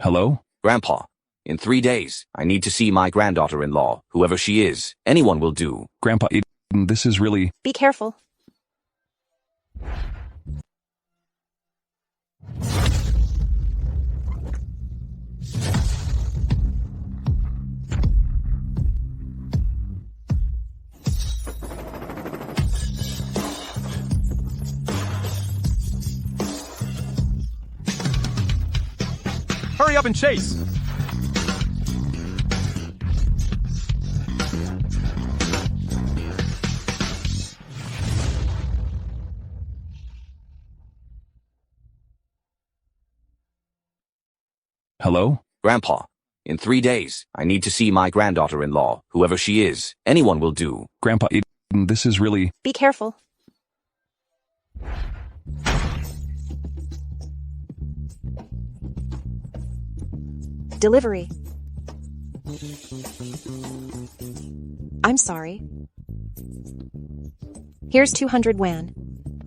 Hello? Grandpa, in 3 days, I need to see my granddaughter-in-law, whoever she is. Anyone will do. Grandpa, this is really... Be careful. Hurry up and chase! Hello? Grandpa, in 3 days, I need to see my granddaughter-in-law, whoever she is. Anyone will do. Grandpa, this is really... Be careful. Delivery. I'm sorry. Here's 200 yuan.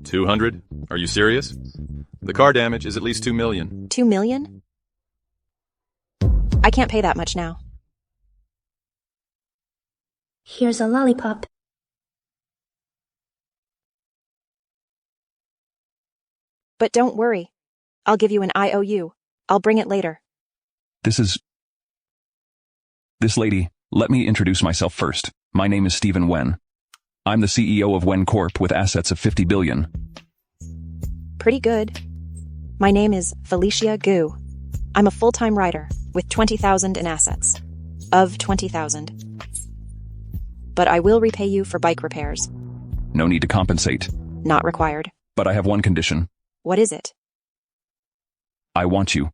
200? Are you serious? The car damage is at least 2 million. 2 million? I can't pay that much now. Here's a lollipop. But don't worry. I'll give you an IOU. I'll bring it later. This lady, let me introduce myself first. My name is Stephen Wen. I'm the CEO of Wen Corp with assets of 50 billion. Pretty good. My name is Felicia Gu. I'm a full-time writer with 20,000 in assets. Of 20,000. But I will repay you for bike repairs. No need to compensate. Not required. But I have one condition. What is it? I want you.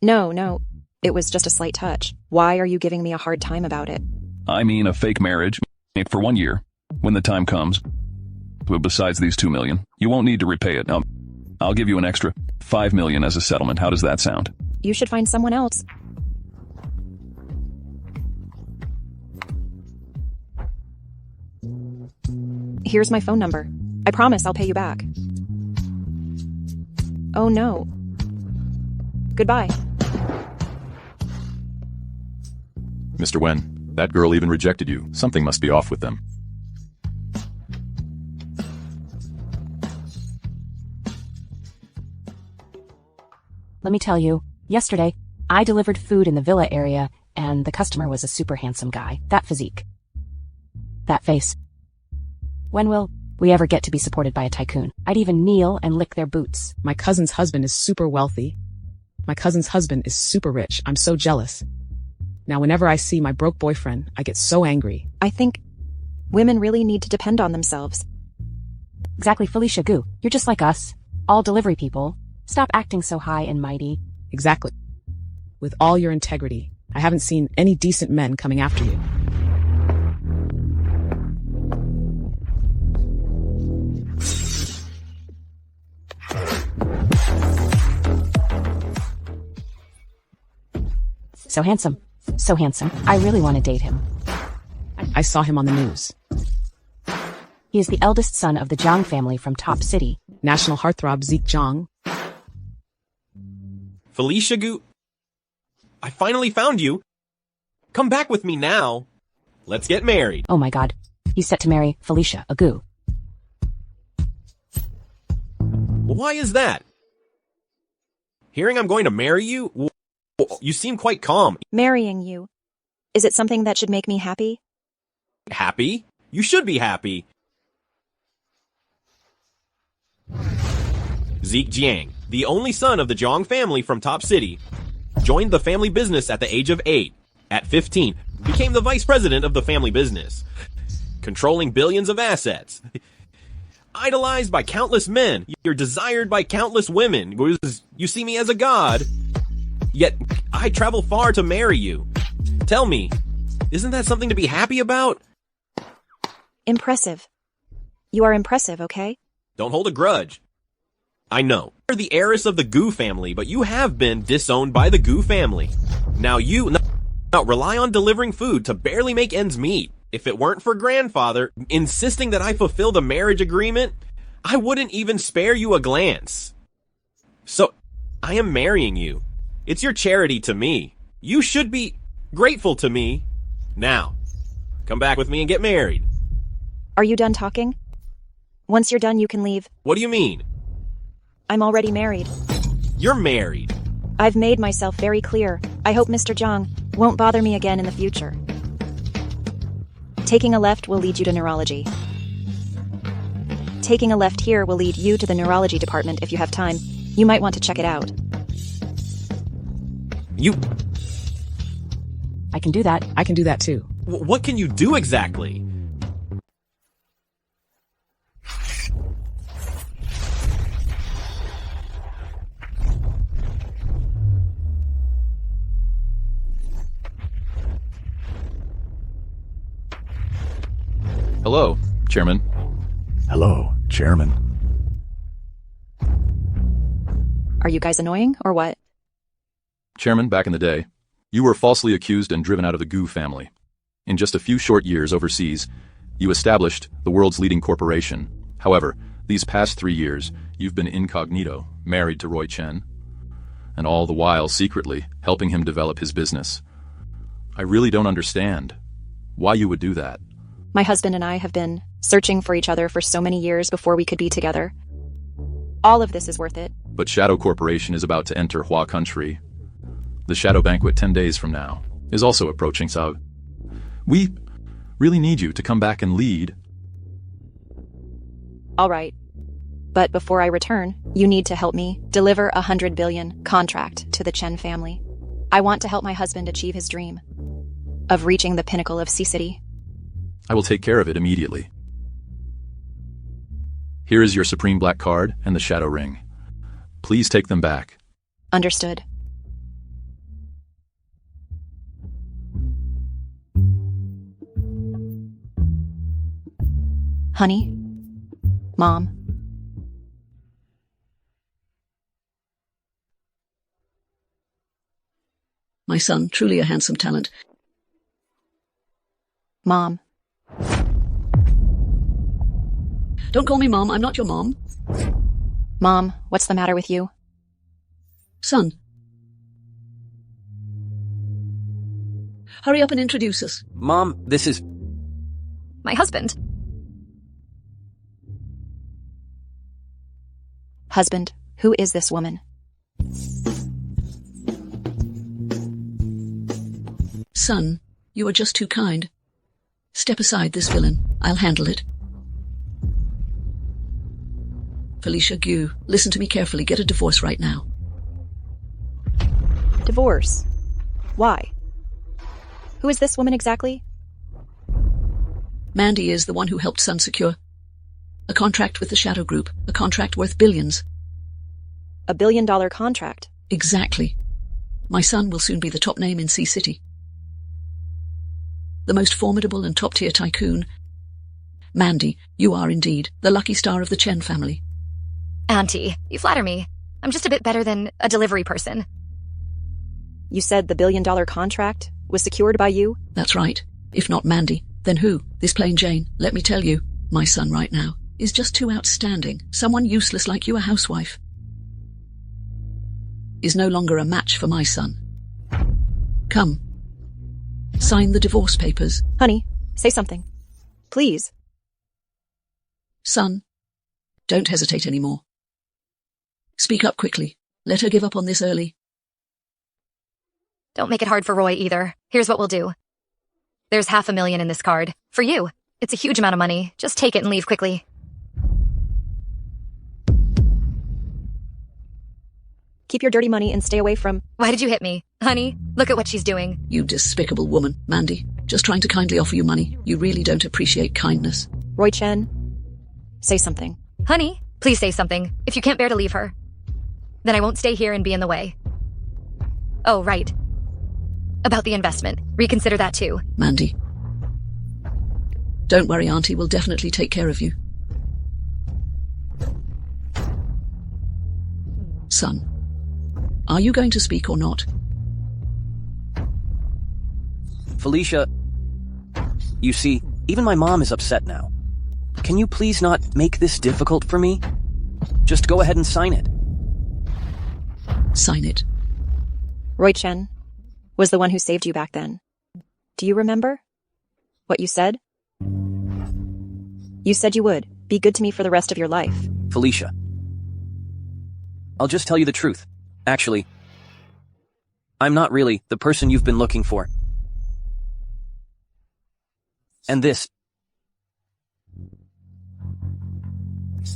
No. It was just a slight touch. Why are you giving me a hard time about it? I mean a fake marriage. For 1 year. When the time comes. But besides these 2 million, you won't need to repay it. I'll give you an extra 5 million as a settlement. How does that sound? You should find someone else. Here's my phone number. I promise I'll pay you back. Oh no. Goodbye. Mr. Wen, that girl even rejected you. Something must be off with them. Let me tell you, yesterday, I delivered food in the villa area, and the customer was a super handsome guy. That physique. That face. When will we ever get to be supported by a tycoon? I'd even kneel and lick their boots. My cousin's husband is super wealthy. My cousin's husband is super rich. I'm so jealous. Now, whenever I see my broke boyfriend, I get so angry. I think women really need to depend on themselves. Exactly, Felicia Gu. You're just like us. All delivery people. Stop acting so high and mighty. Exactly. With all your integrity, I haven't seen any decent men coming after you. So handsome. So handsome. I really want to date him. I saw him on the news. He is the eldest son of the Zhang family from Top City. National heartthrob Zeke Zhang. Felicia Gu, I finally found you. Come back with me now. Let's get married. Oh my god. He's set to marry Felicia Gu. Why is that? Hearing I'm going to marry you? You seem quite calm. Marrying you. Is it something that should make me happy? Happy? You should be happy. Zeke Jiang, the only son of the Zhang family from Top City, joined the family business at the age of 8. At 15, became the vice president of the family business, controlling billions of assets. Idolized by countless men, you're desired by countless women. You see me as a god. Yet, I travel far to marry you. Tell me, isn't that something to be happy about? Impressive. You are impressive, okay? Don't hold a grudge. I know. You're the heiress of the Gu family, but you have been disowned by the Gu family. Now rely on delivering food to barely make ends meet. If it weren't for grandfather insisting that I fulfill the marriage agreement, I wouldn't even spare you a glance. So, I am marrying you. It's your charity to me. You should be grateful to me. Now, come back with me and get married. Are you done talking? Once you're done, you can leave. What do you mean? I'm already married. You're married. I've made myself very clear. I hope Mr. Zhang won't bother me again in the future. Taking a left will lead you to neurology. Taking a left here will lead you to the neurology department if you have time. You might want to check it out. I can do that. I can do that too. What can you do exactly? Hello, Chairman. Hello, Chairman. Are you guys annoying, or what? Chairman, back in the day, you were falsely accused and driven out of the Gu family. In just a few short years overseas, you established the world's leading corporation. However, these past 3 years, you've been incognito, married to Roy Chen, and all the while secretly helping him develop his business. I really don't understand why you would do that. My husband and I have been searching for each other for so many years before we could be together. All of this is worth it. But Shadow Corporation is about to enter Hua country. The Shadow Banquet 10 days from now is also approaching, so we really need you to come back and lead. All right. But before I return, you need to help me deliver a 100 billion contract to the Chen family. I want to help my husband achieve his dream of reaching the pinnacle of C-City. I will take care of it immediately. Here is your Supreme Black Card and the Shadow Ring. Please take them back. Understood. Honey? Mom? My son, truly a handsome talent. Mom? Don't call me Mom, I'm not your mom. Mom, what's the matter with you? Son. Hurry up and introduce us. Mom, this is... My husband. Husband, who is this woman? Son, you are just too kind. Step aside this villain. I'll handle it. Felicia Gu, listen to me carefully. Get a divorce right now. Divorce? Why? Who is this woman exactly? Mandy is the one who helped Son secure a contract with the Shadow Group, a contract worth billions. $1 billion contract? Exactly. My son will soon be the top name in C-City. The most formidable and top-tier tycoon. Mandy, you are indeed the lucky star of the Chen family. Auntie, you flatter me. I'm just a bit better than a delivery person. You said the $1 billion contract was secured by you? That's right. If not Mandy, then who? This plain Jane. Let me tell you, my son right now is just too outstanding. Someone useless like you, a housewife, is no longer a match for my son. Come. Sign the divorce papers. Honey, say something. Please. Son, don't hesitate anymore. Speak up quickly. Let her give up on this early. Don't make it hard for Roy either. Here's what we'll do. There's $500,000 in this card. For you. It's a huge amount of money. Just take it and leave quickly. Keep your dirty money and stay away from... Why did you hit me? Honey, look at what she's doing. You despicable woman, Mandy. Just trying to kindly offer you money. You really don't appreciate kindness. Roy Chen, say something. Honey, please say something. If you can't bear to leave her, then I won't stay here and be in the way. Oh, right. About the investment. Reconsider that too. Mandy. Don't worry, Auntie will definitely take care of you. Son, are you going to speak or not? Felicia, you see, even my mom is upset now. Can you please not make this difficult for me? Just go ahead and sign it. Sign it. Roy Chen was the one who saved you back then. Do you remember what you said? You said you would be good to me for the rest of your life. Felicia. I'll just tell you the truth. Actually, I'm not really the person you've been looking for. And this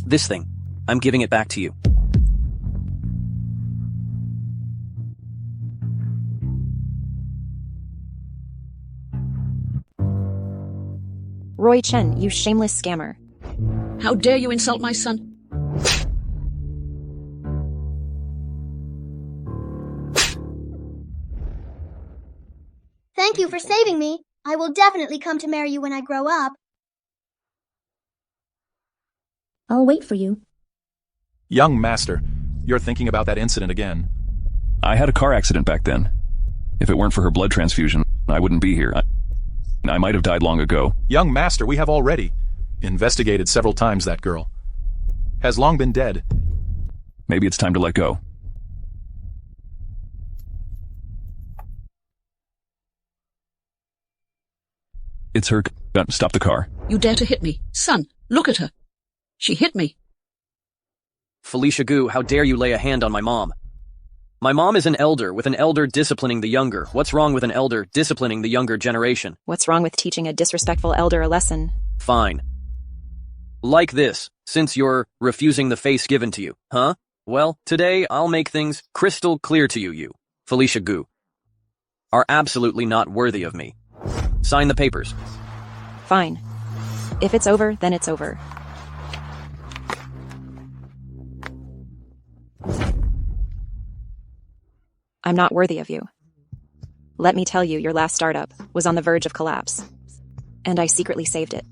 thing, I'm giving it back to you. Roy Chen, you shameless scammer. How dare you insult my son? Thank you for saving me. I will definitely come to marry you when I grow up. I'll wait for you. Young master, you're thinking about that incident again. I had a car accident back then. If it weren't for her blood transfusion, I wouldn't be here. I might have died long ago. Young master, we have already investigated several times that girl. Has long been dead. Maybe it's time to let go. It's her. Stop the car. You dare to hit me? Son, look at her. She hit me. Felicia Gu, how dare you lay a hand on my mom? My mom is an elder, with an elder disciplining the younger. What's wrong with an elder disciplining the younger generation? What's wrong with teaching a disrespectful elder a lesson? Fine. Like this, since you're refusing the face given to you, huh? Well, today I'll make things crystal clear to you, Felicia Gu, are absolutely not worthy of me. Sign the papers. Fine. If it's over, then it's over. I'm not worthy of you. Let me tell you, your last startup was on the verge of collapse, and I secretly saved it.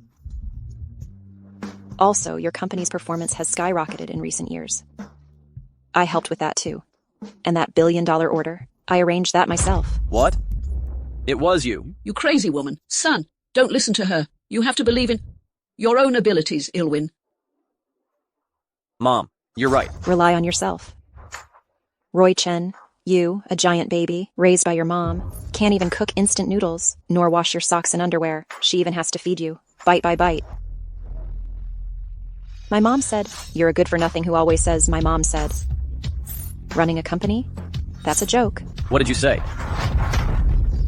Also, your company's performance has skyrocketed in recent years. I helped with that too. And that $1 billion order, I arranged that myself. What? It was you. You crazy woman. Son, don't listen to her. You have to believe in your own abilities, Ilwin. Mom, you're right. Rely on yourself. Roy Chen, you, a giant baby, raised by your mom, can't even cook instant noodles, nor wash your socks and underwear. She even has to feed you, bite by bite. My mom said, you're a good-for-nothing who always says, my mom said. Running a company? That's a joke. What did you say?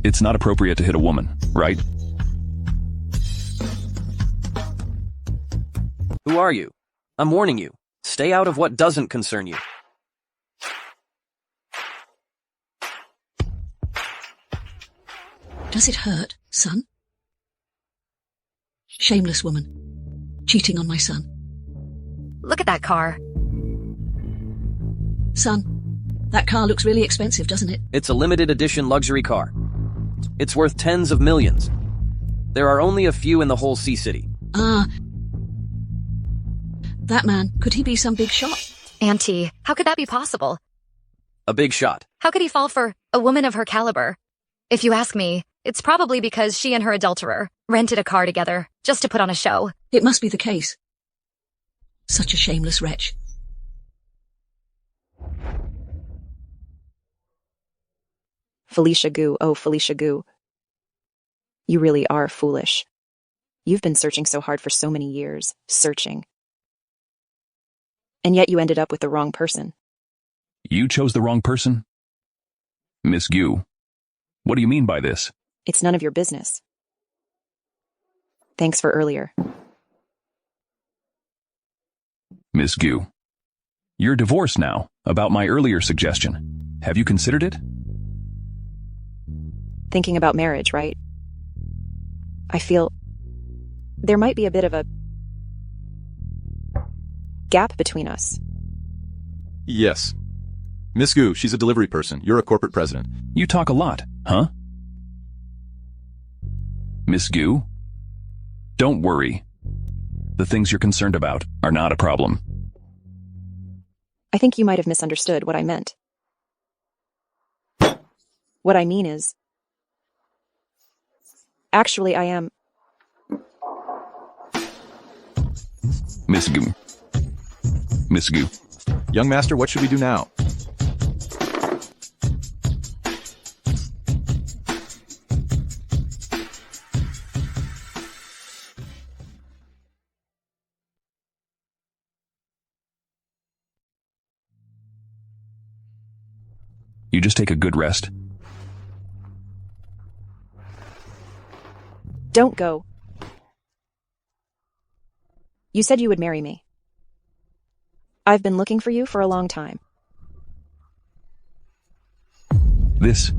It's not appropriate to hit a woman, right? Who are you? I'm warning you. Stay out of what doesn't concern you. Does it hurt, son? Shameless woman. Cheating on my son. Look at that car. Son, that car looks really expensive, doesn't it? It's a limited edition luxury car. It's worth tens of millions. There are only a few in the whole Sea City. That man, could he be some big shot? Auntie, how could that be possible? A big shot. How could he fall for a woman of her caliber? If you ask me, it's probably because she and her adulterer rented a car together just to put on a show. It must be the case. Such a shameless wretch. Felicia Gu, oh Felicia Gu. You really are foolish. You've been searching so hard for so many years, searching. And yet you ended up with the wrong person. You chose the wrong person? Miss Gu, what do you mean by this? It's none of your business. Thanks for earlier. Miss Gu, you're divorced now, about my earlier suggestion. Have you considered it? Thinking about marriage, right? I feel there might be a bit of a gap between us. Yes. Miss Gu, she's a delivery person. You're a corporate president. You talk a lot, huh? Miss Gu, don't worry. The things you're concerned about are not a problem. I think you might have misunderstood what I meant. What I mean is, actually, I am... Miss Gu. Miss Gu. Young master, what should we do now? You just take a good rest. Don't go. You said you would marry me. I've been looking for you for a long time. This.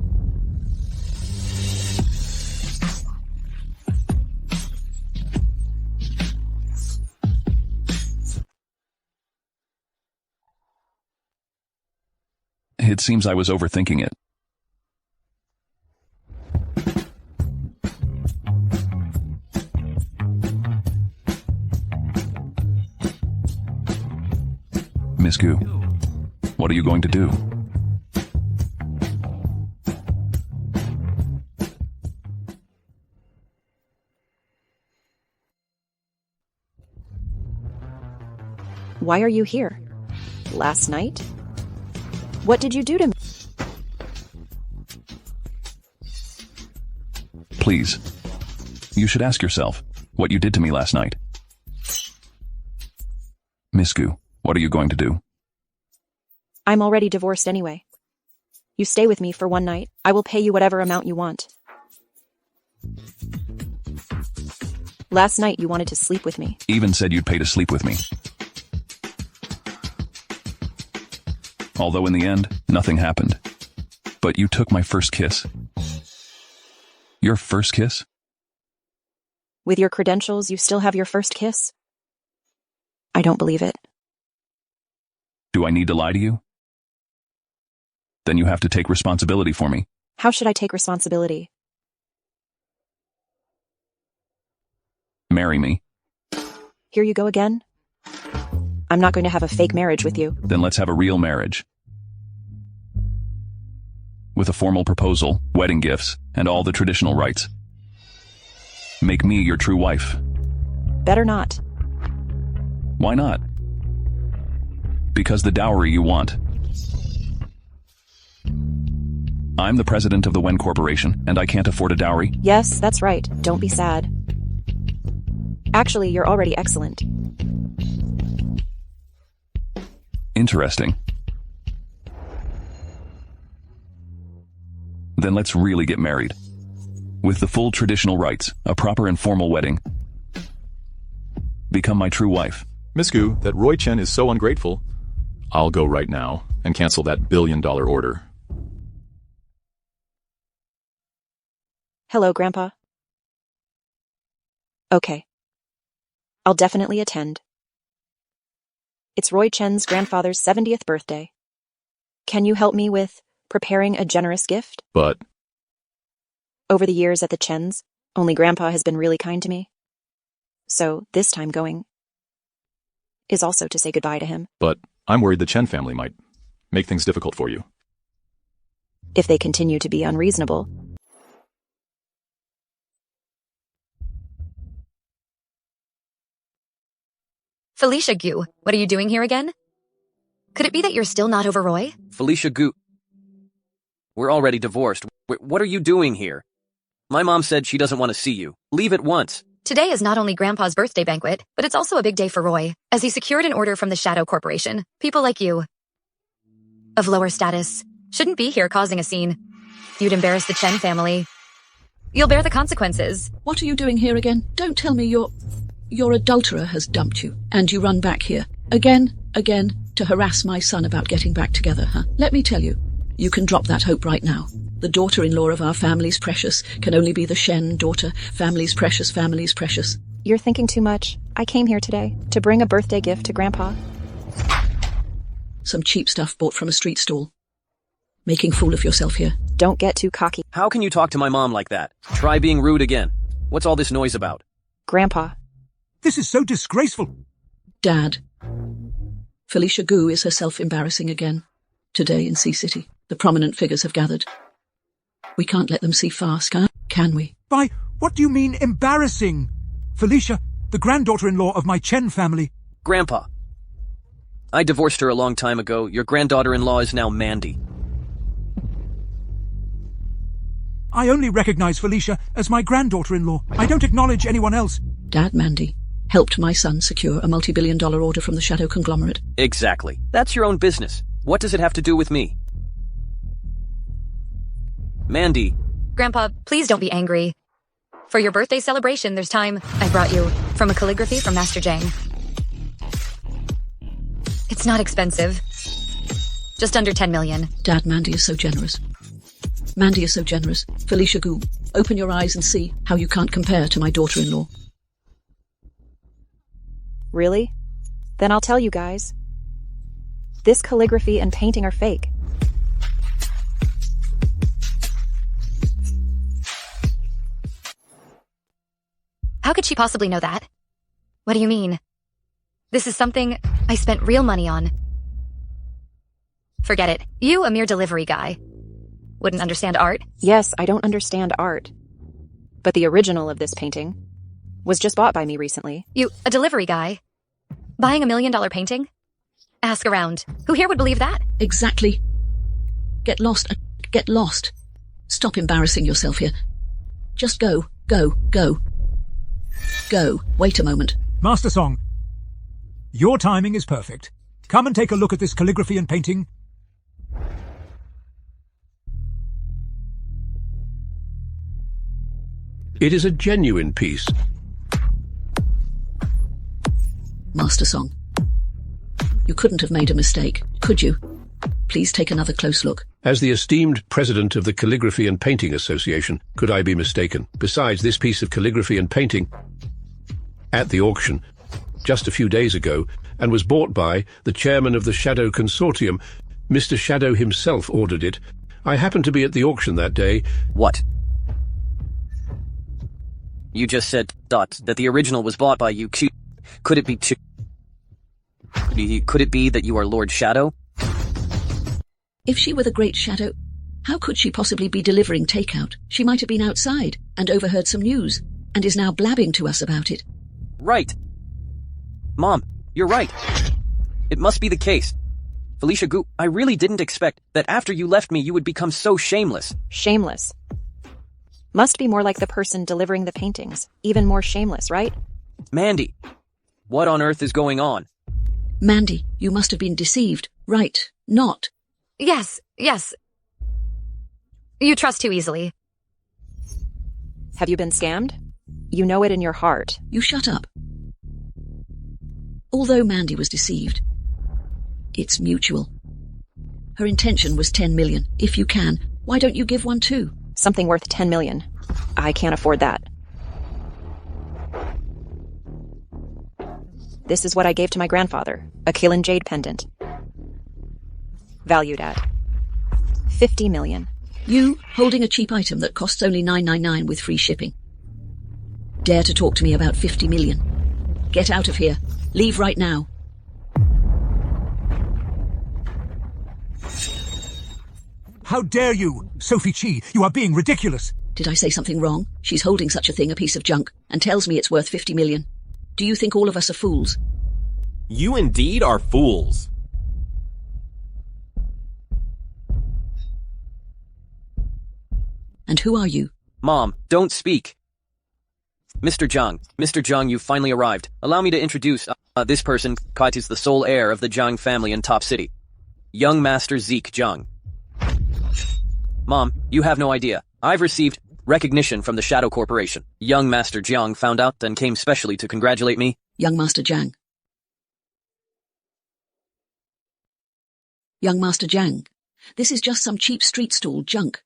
It seems I was overthinking it. Miss Gu, what are you going to do? Why are you here? Last night? What did you do to me? Please. You should ask yourself what you did to me last night. Miss Gu, what are you going to do? I'm already divorced anyway. You stay with me for one night. I will pay you whatever amount you want. Last night you wanted to sleep with me. Even said you'd pay to sleep with me. Although in the end, nothing happened. But you took my first kiss. Your first kiss? With your credentials, you still have your first kiss? I don't believe it. Do I need to lie to you? Then you have to take responsibility for me. How should I take responsibility? Marry me. Here you go again? I'm not going to have a fake marriage with you. Then let's have a real marriage. With a formal proposal, wedding gifts, and all the traditional rites. Make me your true wife. Better not. Why not? Because the dowry you want. I'm the president of the Wen Corporation, and I can't afford a dowry. Yes, that's right. Don't be sad. Actually, you're already excellent. Interesting. Then let's really get married. With the full traditional rites, a proper and formal wedding. Become my true wife. Miss Gu, that Roy Chen is so ungrateful. I'll go right now and cancel that billion-dollar order. Hello, Grandpa. Okay. I'll definitely attend. It's Roy Chen's grandfather's 70th birthday. Can you help me with preparing a generous gift? But over the years at the Chens, only Grandpa has been really kind to me. So this time going is also to say goodbye to him. But I'm worried the Chen family might make things difficult for you. If they continue to be unreasonable. Felicia Gu, what are you doing here again? Could it be that you're still not over Roy? Felicia Gu, we're already divorced. What are you doing here? My mom said she doesn't want to see you. Leave at once. Today is not only Grandpa's birthday banquet, but it's also a big day for Roy, as he secured an order from the Shadow Corporation. People like you, of lower status, shouldn't be here causing a scene. You'd embarrass the Chen family. You'll bear the consequences. What are you doing here again? Don't tell me your adulterer has dumped you, and you run back here. Again, to harass my son about getting back together, huh? Let me tell you, you can drop that hope right now. The daughter-in-law of our family's precious can only be the Shen daughter. Family's precious, family's precious. You're thinking too much. I came here today to bring a birthday gift to Grandpa. Some cheap stuff bought from a street stall. Making fool of yourself here. Don't get too cocky. How can you talk to my mom like that? Try being rude again. What's all this noise about? Grandpa. This is so disgraceful. Dad. Felicia Gu is herself embarrassing again. Today in Sea City, the prominent figures have gathered. We can't let them see fast, can we? By what do you mean embarrassing? Felicia, the granddaughter-in-law of my Chen family. Grandpa. I divorced her a long time ago. Your granddaughter-in-law is now Mandy. I only recognize Felicia as my granddaughter-in-law. I don't acknowledge anyone else. Dad Mandy helped my son secure a multi-billion-dollar order from the Shadow conglomerate. Exactly. That's your own business. What does it have to do with me? Mandy. Grandpa, please don't be angry. For your birthday celebration, there's time. I brought you from a calligraphy from Master Zhang. It's not expensive. Just under 10 million. Dad, Mandy is so generous. Mandy is so generous. Felicia Gu, open your eyes and see how you can't compare to my daughter-in-law. Really? Then I'll tell you guys. This calligraphy and painting are fake. How could she possibly know that? What do you mean? This is something I spent real money on. Forget it. You, a mere delivery guy. Wouldn't understand art? Yes, I don't understand art. But the original of this painting was just bought by me recently. You, a delivery guy? Buying $1 million painting? Ask around. Who here would believe that? Exactly. Get lost. Get lost. Stop embarrassing yourself here. Just go. Go. Go. Go. Wait a moment. Master Song, your timing is perfect. Come and take a look at this calligraphy and painting. It is a genuine piece. Master Song, you couldn't have made a mistake, could you? Please take another close look. As the esteemed president of the Calligraphy and Painting Association, could I be mistaken? Besides, this piece of calligraphy and painting at the auction just a few days ago and was bought by the chairman of the Shadow Consortium. Mr. Shadow himself ordered it. I happened to be at the auction that day. What? You just said, that the original was bought by you. Could it be Could it be that you are Lord Shadow? If she were the Great Shadow, how could she possibly be delivering takeout? She might have been outside and overheard some news, and is now blabbing to us about it. Right. Mom, you're right. It must be the case. Felicia Gu, I really didn't expect that after you left me you would become so shameless. Shameless. Must be more like the person delivering the paintings. Even more shameless, right? Mandy, what on earth is going on? Mandy, you must have been deceived, right? Not. Yes. You trust too easily. Have you been scammed? You know it in your heart. You shut up. Although Mandy was deceived, it's mutual. Her intention was 10 million. If you can, why don't you give one too? Something worth 10 million. I can't afford that. This is what I gave to my grandfather, a Kilin jade pendant. Valued at 50 million. You, holding a cheap item that costs only $9.99 with free shipping. Dare to talk to me about 50 million. Get out of here. Leave right now. How dare you, Sophie Chi? You are being ridiculous. Did I say something wrong? She's holding such a thing, a piece of junk, and tells me it's worth 50 million. Do you think all of us are fools? You indeed are fools. And who are you? Mom, don't speak. Mr. Zhang, you finally arrived. Allow me to introduce this person. Kite is the sole heir of the Zhang family in Top City. Young Master Zeke Zhang. Mom, you have no idea. I've received recognition from the Shadow Corporation. Young Master Jiang found out and came specially to congratulate me. Young Master Zhang. Young Master Zhang, this is just some cheap street stall junk.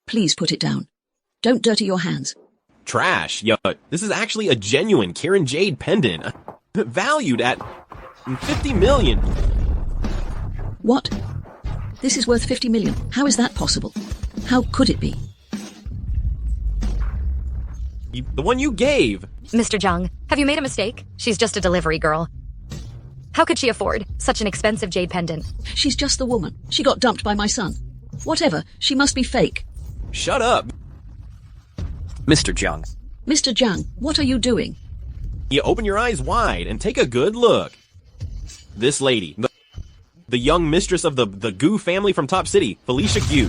Please put it down. Don't dirty your hands. Trash. Yo, this is actually a genuine Kirin Jade pendant. Valued at 50 million. What? This is worth 50 million. How is that possible? How could it be? The one you gave. Mr. Zhang, have you made a mistake? She's just a delivery girl. How could she afford such an expensive jade pendant? She's just the woman. She got dumped by my son. Whatever, she must be fake. Shut up. Mr. Zhang. Mr. Zhang, what are you doing? You open your eyes wide and take a good look. This lady, the young mistress of the Gu family from Top City, Felicia Gu.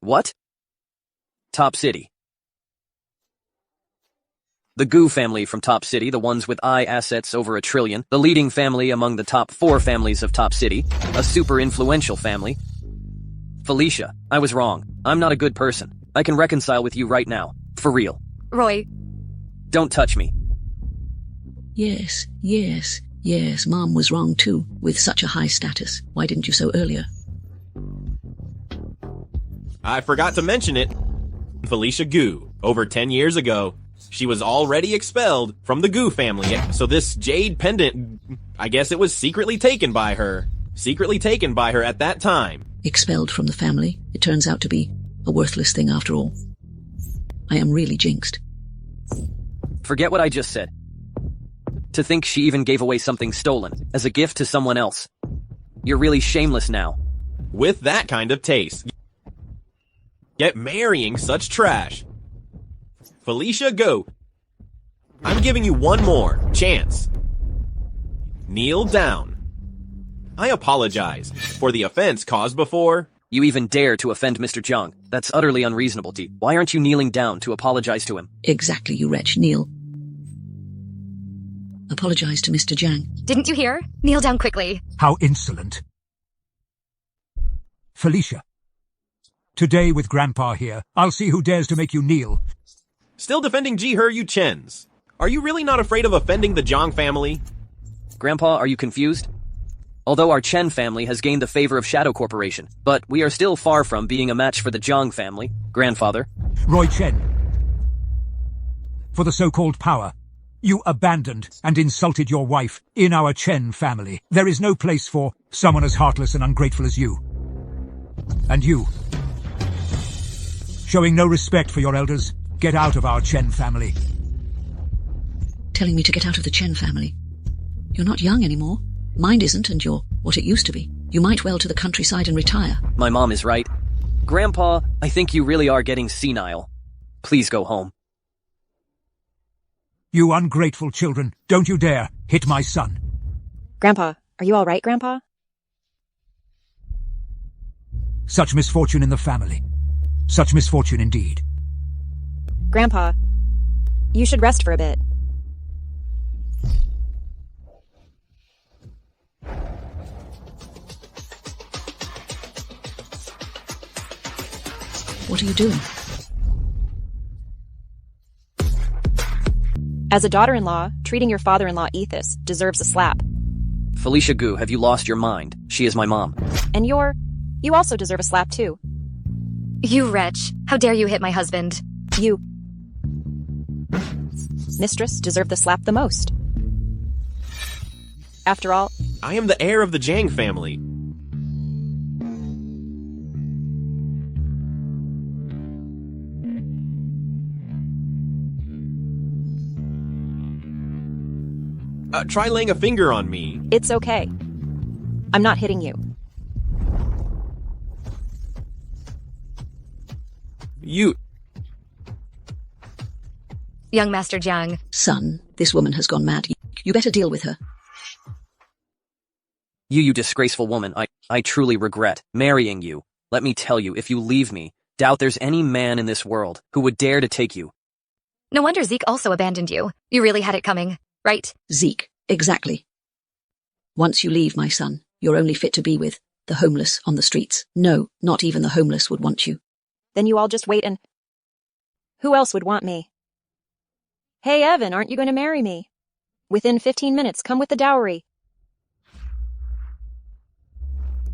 What? Top City. The Gu family from Top City, the ones with assets over $1 trillion, the leading family among the top 4 families of Top City, a super influential family. Felicia, I was wrong. I'm not a good person. I can reconcile with you right now. For real. Roy. Don't touch me. Yes, Mom was wrong too, with such a high status. Why didn't you so earlier? I forgot to mention it. Felicia Gu, over 10 years ago, she was already expelled from the Gu family, so this jade pendant, I guess it was secretly taken by her at that time. Expelled from the family, it turns out to be a worthless thing after all. I am really jinxed. Forget what I just said. To think she even gave away something stolen as a gift to someone else. You're really shameless now. With that kind of taste. Yet marrying such trash. Felicia, go. I'm giving you one more chance. Kneel down. I apologize for the offense caused before. You even dare to offend Mr. Zhang. That's utterly unreasonable, D. Why aren't you kneeling down to apologize to him? Exactly, you wretch. Kneel. Apologize to Mr. Zhang. Didn't you hear? Kneel down quickly. How insolent. Felicia. Today with Grandpa here, I'll see who dares to make you kneel. Still defending Ji-Her, you Chens. Are you really not afraid of offending the Zhang family? Grandpa, are you confused? Although our Chen family has gained the favor of Shadow Corporation, but we are still far from being a match for the Zhang family, grandfather. Roy Chen. For the so-called power, you abandoned and insulted your wife in our Chen family. There is no place for someone as heartless and ungrateful as you. And you, showing no respect for your elders, get out of our Chen family. Telling me to get out of the Chen family? You're not young anymore. Mind isn't, and you're what it used to be. You might well to the countryside and retire. My mom is right. Grandpa, I think you really are getting senile. Please go home. You ungrateful children, don't you dare hit my son. Grandpa, are you all right, Grandpa? Such misfortune in the family. Such misfortune indeed. Grandpa, you should rest for a bit. What are you doing? As a daughter-in-law, treating your father-in-law Ethos deserves a slap. Felicia Gu, have you lost your mind? She is my mom. And you also deserve a slap too. You wretch. How dare you hit my husband? You, mistress, deserve the slap the most. After all, I am the heir of the Zhang family. Try laying a finger on me. It's okay. I'm not hitting you. You... Young Master Zhang. Son, this woman has gone mad. You better deal with her. You disgraceful woman, I truly regret marrying you. Let me tell you, if you leave me, doubt there's any man in this world who would dare to take you. No wonder Zeke also abandoned you. You really had it coming, right? Zeke, exactly. Once you leave, my son, you're only fit to be with the homeless on the streets. No, not even the homeless would want you. Then you all just wait and... Who else would want me? Hey, Evan, aren't you going to marry me? Within 15 minutes, come with the dowry.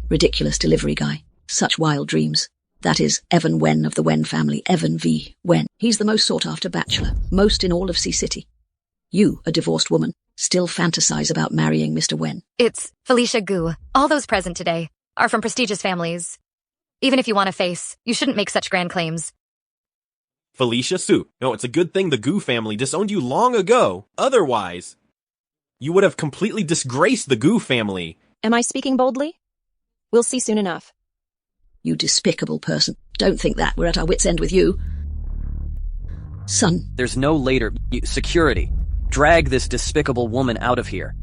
Ridiculous delivery guy. Such wild dreams. That is Evan Wen of the Wen family, Evan V. Wen. He's the most sought-after bachelor, most in all of Sea City. You, a divorced woman, still fantasize about marrying Mr. Wen. It's Felicia Gu. All those present today are from prestigious families. Even if you want a face, you shouldn't make such grand claims. Felicia Su. No, it's a good thing the Gu family disowned you long ago. Otherwise, you would have completely disgraced the Gu family. Am I speaking boldly? We'll see soon enough. You despicable person. Don't think that. We're at our wits' end with you. Son. There's no later... Security. Drag this despicable woman out of here.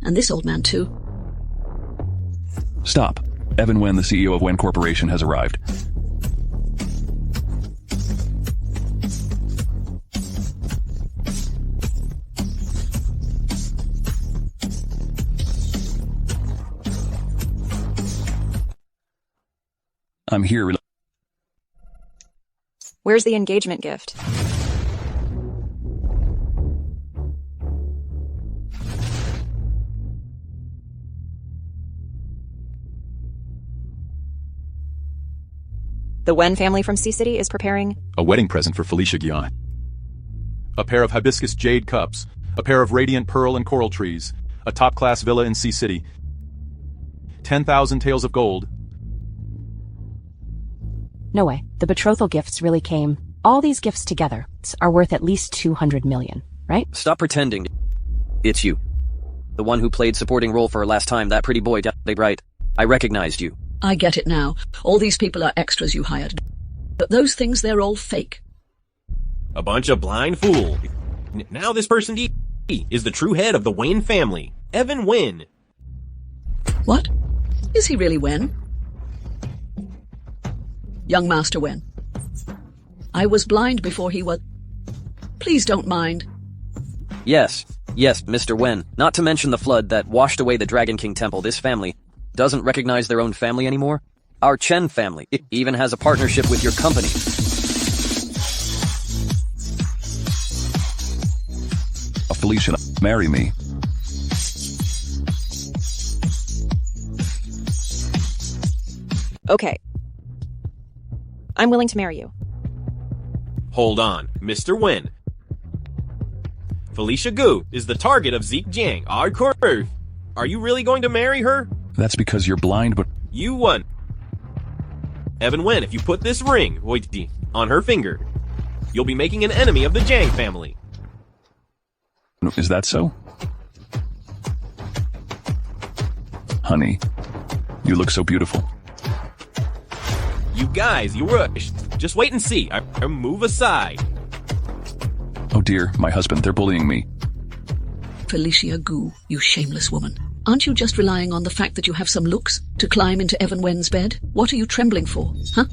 And this old man, too. Stop. Evan Wen, the CEO of Wen Corporation, has arrived. I'm here. Where's the engagement gift? The Wen family from Sea City is preparing a wedding present for Felicia Guion. A pair of hibiscus jade cups, a pair of radiant pearl and coral trees, a top-class villa in Sea City, 10,000 taels of gold. No way. The betrothal gifts really came. All these gifts together are worth at least 200 million, right? Stop pretending. It's you. The one who played supporting role for last time, that pretty boy, right? I recognized you. I get it now. All these people are extras you hired. But those things, they're all fake. A bunch of blind fools. Now this person is the true head of the Wen family, Evan Wen. What? Is he really Wen? Young Master Wen. I was blind before he was... Please don't mind. Yes, Mr. Wen. Not to mention the flood that washed away the Dragon King Temple. This family doesn't recognize their own family anymore. Our Chen family even has a partnership with your company. Felicia, marry me. Okay. I'm willing to marry you. Hold on, Mr. Wen. Felicia Gu is the target of Zeke Jiang, our crew. Are you really going to marry her? That's because you're blind, but... You won. Evan Wen, if you put this ring on her finger, you'll be making an enemy of the Jiang family. Is that so? Honey, you look so beautiful. You guys, you rush. Just wait and see. I move aside. Oh dear, my husband, they're bullying me. Felicia Gu, you shameless woman. Aren't you just relying on the fact that you have some looks to climb into Evan Wen's bed? What are you trembling for, huh?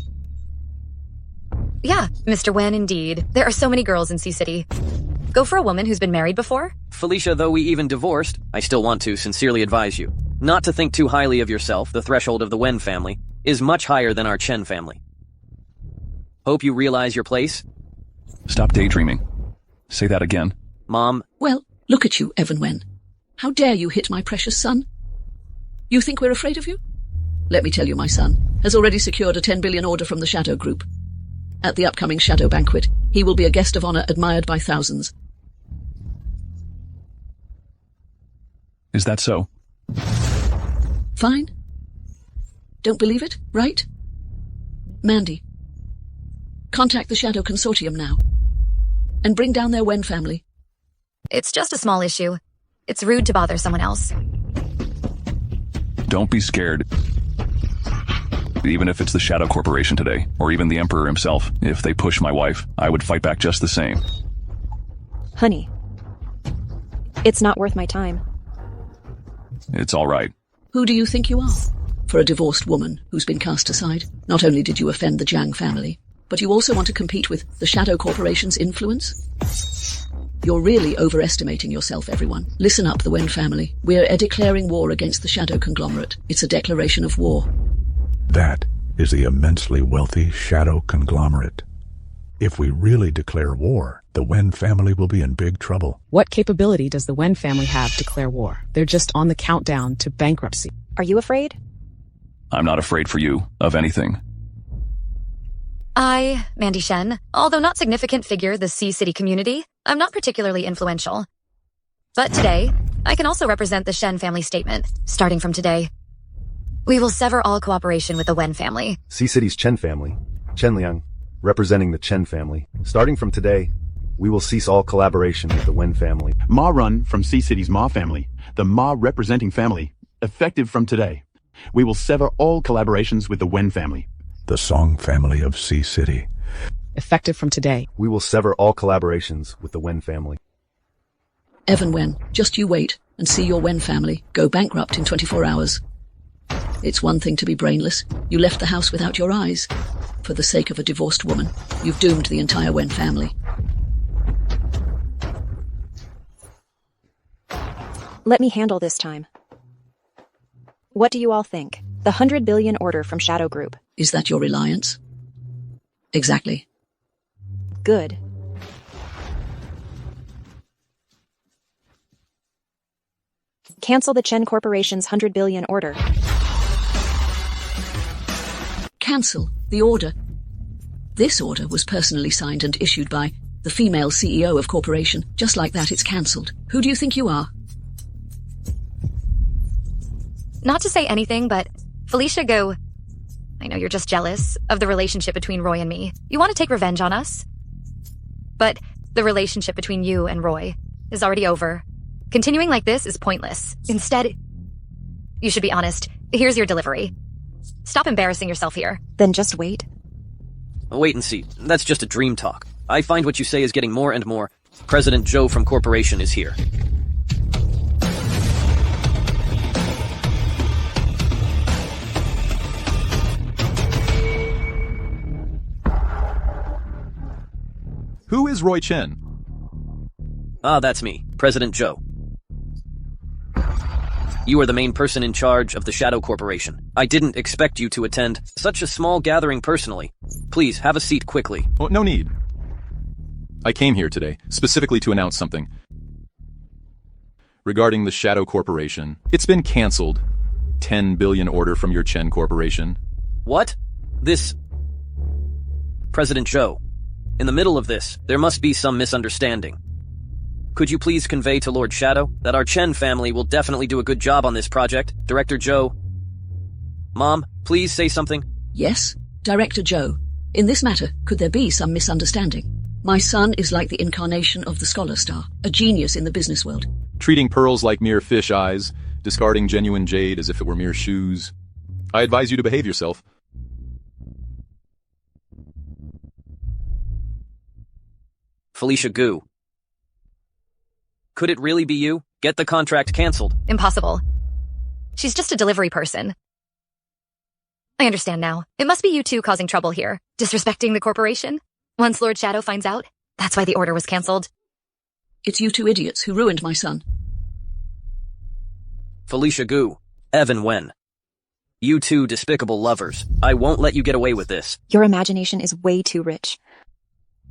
Yeah, Mr. Wen, indeed. There are so many girls in Sea City. Go for a woman who's been married before? Felicia, though we even divorced, I still want to sincerely advise you not to think too highly of yourself. The threshold of the Wen family is much higher than our Chen family. Hope you realize your place. Stop daydreaming. Say that again. Mom. Well, look at you, Evan Wen. How dare you hit my precious son? You think we're afraid of you? Let me tell you, my son has already secured a 10 billion order from the Shadow Group. At the upcoming Shadow Banquet, he will be a guest of honor admired by thousands. Is that so? Fine. Don't believe it, right? Mandy, contact the Shadow Consortium now. And bring down their Wen family. It's just a small issue. It's rude to bother someone else. Don't be scared. Even if it's the Shadow Corporation today, or even the Emperor himself, if they push my wife, I would fight back just the same. Honey, it's not worth my time. It's all right. Who do you think you are? For a divorced woman who's been cast aside, not only did you offend the Jiang family, but you also want to compete with the Shadow Corporation's influence? You're really overestimating yourself, everyone. Listen up, the Wen family. We're declaring war against the Shadow Conglomerate. It's a declaration of war. That is the immensely wealthy Shadow Conglomerate. If we really declare war, the Wen family will be in big trouble. What capability does the Wen family have to declare war? They're just on the countdown to bankruptcy. Are you afraid? I'm not afraid for you of anything. I, Mandy Shen, although not significant figure in the Sea City community, I'm not particularly influential. But today, I can also represent the Shen family statement. Starting from today, we will sever all cooperation with the Wen family. Sea City's Chen family, Chen Liang, representing the Chen family. Starting from today, we will cease all collaboration with the Wen family. Ma Run from Sea City's Ma family, the Ma representing family, effective from today. We will sever all collaborations with the Wen family. The Song family of Sea City. Effective from today. We will sever all collaborations with the Wen family. Evan Wen, just you wait and see your Wen family go bankrupt in 24 hours. It's one thing to be brainless. You left the house without your eyes. For the sake of a divorced woman, you've doomed the entire Wen family. Let me handle this time. What do you all think? The 100 billion order from Shadow Group. Is that your reliance? Exactly. Good. Cancel the Chen Corporation's 100 billion order. Cancel the order. This order was personally signed and issued by the female CEO of corporation. Just like that, it's cancelled. Who do you think you are? Not to say anything, but Felicia Gu, I know you're just jealous of the relationship between Roy and me. You want to take revenge on us? But the relationship between you and Roy is already over. Continuing like this is pointless. Instead, you should be honest. Here's your delivery. Stop embarrassing yourself here. Then just wait. Wait and see. That's just a dream talk. I find what you say is getting more and more. President Zhou from Corporation is here. Who is Roy Chen? Ah, that's me, President Zhou. You are the main person in charge of the Shadow Corporation. I didn't expect you to attend such a small gathering personally. Please, have a seat quickly. Oh, no need. I came here today, specifically to announce something. Regarding the Shadow Corporation, it's been cancelled. 10 billion order from your Chen Corporation. What? This... President Zhou, in the middle of this, there must be some misunderstanding. Could you please convey to Lord Shadow that our Chen family will definitely do a good job on this project? Director Zhou. Mom, please say something. Yes, Director Zhou. In this matter, could there be some misunderstanding? My son is like the incarnation of the Scholar Star, a genius in the business world. Treating pearls like mere fish eyes, discarding genuine jade as if it were mere shoes. I advise you to behave yourself. Felicia Gu. Could it really be you? Get the contract cancelled. Impossible. She's just a delivery person. I understand now. It must be you two causing trouble here, disrespecting the corporation. Once Lord Shadow finds out, that's why the order was cancelled. It's you two idiots who ruined my son. Felicia Gu, Evan Wen. You two despicable lovers. I won't let you get away with this. Your imagination is way too rich.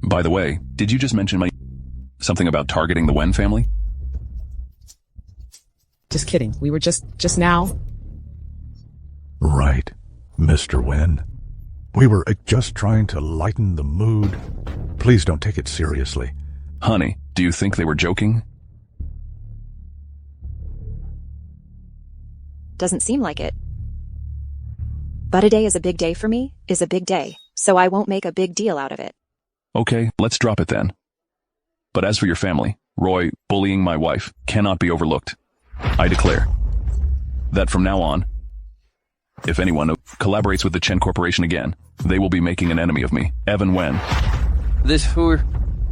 By the way, did you just mention something about targeting the Wen family? Just kidding. We were just now. Right, Mr. Wen. We were just trying to lighten the mood. Please don't take it seriously. Honey, do you think they were joking? Doesn't seem like it. But a day is a big day for me, is a big day, so I won't make a big deal out of it. Okay, let's drop it then. But as for your family, Roy bullying my wife cannot be overlooked. I declare that from now on, if anyone collaborates with the Chen Corporation again, they will be making an enemy of me, Evan Wen.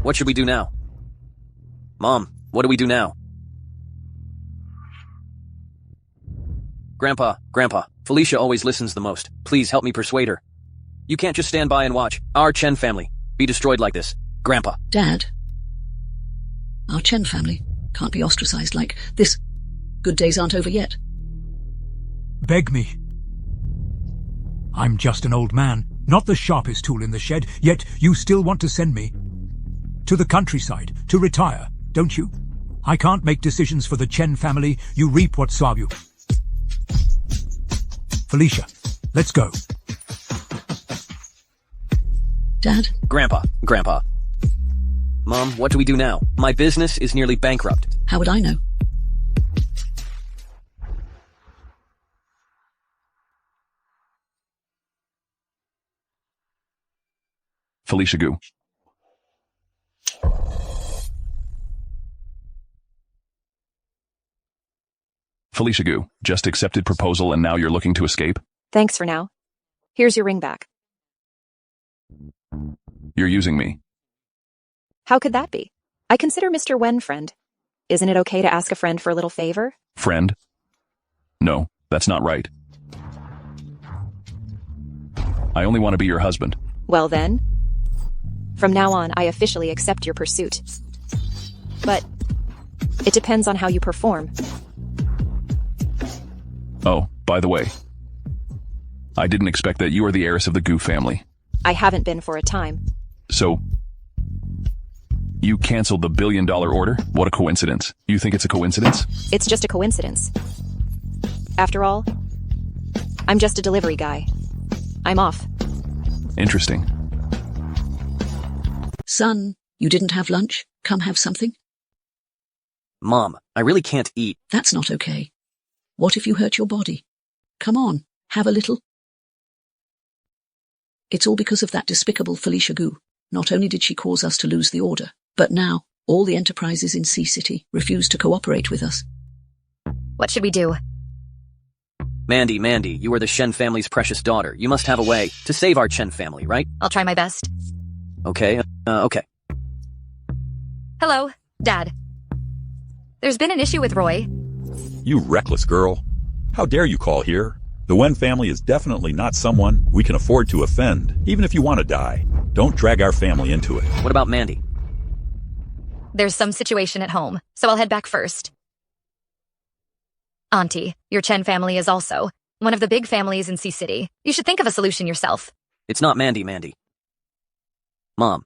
What should we do now? Mom, what do we do now? Grandpa, Felicia always listens the most. Please help me persuade her. You can't just stand by and watch our Chen family be destroyed like this. Grandpa. Dad, our Chen family can't be ostracized like this. Good days aren't over yet. Beg me. I'm just an old man, not the sharpest tool in the shed, yet you still want to send me to the countryside to retire, don't you? I can't make decisions for the Chen family. You reap what sow you. Felicia, let's go. Dad? Grandpa. Mom, what do we do now? My business is nearly bankrupt. How would I know? Felicia Gu. Felicia Gu, just accepted proposal and now you're looking to escape? Thanks for now. Here's your ring back. You're using me. How could that be? I consider Mr. Wen friend. Isn't it okay to ask a friend for a little favor? Friend? No, that's not right. I only want to be your husband. Well then, from now on, I officially accept your pursuit. But it depends on how you perform. Oh, by the way, I didn't expect that you are the heiress of the Gu family. I haven't been for a time. So, you canceled the $1 billion order? What a coincidence. You think it's a coincidence? It's just a coincidence. After all, I'm just a delivery guy. I'm off. Interesting. Son, you didn't have lunch? Come have something? Mom, I really can't eat. That's not okay. What if you hurt your body? Come on, have a little. It's all because of that despicable Felicia Gu. Not only did she cause us to lose the order, but now all the enterprises in Sea City refuse to cooperate with us. What should we do? Mandy, you are the Shen family's precious daughter. You must have a way to save our Chen family, right? I'll try my best. Okay, okay. Hello, Dad. There's been an issue with Roy. You reckless girl. How dare you call here? The Wen family is definitely not someone we can afford to offend, even if you want to die. Don't drag our family into it. What about Mandy? There's some situation at home, so I'll head back first. Auntie, your Chen family is also one of the big families in Sea City. You should think of a solution yourself. It's not Mandy. Mom.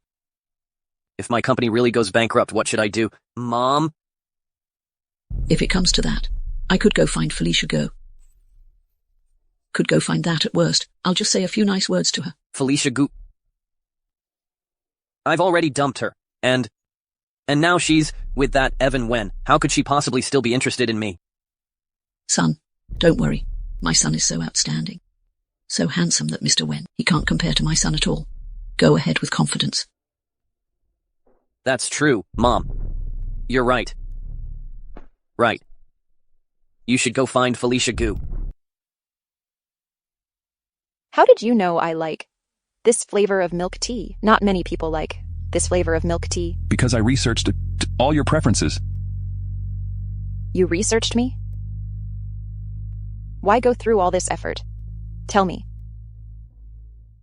If my company really goes bankrupt, what should I do? Mom? If it comes to that, I could go find Felicia Gu. Could go find that at worst. I'll just say a few nice words to her. Felicia Gu. I've already dumped her, and now she's with that Evan Wen. How could she possibly still be interested in me? Son, don't worry. My son is so outstanding. So handsome that Mr. Wen, he can't compare to my son at all. Go ahead with confidence. That's true, Mom. You're right. Right. You should go find Felicia Gu. How did you know I like this flavor of milk tea? Not many people like this flavor of milk tea. Because I researched all your preferences. You researched me? Why go through all this effort? Tell me.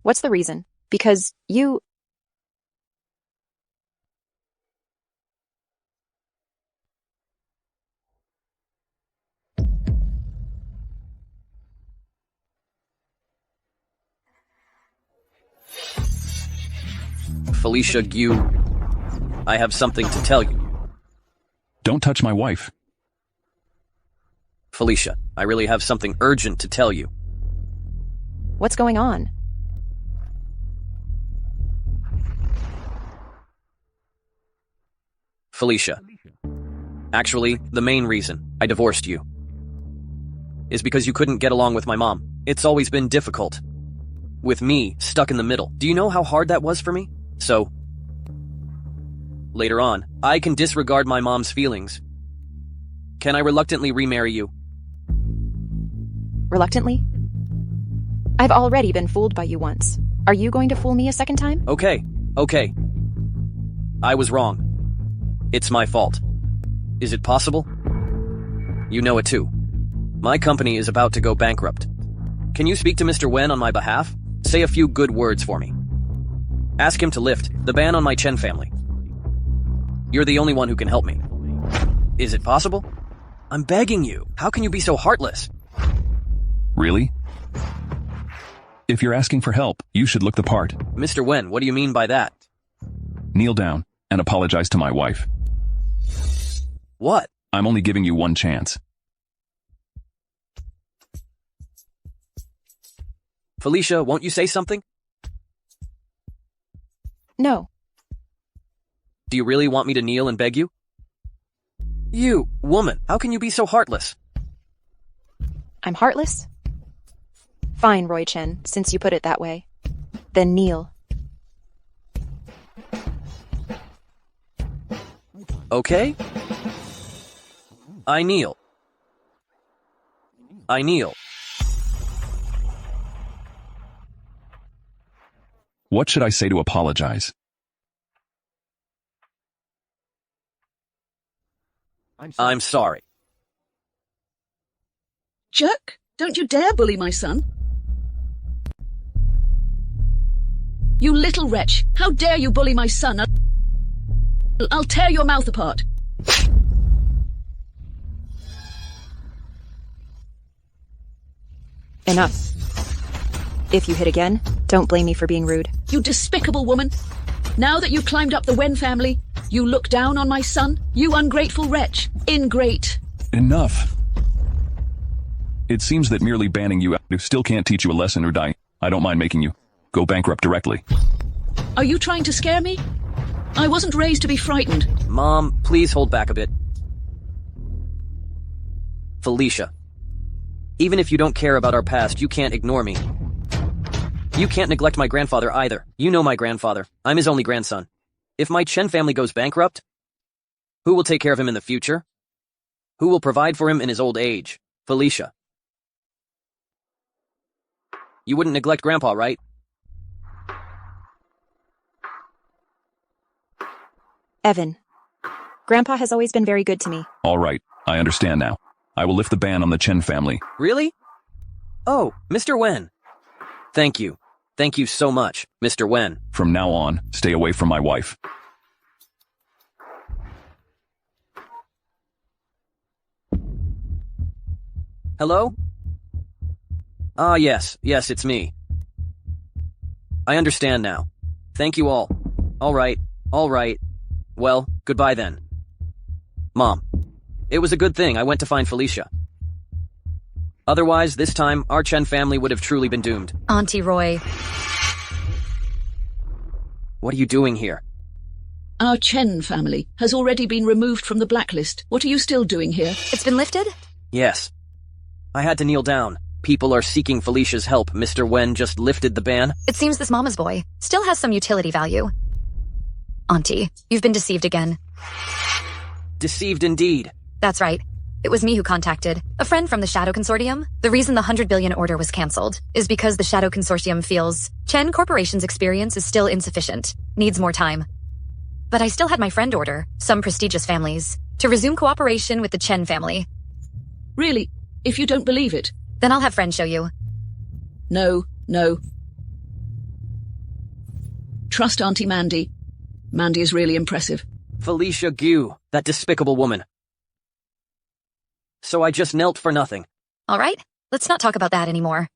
What's the reason? Because you... Felicia Gu, I have something to tell you. Don't touch my wife. Felicia, I really have something urgent to tell you. What's going on? Felicia, actually, the main reason I divorced you is because you couldn't get along with my mom. It's always been difficult. With me stuck in the middle. Do you know how hard that was for me? So, later on, I can disregard my mom's feelings. Can I reluctantly remarry you? Reluctantly? I've already been fooled by you once. Are you going to fool me a second time? Okay. I was wrong. It's my fault. Is it possible? You know it too. My company is about to go bankrupt. Can you speak to Mr. Wen on my behalf? Say a few good words for me. Ask him to lift the ban on my Chen family. You're the only one who can help me. Is it possible? I'm begging you. How can you be so heartless? Really? If you're asking for help, you should look the part. Mr. Wen, what do you mean by that? Kneel down and apologize to my wife. What? I'm only giving you one chance. Felicia, won't you say something? No. Do you really want me to kneel and beg you? You, woman, how can you be so heartless? I'm heartless? Fine, Roy Chen, since you put it that way. Then kneel. Okay? I kneel. What should I say to apologize? I'm sorry. Jerk, don't you dare bully my son. You little wretch, how dare you bully my son? I'll tear your mouth apart. Enough. If you hit again, don't blame me for being rude. You despicable woman! Now that you've climbed up the Wen family, you look down on my son? You ungrateful wretch! Ingrate! Enough. It seems that merely banning you out still can't teach you a lesson or die. I don't mind making you go bankrupt directly. Are you trying to scare me? I wasn't raised to be frightened. Mom, please hold back a bit. Felicia, even if you don't care about our past, you can't ignore me. You can't neglect my grandfather either. You know my grandfather. I'm his only grandson. If my Chen family goes bankrupt, who will take care of him in the future? Who will provide for him in his old age? Felicia. You wouldn't neglect Grandpa, right? Evan. Grandpa has always been very good to me. All right, I understand now. I will lift the ban on the Chen family. Really? Oh, Mr. Wen. Thank you. Thank you so much, Mr. Wen. From now on, stay away from my wife. Hello? Ah, yes, it's me. I understand now. Thank you all. All right. Well, goodbye then. Mom, it was a good thing I went to find Felicia. Otherwise, this time, our Chen family would have truly been doomed. Auntie Roy. What are you doing here? Our Chen family has already been removed from the blacklist. What are you still doing here? It's been lifted? Yes. I had to kneel down. People are seeking Felicia's help. Mr. Wen just lifted the ban. It seems this mama's boy still has some utility value. Auntie, you've been deceived again. Deceived indeed. That's right. It was me who contacted a friend from the Shadow Consortium. The reason the 100 billion order was cancelled is because the Shadow Consortium feels Chen Corporation's experience is still insufficient, needs more time. But I still had my friend order some prestigious families to resume cooperation with the Chen family. Really? If you don't believe it? Then I'll have friends show you. No. Trust Auntie Mandy. Mandy is really impressive. Felicia Gu, that despicable woman. So I just knelt for nothing. All right, let's not talk about that anymore.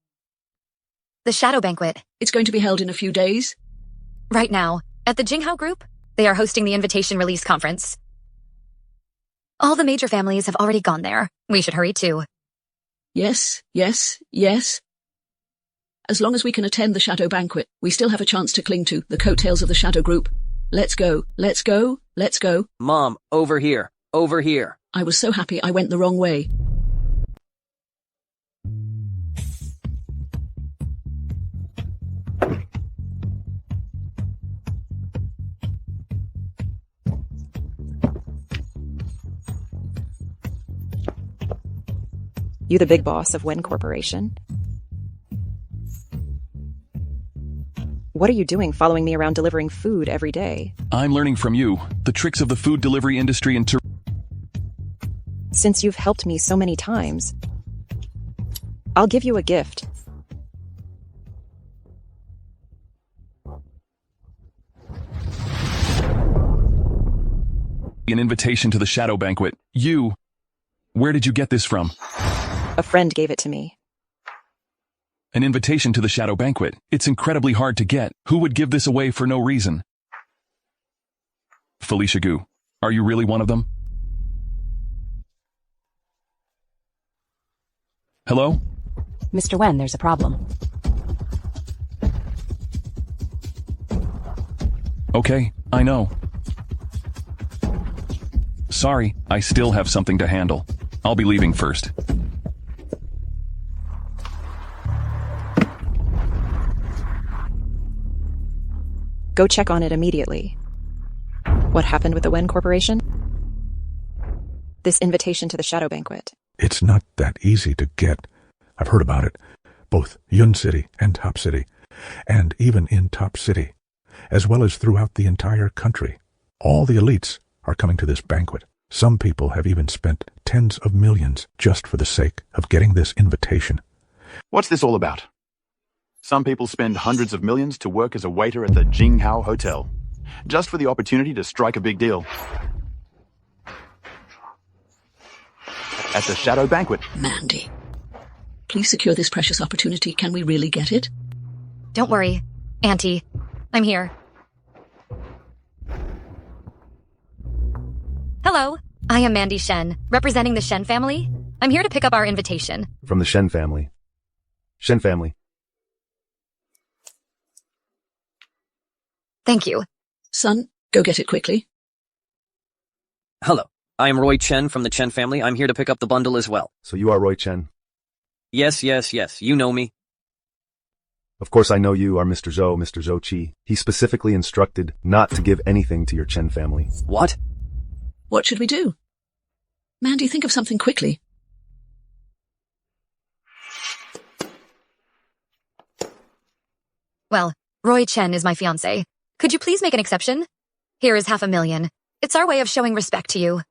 The Shadow Banquet. It's going to be held in a few days. Right now, at the Jinghao Group, they are hosting the invitation release conference. All the major families have already gone there. We should hurry too. Yes. As long as we can attend the Shadow Banquet, we still have a chance to cling to the coattails of the Shadow Group. Let's go. Mom, over here. I was so happy I went the wrong way. You the big boss of Wen Corporation? What are you doing following me around delivering food every day? I'm learning from you the tricks of the food delivery industry and Since you've helped me so many times, I'll give you a gift. An invitation to the Shadow Banquet. Where did you get this from? A friend gave it to me. An invitation to the Shadow Banquet. It's incredibly hard to get. Who would give this away for no reason? Felicia Gu, are you really one of them? Hello? Mr. Wen, there's a problem. Okay, I know. Sorry, I still have something to handle. I'll be leaving first. Go check on it immediately. What happened with the Wen Corporation? This invitation to the Shadow Banquet. It's not that easy to get. I've heard about it, both Yun City and Top City, and even in Top City, as well as throughout the entire country. All the elites are coming to this banquet. Some people have even spent tens of millions just for the sake of getting this invitation. What's this all about? Some people spend hundreds of millions to work as a waiter at the Jinghao Hotel, just for the opportunity to strike a big deal. At the Shadow Banquet. Mandy, please secure this precious opportunity. Can we really get it? Don't worry, Auntie. I'm here. Hello, I am Mandy Shen, representing the Shen family. I'm here to pick up our invitation. From the Shen family. Shen family. Thank you. Son, go get it quickly. Hello, I am Roy Chen from the Chen family. I'm here to pick up the bundle as well. So you are Roy Chen? Yes, you know me. Of course I know you are Mr. Zhou Qi. He specifically instructed not to give anything to your Chen family. What? What should we do? Mandy, think of something quickly. Well, Roy Chen is my fiancé. Could you please make an exception? Here is $500,000. It's our way of showing respect to you.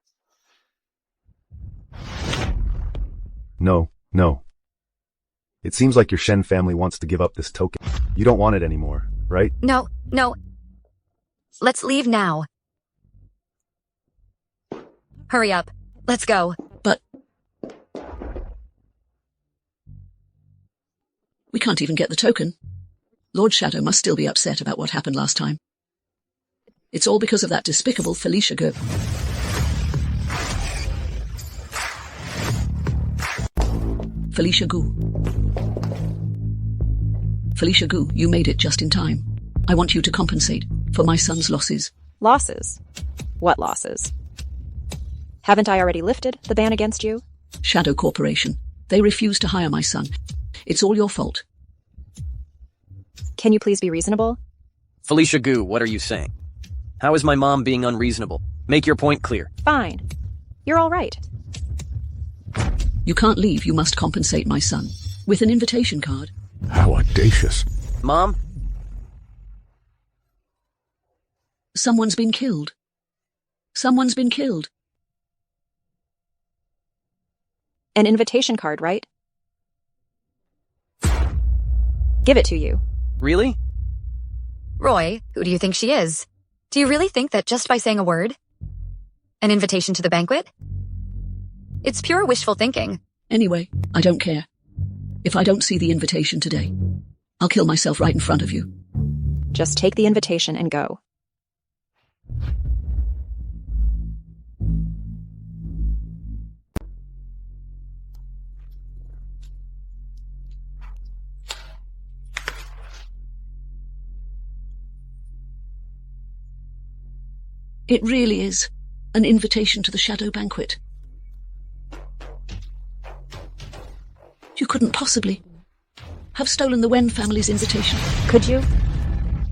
No. It seems like your Shen family wants to give up this token. You don't want it anymore, right? No. Let's leave now. Hurry up. Let's go. But we can't even get the token. Lord Shadow must still be upset about what happened last time. It's all because of that despicable Felicia Gu. Felicia Gu, you made it just in time. I want you to compensate for my son's losses. Losses? What losses? Haven't I already lifted the ban against you? Shadow Corporation. They refused to hire my son. It's all your fault. Can you please be reasonable? Felicia Gu, what are you saying? How is my mom being unreasonable? Make your point clear. Fine. You're all right. You can't leave. You must compensate my son. With an invitation card. How audacious. Mom? Someone's been killed. Someone's been killed. An invitation card, right? Give it to you. Really? Roy, who do you think she is? Do you really think that just by saying a word? An invitation to the banquet? It's pure wishful thinking. Anyway, I don't care. If I don't see the invitation today, I'll kill myself right in front of you. Just take the invitation and go. It really is an invitation to the Shadow Banquet. You couldn't possibly have stolen the Wen family's invitation. Could you?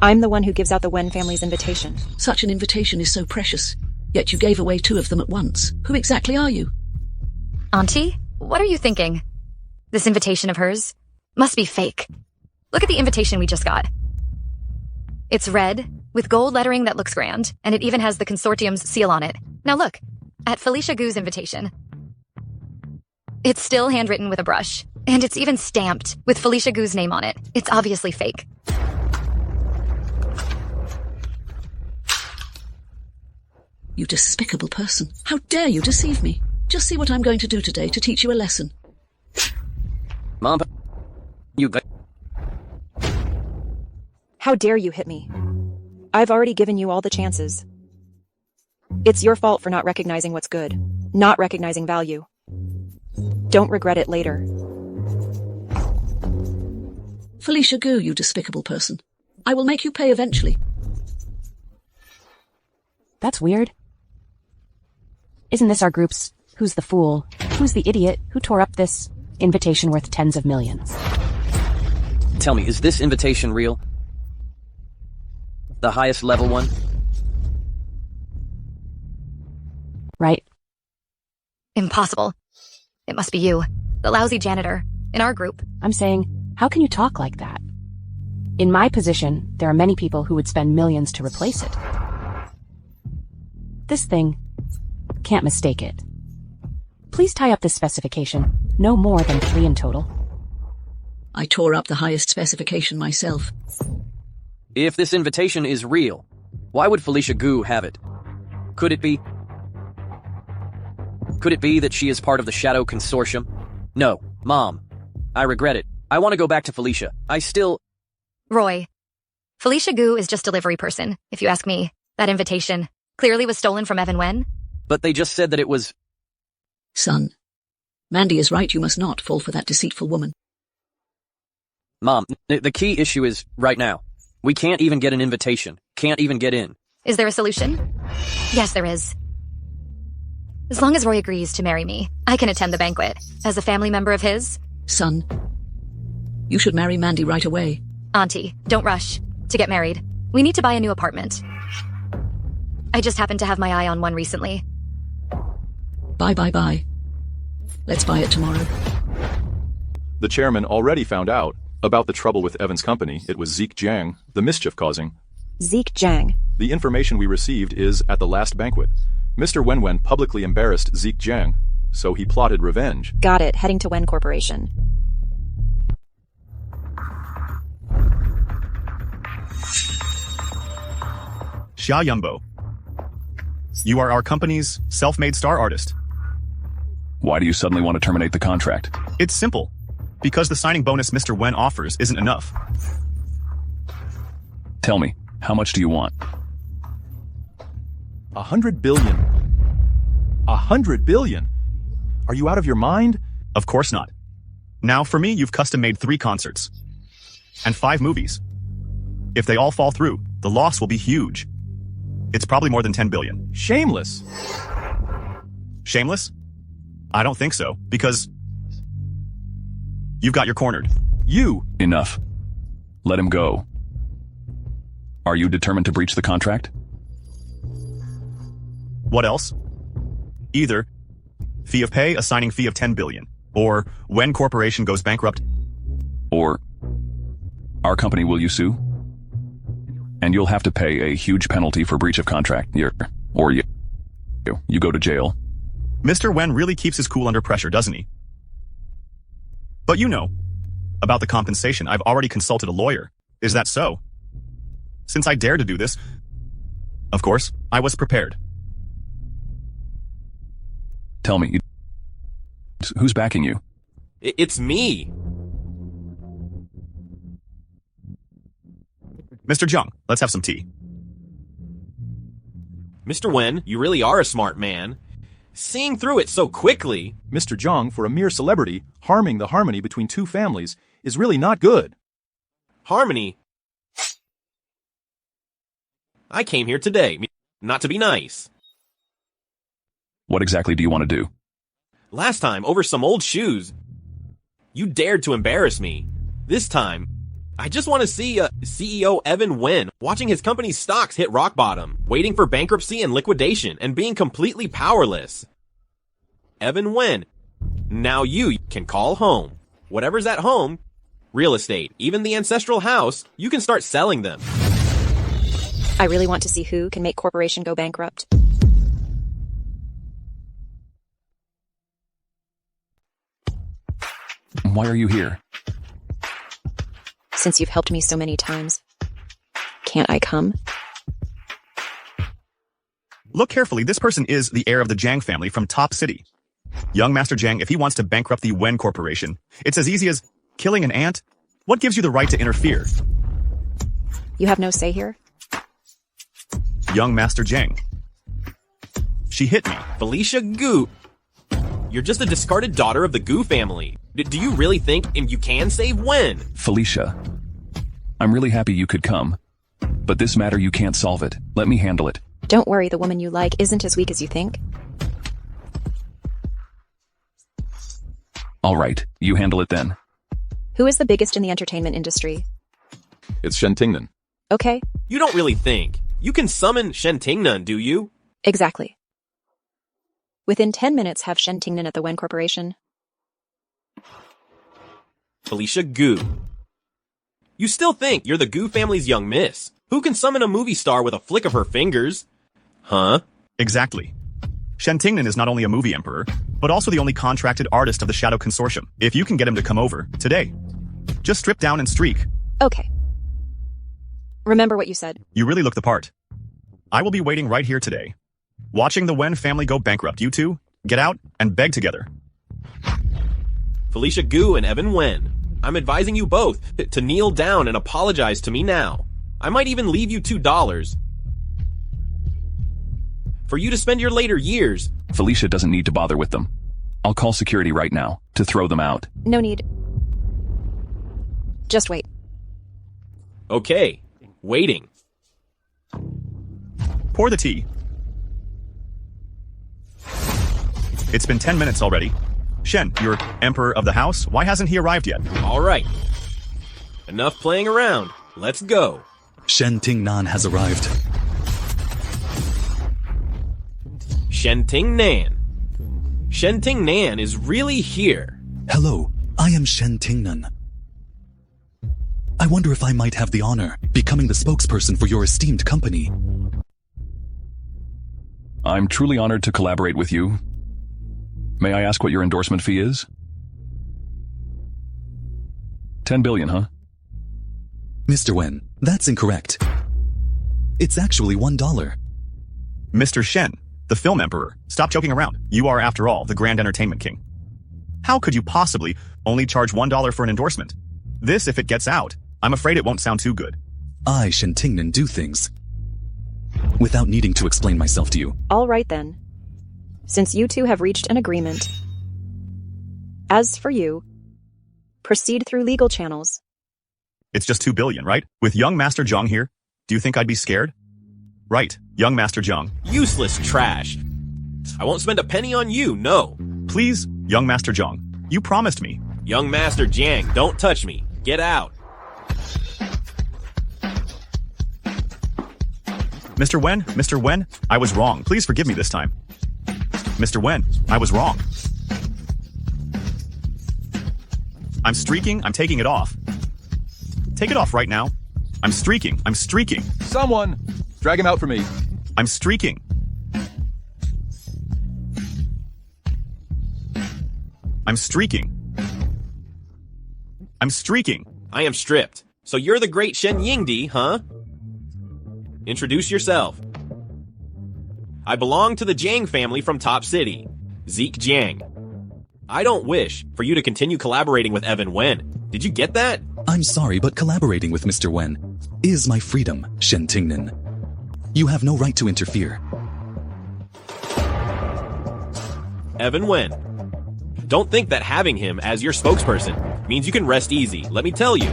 I'm the one who gives out the Wen family's invitation. Such an invitation is so precious, yet you gave away 2 of them at once. Who exactly are you? Auntie, what are you thinking? This invitation of hers must be fake. Look at the invitation we just got. It's red, with gold lettering that looks grand, and it even has the consortium's seal on it. Now look, at Felicia Gu's invitation. It's still handwritten with a brush, and it's even stamped with Felicia Gu's name on it. It's obviously fake. You despicable person. How dare you deceive me? Just see what I'm going to do today to teach you a lesson. Mom, you got... How dare you hit me? I've already given you all the chances. It's your fault for not recognizing what's good, not recognizing value. Don't regret it later. Felicia Gu, you despicable person. I will make you pay eventually. That's weird. Isn't this our group's Who's the Fool? Who's the Idiot who tore up this invitation worth tens of millions? Tell me, is this invitation real? The highest level one? Right. Impossible. It must be you, the lousy janitor, in our group. I'm saying, how can you talk like that? In my position, there are many people who would spend millions to replace it. This thing, can't mistake it. Please tie up this specification, no more than 3 in total. I tore up the highest specification myself. If this invitation is real, why would Felicia Gu have it? Could it be that she is part of the Shadow Consortium? No, Mom. I regret it. I want to go back to Felicia. I still... Roy. Felicia Gu is just delivery person, if you ask me. That invitation clearly was stolen from Evan Wen. But they just said that it was... Son, Mandy is right. You must not fall for that deceitful woman. Mom, the key issue is right now. We can't even get an invitation. Can't even get in. Is there a solution? Yes, there is. As long as Roy agrees to marry me, I can attend the banquet. As a family member of his. Son, you should marry Mandy right away. Auntie, don't rush to get married. We need to buy a new apartment. I just happened to have my eye on one recently. Bye. Let's buy it tomorrow. The chairman already found out about the trouble with Evan's company. It was Zeke Jiang, the mischief-causing. Zeke Jiang. The information we received is, at the last banquet, Mr. Wen publicly embarrassed Zeke Jiang, so he plotted revenge. Got it. Heading to Wen Corporation. Xia Yumbo. You are our company's self-made star artist. Why do you suddenly want to terminate the contract? It's simple. Because the signing bonus Mr. Wen offers isn't enough. Tell me, how much do you want? 100 billion. 100 billion? Are you out of your mind? Of course not. Now, for me, you've custom-made 3 concerts. And 5 movies. If they all fall through, the loss will be huge. It's probably more than 10 billion. Shameless. Shameless? I don't think so, because you've got your cornered. You. Enough. Let him go. Are you determined to breach the contract? What else? Either fee of pay, a signing fee of 10 billion, or when corporation goes bankrupt. Or our company will you sue? And you'll have to pay a huge penalty for breach of contract. You go to jail. Mr. Wen really keeps his cool under pressure, doesn't he? But you know, about the compensation, I've already consulted a lawyer. Is that so? Since I dared to do this, of course, I was prepared. Tell me, who's backing you? It's me. Mr. Zhang, let's have some tea. Mr. Wen, you really are a smart man. Seeing through it so quickly. Mr. Zhang, for a mere celebrity, harming the harmony between 2 families is really not good. Harmony? I came here today, not to be nice. What exactly do you want to do? Last time, over some old shoes, you dared to embarrass me. This time, I just want to see CEO Evan Wen watching his company's stocks hit rock bottom, waiting for bankruptcy and liquidation, and being completely powerless. Evan Wen, now you can call home. Whatever's at home, real estate, even the ancestral house, you can start selling them. I really want to see who can make corporation go bankrupt. Why are you here? Since you've helped me so many times, can't I come? Look carefully, this person is the heir of the Zhang family from Top City. Young Master Zhang, if he wants to bankrupt the Wen Corporation, it's as easy as killing an ant. What gives you the right to interfere? You have no say here? Young Master Zhang. She hit me. Felicia Gu. You're just a discarded daughter of the Gu family. Do you really think you can save Wen? Felicia, I'm really happy you could come. But this matter, you can't solve it. Let me handle it. Don't worry, the woman you like isn't as weak as you think. All right, you handle it then. Who is the biggest in the entertainment industry? It's Shen Tingnan. Okay. You don't really think. You can summon Shen Tingnan, do you? Exactly. Within 10 minutes, have Shen Tingnan at the Wen Corporation. Felicia Gu. You still think you're the Gu family's young miss? Who can summon a movie star with a flick of her fingers? Huh? Exactly. Shen Tingnan is not only a movie emperor, but also the only contracted artist of the Shadow Consortium. If you can get him to come over, today, just strip down and streak. Okay. Remember what you said. You really look the part. I will be waiting right here today. Watching the Wen family go bankrupt. You two, get out and beg together. Felicia Gu and Evan Wen. I'm advising you both to kneel down and apologize to me now. I might even leave you $2 for you to spend your later years. Felicia doesn't need to bother with them. I'll call security right now to throw them out. No need. Just wait. Okay, waiting. Pour the tea. It's been 10 minutes already. Shen, you're emperor of the house. Why hasn't he arrived yet? All right. Enough playing around. Let's go. Shen Tingnan has arrived. Shen Tingnan. Shen Tingnan is really here. Hello, I am Shen Tingnan. I wonder if I might have the honor becoming the spokesperson for your esteemed company. I'm truly honored to collaborate with you. May I ask what your endorsement fee is? 10 billion, huh? Mr. Wen, that's incorrect. It's actually $1. Mr. Shen, the film emperor, stop joking around. You are, after all, the grand entertainment king. How could you possibly only charge $1 for an endorsement? This, if it gets out, I'm afraid it won't sound too good. I, Shen Tingnan, do things without needing to explain myself to you. All right then. Since you two have reached an agreement. As for you, proceed through legal channels. It's just 2 billion, right? With young Master Zhang here, do you think I'd be scared? Right, young Master Zhang. Useless trash. I won't spend a penny on you, no. Please, young Master Zhang, you promised me. Young Master Jiang, don't touch me. Get out. Mr. Wen, I was wrong. Please forgive me this time. Mr. Wen, I was wrong. I'm streaking, I'm taking it off. Take it off right now. I'm streaking. Someone, drag him out for me. I'm streaking. I'm streaking. I am stripped. So you're the great Shen Yingdi, huh? Introduce yourself. I belong to the Jiang family from Top City. Zeke Jiang. I don't wish for you to continue collaborating with Evan Wen. Did you get that? I'm sorry, but collaborating with Mr. Wen is my freedom, Shen Tingnan. You have no right to interfere. Evan Wen. Don't think that having him as your spokesperson means you can rest easy. Let me tell you,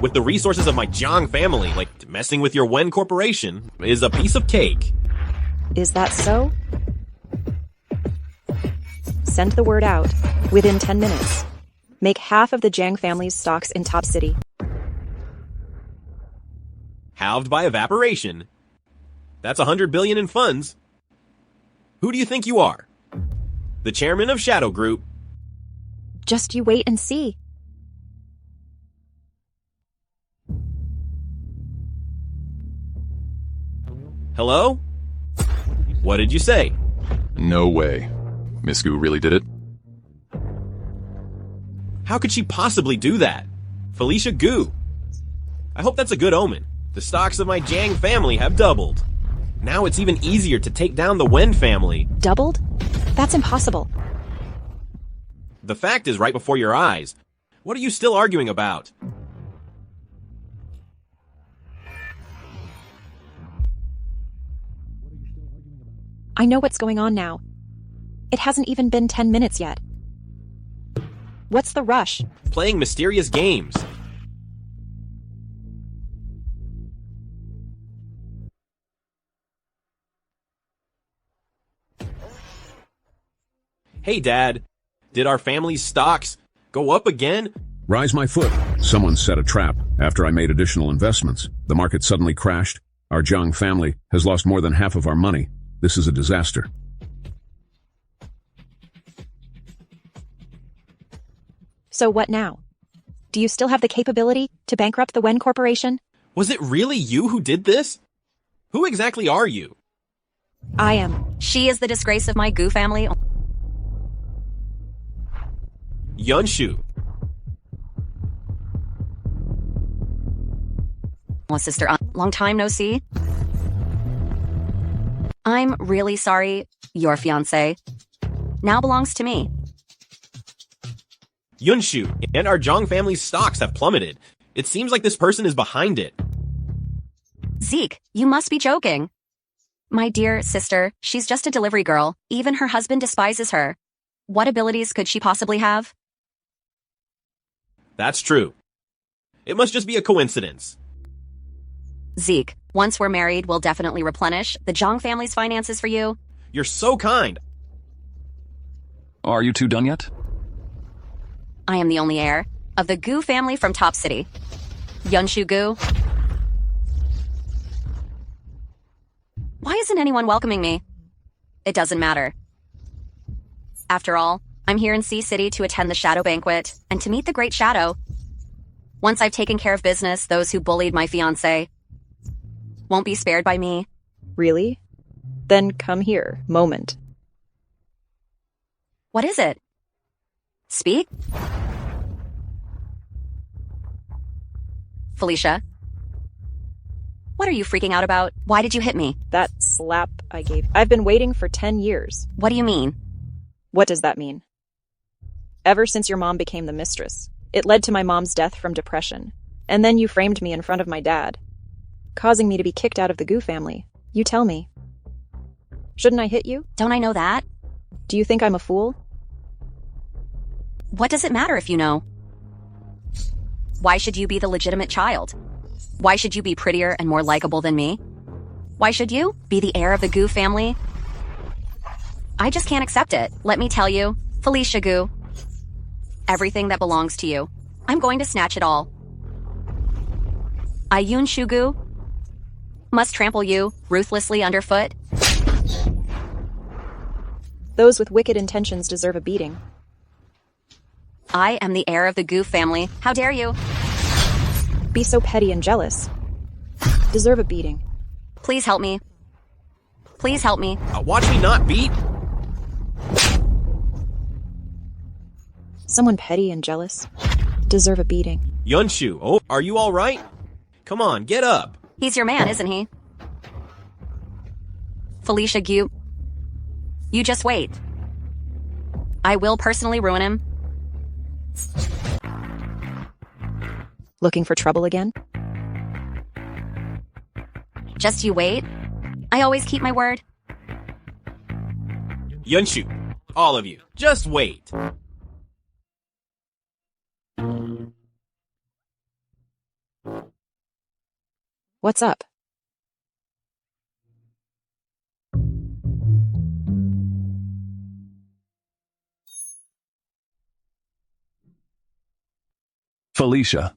with the resources of my Zhang family, like messing with your Wen corporation is a piece of cake. Is that so? Send the word out. Within 10 minutes. Make half of the Jiang family's stocks in Top City. Halved by evaporation. That's 100 billion in funds. Who do you think you are? The chairman of Shadow Group. Just you wait and see. Hello? What did you say? No way. Miss Gu really did it? How could she possibly do that? Felicia Gu. I hope that's a good omen. The stocks of my Jiang family have doubled. Now it's even easier to take down the Wen family. Doubled? That's impossible. The fact is right before your eyes. What are you still arguing about? I know what's going on now. It hasn't even been 10 minutes yet. What's the rush? Playing mysterious games. Hey, Dad. Did our family's stocks go up again? Rise my foot. Someone set a trap. After I made additional investments, the market suddenly crashed. Our Zhang family has lost more than half of our money. This is a disaster. So what now? Do you still have the capability to bankrupt the Wen Corporation? Was it really you who did this? Who exactly are you? I am. She is the disgrace of my Gu family. Yunshu. Well, sister, long time no see. I'm really sorry. Your fiancé now belongs to me. Yunshu and our Zhang family's stocks have plummeted. It seems like this person is behind it. Zeke, you must be joking. My dear sister, she's just a delivery girl. Even her husband despises her. What abilities could she possibly have? That's true. It must just be a coincidence. Zeke, once we're married, we'll definitely replenish the Zhang family's finances for you. You're so kind. Are you two done yet? I am the only heir of the Gu family from Top City. Yunshu Gu. Why isn't anyone welcoming me? It doesn't matter. After all, I'm here in Sea City to attend the Shadow Banquet and to meet the Great Shadow. Once I've taken care of business, those who bullied my fiancé won't be spared by me. Really? Then come here. Moment. What is it? Speak? Felicia? What are you freaking out about? Why did you hit me? That slap I gave. I've been waiting for 10 years. What do you mean? What does that mean? Ever since your mom became the mistress. It led to my mom's death from depression. And then you framed me in front of my dad, causing me to be kicked out of the Gu family. You tell me. Shouldn't I hit you? Don't I know that? Do you think I'm a fool? What does it matter if you know? Why should you be the legitimate child? Why should you be prettier and more likable than me? Why should you be the heir of the Gu family? I just can't accept it. Let me tell you, Felicia Gu, everything that belongs to you, I'm going to snatch it all. I Yunshu Gu must trample you ruthlessly underfoot. Those with wicked intentions deserve a beating. I am the heir of the Gu family. How dare you? Be so petty and jealous. Deserve a beating. Please help me. Please help me. Watch me not beat. Someone petty and jealous deserve a beating. Yunshu, oh, are you all right? Come on, get up. He's your man, isn't he? Felicia Gu, you just wait. I will personally ruin him. Looking for trouble again? Just you wait. I always keep my word. Yunshu, all of you, just wait. What's up? Felicia.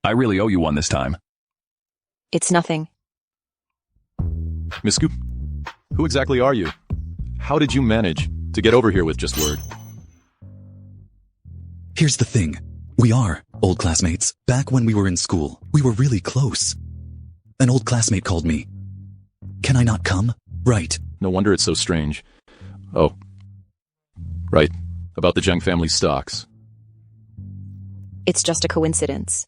I really owe you one this time. It's nothing. Miss Gu, who exactly are you? How did you manage to get over here with just word? Here's the thing. We are old classmates. Back when we were in school, we were really close. An old classmate called me. Can I not come? Right. No wonder it's so strange. Oh. Right. About the Zhang family stocks. It's just a coincidence.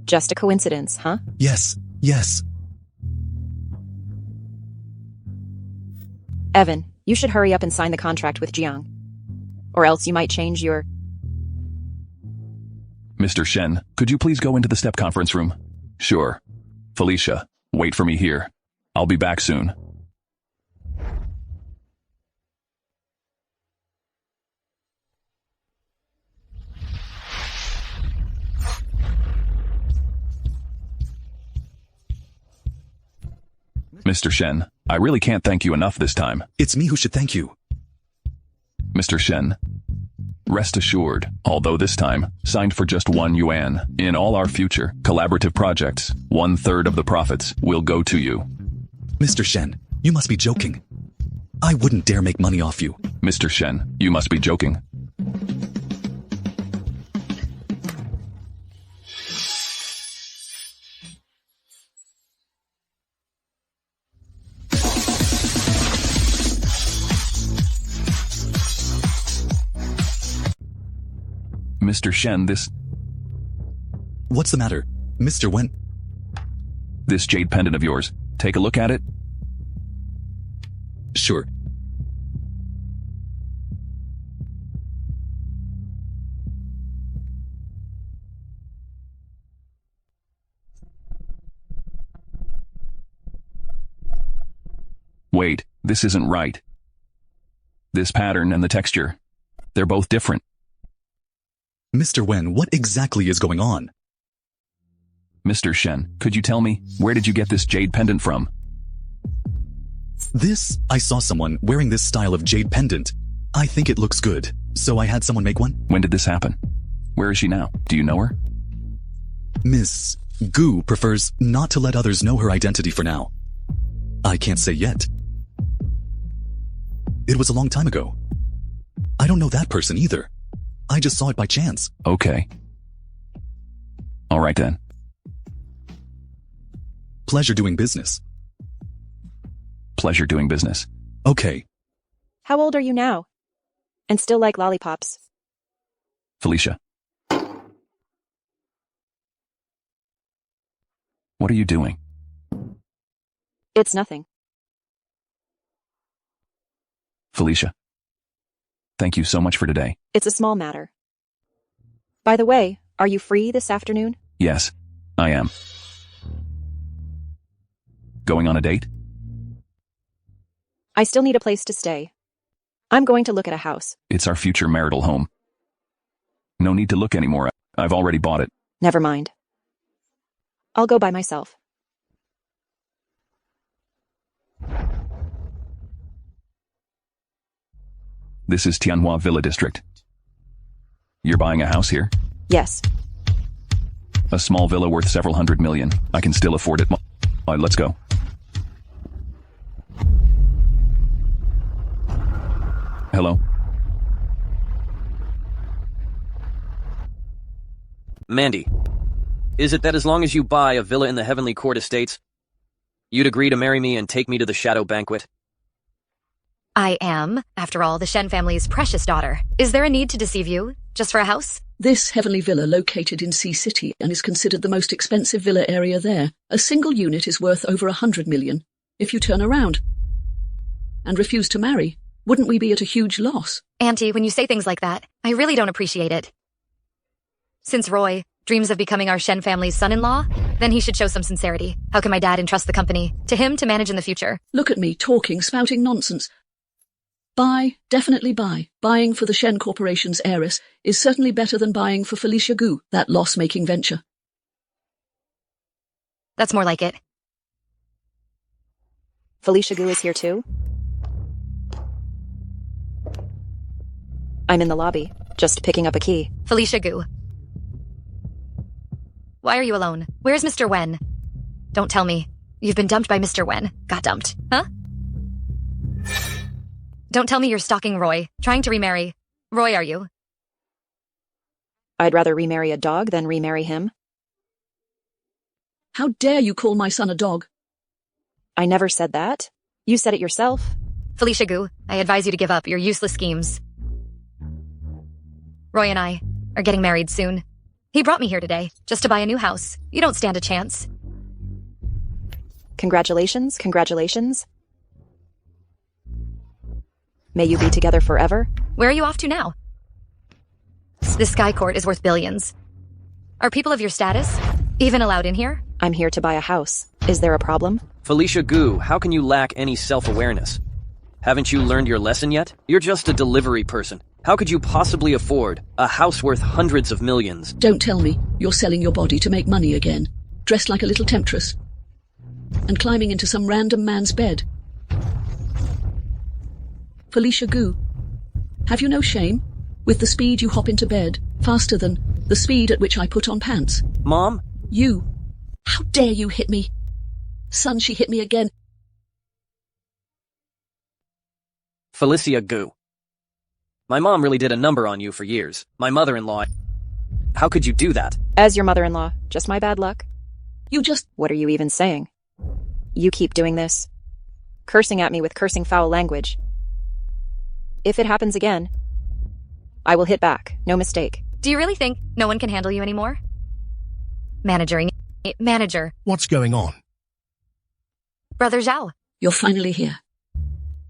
Just a coincidence, huh? Yes. Yes. Evan, you should hurry up and sign the contract with Jiang. Or else you might change your... Mr. Shen, could you please go into the step conference room? Sure. Felicia, wait for me here. I'll be back soon. Mr. Shen, I really can't thank you enough this time. It's me who should thank you. Mr. Shen, rest assured, although this time, signed for just 1 yuan, in all our future collaborative projects, 1/3 of the profits will go to you. Mr. Shen, you must be joking. I wouldn't dare make money off you. Mr. Shen, you must be joking. Mr. Shen, What's the matter? Mr. Wen? This jade pendant of yours. Take a look at it. Sure. Wait, this isn't right. This pattern and the texture, they're both different. Mr. Wen, what exactly is going on? Mr. Shen, could you tell me, where did you get this jade pendant from? This, I saw someone wearing this style of jade pendant. I think it looks good, so I had someone make one. When did this happen? Where is she now? Do you know her? Miss Gu prefers not to let others know her identity for now. I can't say yet. It was a long time ago. I don't know that person either. I just saw it by chance. Okay. All right then. Pleasure doing business. Pleasure doing business. Okay. How old are you now? And still like lollipops? Felicia. What are you doing? It's nothing. Felicia. Thank you so much for today. It's a small matter. By the way, are you free this afternoon? Yes, I am. Going on a date? I still need a place to stay. I'm going to look at a house. It's our future marital home. No need to look anymore. I've already bought it. Never mind. I'll go by myself. This is Tianhua Villa District. You're buying a house here? Yes. A small villa worth several hundred million. I can still afford it. Let's go. Hello? Mandy, is it that as long as you buy a villa in the Heavenly Court Estates, you'd agree to marry me and take me to the Shadow Banquet? I am, after all, the Shen family's precious daughter. Is there a need to deceive you, just for a house? This heavenly villa located in Sea City and is considered the most expensive villa area there. A single unit is worth over 100 million. If you turn around and refuse to marry, wouldn't we be at a huge loss? Auntie, when you say things like that, I really don't appreciate it. Since Roy dreams of becoming our Shen family's son-in-law, then he should show some sincerity. How can my dad entrust the company to him to manage in the future? Look at me talking, spouting nonsense. Buy, definitely buy. Buying for the Shen Corporation's Heiress is certainly better than buying for Felicia Gu, that loss-making venture. That's more like it. Felicia Gu is here too? I'm in the lobby, just picking up a key. Felicia Gu. Why are you alone? Where's Mr. Wen? Don't tell me. You've been dumped by Mr. Wen. Got dumped, huh? Don't tell me you're stalking Roy, trying to remarry. Roy, are you? I'd rather remarry a dog than remarry him. How dare you call my son a dog? I never said that. You said it yourself. Felicia Gu, I advise you to give up your useless schemes. Roy and I are getting married soon. He brought me here today, just to buy a new house. You don't stand a chance. Congratulations, congratulations. May you be together forever. Where are you off to now? This Sky Court is worth billions. Are people of your status even allowed in here? I'm here to buy a house. Is there a problem? Felicia Gu, how can you lack any self-awareness? Haven't you learned your lesson yet? You're just a delivery person. How could you possibly afford a house worth hundreds of millions? Don't tell me you're selling your body to make money again, dressed like a little temptress, and climbing into some random man's bed. Felicia Gu, have you no shame? With the speed you hop into bed, faster than the speed at which I put on pants. Mom? You. How dare you hit me? Son, she hit me again. Felicia Gu. My mom really did a number on you for years. My mother-in-law. How could you do that? As your mother-in-law, just my bad luck. You just... What are you even saying? You keep doing this. Cursing at me with cursing foul language. If it happens again, I will hit back. No mistake. Do you really think no one can handle you anymore? Manager. What's going on? Brother Zhao. You're finally here.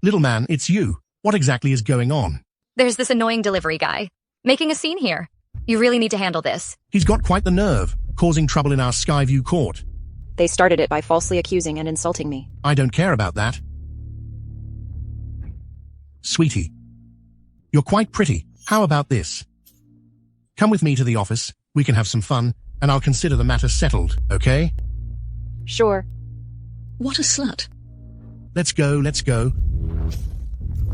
Little man, it's you. What exactly is going on? There's this annoying delivery guy, making a scene here. You really need to handle this. He's got quite the nerve, causing trouble in our Skyview court. They started it by falsely accusing and insulting me. I don't care about that. Sweetie. You're quite pretty. How about this? Come with me to the office, we can have some fun, and I'll consider the matter settled, okay? Sure. What a slut. Let's go, let's go.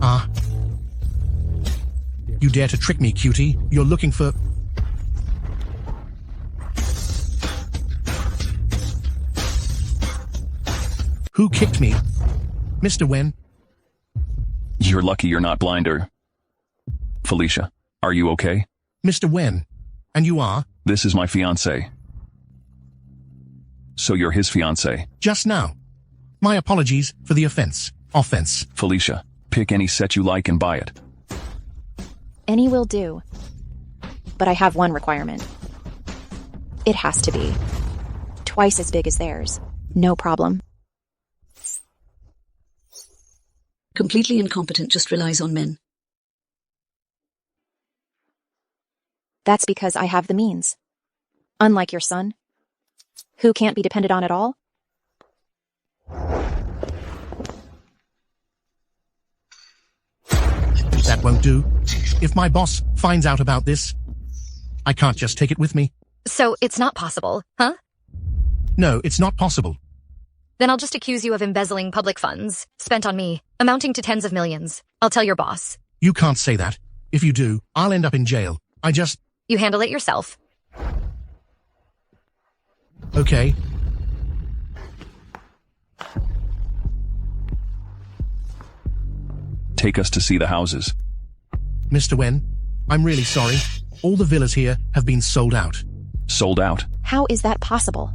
Ah. You dare to trick me, cutie? You're looking for... Who kicked me? Mr. Wen? You're lucky you're not blind or... Felicia, are you okay? Mr. Wen. And you are? This is my fiancé. So you're his fiancé. Just now. My apologies for the offense. Offense. Felicia, pick any set you like and buy it. Any will do. But I have one requirement. It has to be twice as big as theirs. No problem. Completely incompetent, just relies on men. That's because I have the means. Unlike your son, who can't be depended on at all. That won't do. If my boss finds out about this, I can't just take it with me. So it's not possible, huh? No, it's not possible. Then I'll just accuse you of embezzling public funds, spent on me, amounting to tens of millions. I'll tell your boss. You can't say that. If you do, I'll end up in jail. You handle it yourself. Okay. Take us to see the houses. Mr. Wen, I'm really sorry. All the villas here have been sold out. Sold out? How is that possible?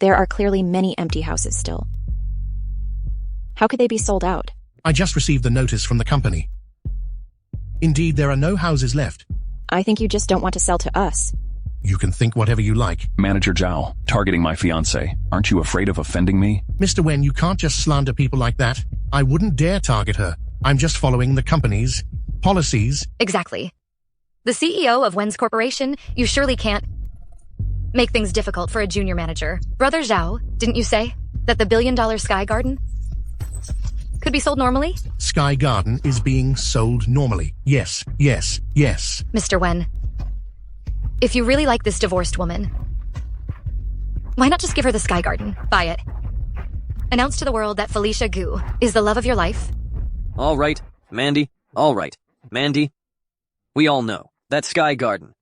There are clearly many empty houses still. How could they be sold out? I just received the notice from the company. Indeed, there are no houses left. I think you just don't want to sell to us. You can think whatever you like. Manager Zhao, targeting my fiancé. Aren't you afraid of offending me? Mr. Wen, you can't just slander people like that. I wouldn't dare target her. I'm just following the company's policies. Exactly. The CEO of Wen's Corporation, you surely can't make things difficult for a junior manager. Brother Zhao, didn't you say that the billion-dollar Sky Garden could be sold normally? Sky Garden is being sold normally. Yes, yes, yes. Mr. Wen, if you really like this divorced woman, why not just give her the Sky Garden? Buy it. Announce to the world that Felicia Gu is the love of your life. All right, Mandy. All right, Mandy. We all know that Sky Garden.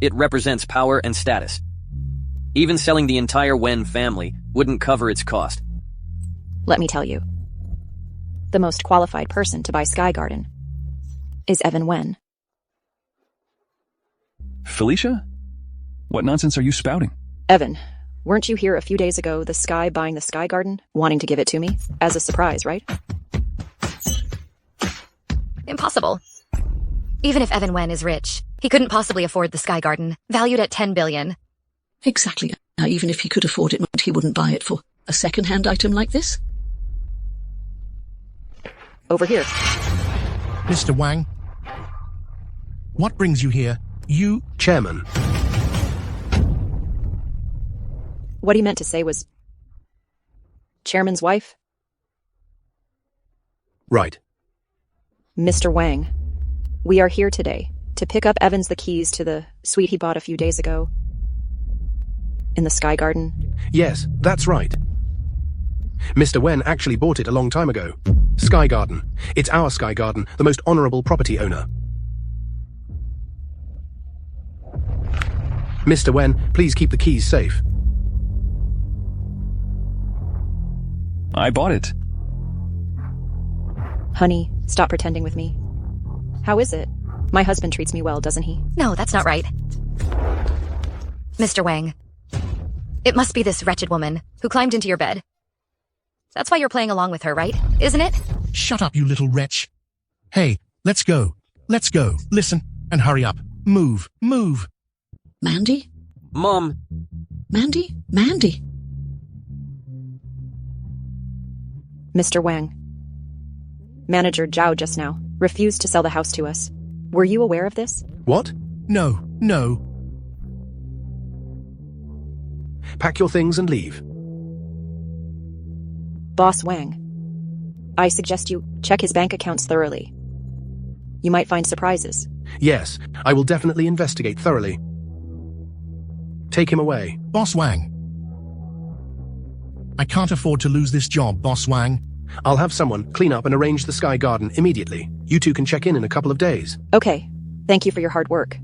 It represents power and status. Even selling the entire Wen family wouldn't cover its cost. Let me tell you. The most qualified person to buy Sky Garden is Evan Wen. Felicia? What nonsense are you spouting? Evan, weren't you here a few days ago, the Sky buying the Sky Garden, wanting to give it to me? As a surprise, right? Impossible. Even if Evan Wen is rich, he couldn't possibly afford the Sky Garden, valued at 10 billion. Exactly. Now, even if he could afford it, he wouldn't buy it for a second-hand item like this. Over here. Mr. Wang, what brings you here? You... Chairman. What he meant to say was... Chairman's wife? Right. Mr. Wang, we are here today to pick up Evans the keys to the suite he bought a few days ago in the Sky Garden. Yes, that's right. Mr. Wen actually bought it a long time ago. Sky Garden. It's our Sky Garden, the most honorable property owner. Mr. Wen, please keep the keys safe. I bought it. Honey, stop pretending with me. How is it? My husband treats me well, doesn't he? No, that's not right. Mr. Wang, it must be this wretched woman who climbed into your bed. That's why you're playing along with her, right? Isn't it? Shut up, you little wretch. Hey, let's go. Let's go. Listen, and hurry up. Move. Move. Mandy? Mom. Mandy? Mandy. Mr. Wang. Manager Zhao just now refused to sell the house to us. Were you aware of this? What? No. Pack your things and leave. Boss Wang, I suggest you check his bank accounts thoroughly. You might find surprises. Yes, I will definitely investigate thoroughly. Take him away. Boss Wang. I can't afford to lose this job, Boss Wang. I'll have someone clean up and arrange the Sky Garden immediately. You two can check in a couple of days. Okay. Thank you for your hard work.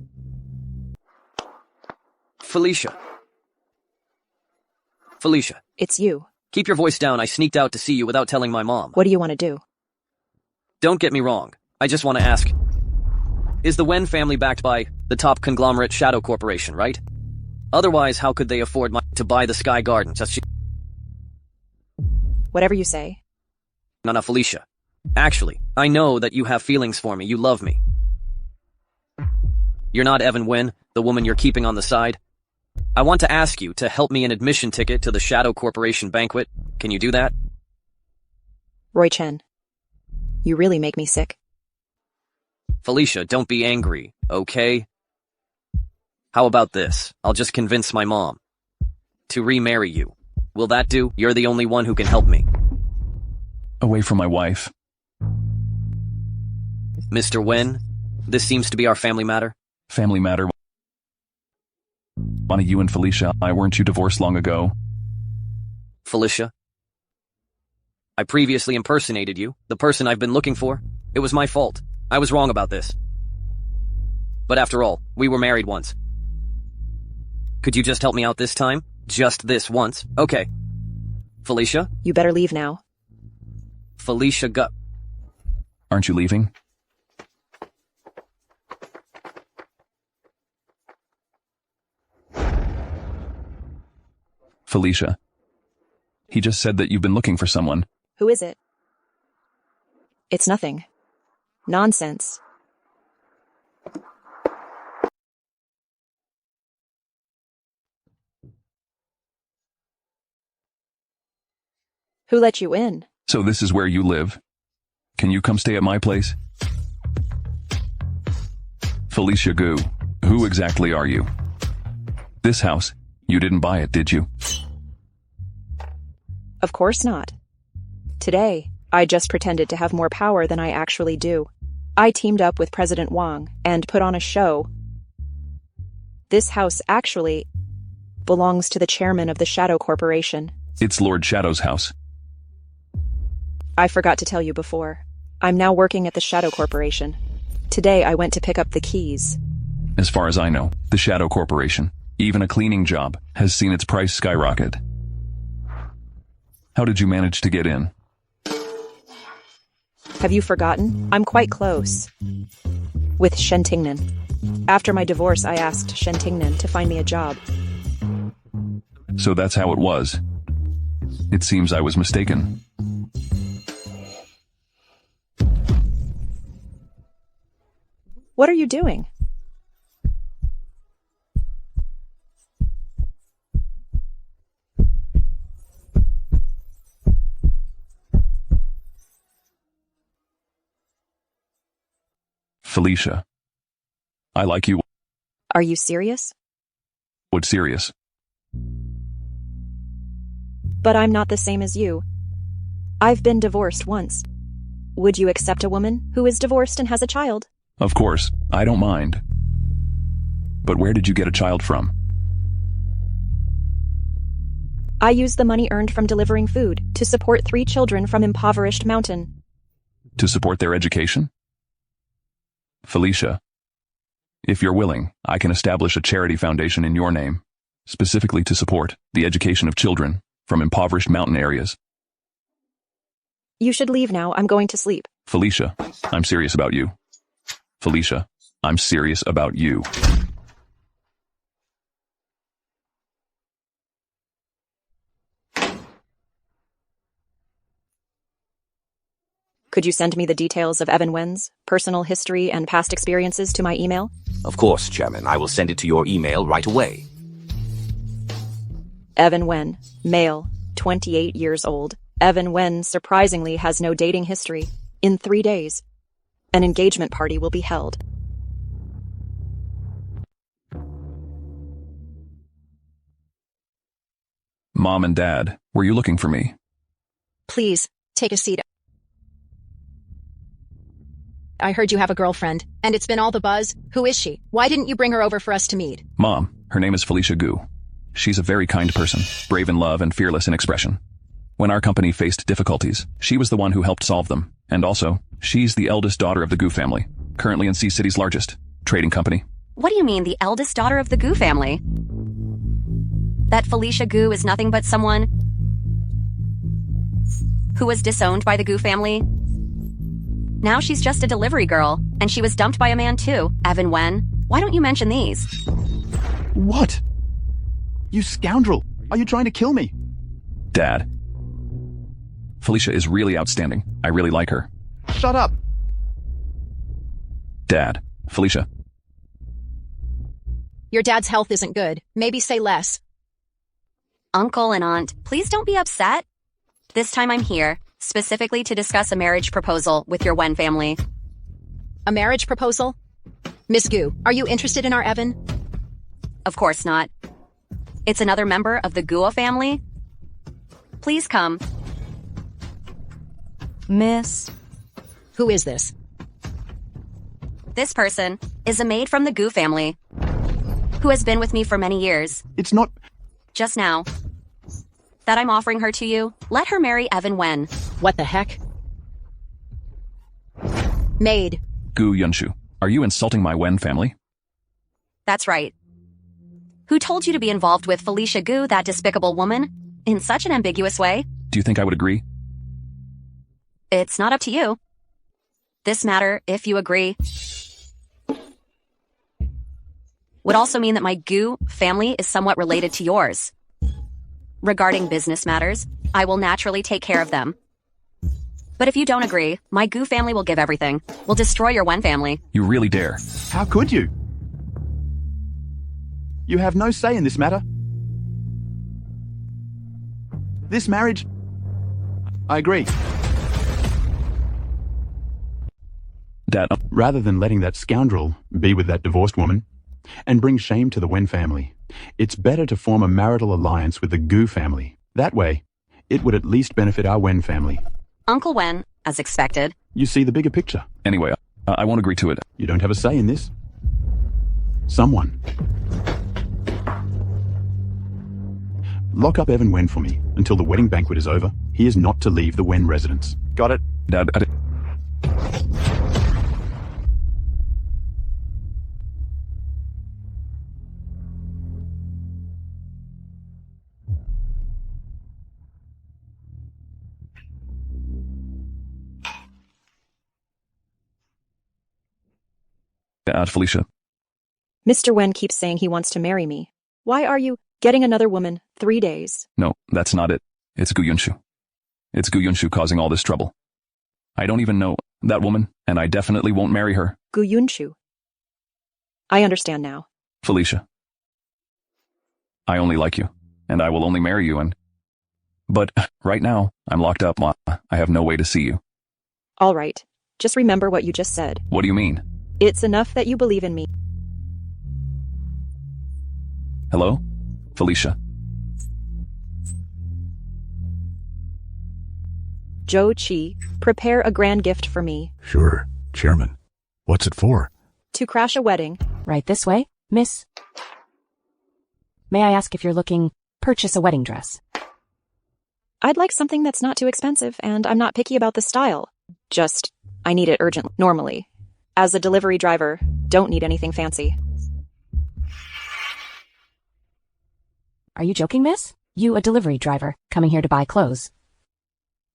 Felicia. It's you. Keep your voice down. I sneaked out to see you without telling my mom. What do you want to do? Don't get me wrong. I just want to ask. Is the Wen family backed by the top conglomerate Shadow Corporation, right? Otherwise, how could they afford to buy the Sky Garden? Whatever you say. No, Felicia. Actually, I know that you have feelings for me. You love me. You're not Evan Wen, the woman you're keeping on the side. I want to ask you to help me an admission ticket to the Shadow Corporation banquet. Can you do that? Roy Chen. You really make me sick. Felicia, don't be angry, okay? How about this? I'll just convince my mom to remarry you. Will that do? You're the only one who can help me. Away from my wife. Mr. Wen, this seems to be our family matter. Family matter? Bonnie, you and Felicia, weren't you divorced long ago? Felicia? I previously impersonated you, the person I've been looking for. It was my fault. I was wrong about this. But after all, we were married once. Could you just help me out this time? Just this once? Okay. Felicia? You better leave now. Felicia Aren't you leaving? Felicia. He just said that you've been looking for someone. Who is it? It's nothing. Nonsense. Who let you in? So this is where you live? Can you come stay at my place? Felicia Gu, who exactly are you? This house, you didn't buy it, did you? Of course not. Today, I just pretended to have more power than I actually do. I teamed up with President Wang and put on a show. This house actually belongs to the chairman of the Shadow Corporation. It's Lord Shadow's house. I forgot to tell you before. I'm now working at the Shadow Corporation. Today I went to pick up the keys. As far as I know, the Shadow Corporation, even a cleaning job, has seen its price skyrocket. How did you manage to get in? Have you forgotten? I'm quite close. With Shen Tingnan. After my divorce, I asked Shen Tingnan to find me a job. So that's how it was. It seems I was mistaken. What are you doing? Felicia. I like you. Are you serious? What serious? But I'm not the same as you. I've been divorced once. Would you accept a woman who is divorced and has a child? Of course, I don't mind. But where did you get a child from? I use the money earned from delivering food to support 3 children from impoverished mountain. To support their education? Felicia, if you're willing, I can establish a charity foundation in your name, specifically to support the education of children from impoverished mountain areas. You should leave now. I'm going to sleep. Felicia, I'm serious about you. Felicia, I'm serious about you. Could you send me the details of Evan Wen's personal history and past experiences to my email? Of course, Chairman. I will send it to your email right away. Evan Wen, male, 28 years old. Evan Wen surprisingly has no dating history. In 3 days, an engagement party will be held. Mom and Dad, were you looking for me? Please, take a seat. I heard you have a girlfriend, and it's been all the buzz. Who is she? Why didn't you bring her over for us to meet? Mom, her name is Felicia Gu. She's a very kind person, brave in love and fearless in expression. When our company faced difficulties, she was the one who helped solve them. And also, she's the eldest daughter of the Gu family, currently in Sea City's largest trading company. What do you mean, the eldest daughter of the Gu family? That Felicia Gu is nothing but someone who was disowned by the Gu family? Now she's just a delivery girl, and she was dumped by a man too, Evan Wen. Why don't you mention these? What? You scoundrel! Are you trying to kill me? Dad. Felicia is really outstanding. I really like her. Shut up! Dad. Felicia. Your dad's health isn't good. Maybe say less. Uncle and Aunt, please don't be upset. This time I'm here, specifically to discuss a marriage proposal with your Wen family. A marriage proposal? Miss Gu, are you interested in our Evan? Of course not. It's another member of the Guo family. Please come. Miss. Who is this? This person is a maid from the Gu family, who has been with me for many years. It's not... Just now. That I'm offering her to you. Let her marry Evan Wen. What the heck? Maid. Gu Yunshu, are you insulting my Wen family? That's right. Who told you to be involved with Felicia Gu, that despicable woman, in such an ambiguous way? Do you think I would agree? It's not up to you. This matter, if you agree, would also mean that my Gu family is somewhat related to yours. Regarding business matters, I will naturally take care of them. But if you don't agree, my Gu family will give everything. We'll destroy your Wen family. You really dare. How could you? You have no say in this matter. This marriage... I agree. Dad... Rather than letting that scoundrel be with that divorced woman and bring shame to the Wen family, it's better to form a marital alliance with the Gu family. That way, it would at least benefit our Wen family. Uncle Wen, as expected. You see the bigger picture. Anyway, I won't agree to it. You don't have a say in this. Someone. Lock up Evan Wen for me until the wedding banquet is over. He is not to leave the Wen residence. Got it? Dad, Felicia. Mr. Wen keeps saying he wants to marry me. Why are you getting another woman 3 days? No, that's not it. It's Gu Yunshu. It's Gu Yunshu causing all this trouble. I don't even know that woman, and I definitely won't marry her. Gu Yunshu. I understand now. Felicia. I only like you, and I will only marry you But right now, I'm locked up, Ma. I have no way to see you. All right. Just remember what you just said. What do you mean? It's enough that you believe in me. Hello? Felicia. Zhou Qi, prepare a grand gift for me. Sure, Chairman. What's it for? To crash a wedding. Right this way, miss. May I ask if you're looking purchase a wedding dress? I'd like something that's not too expensive, and I'm not picky about the style. Just, I need it urgently. Normally. As a delivery driver, don't need anything fancy. Are you joking, miss? You, a delivery driver, coming here to buy clothes.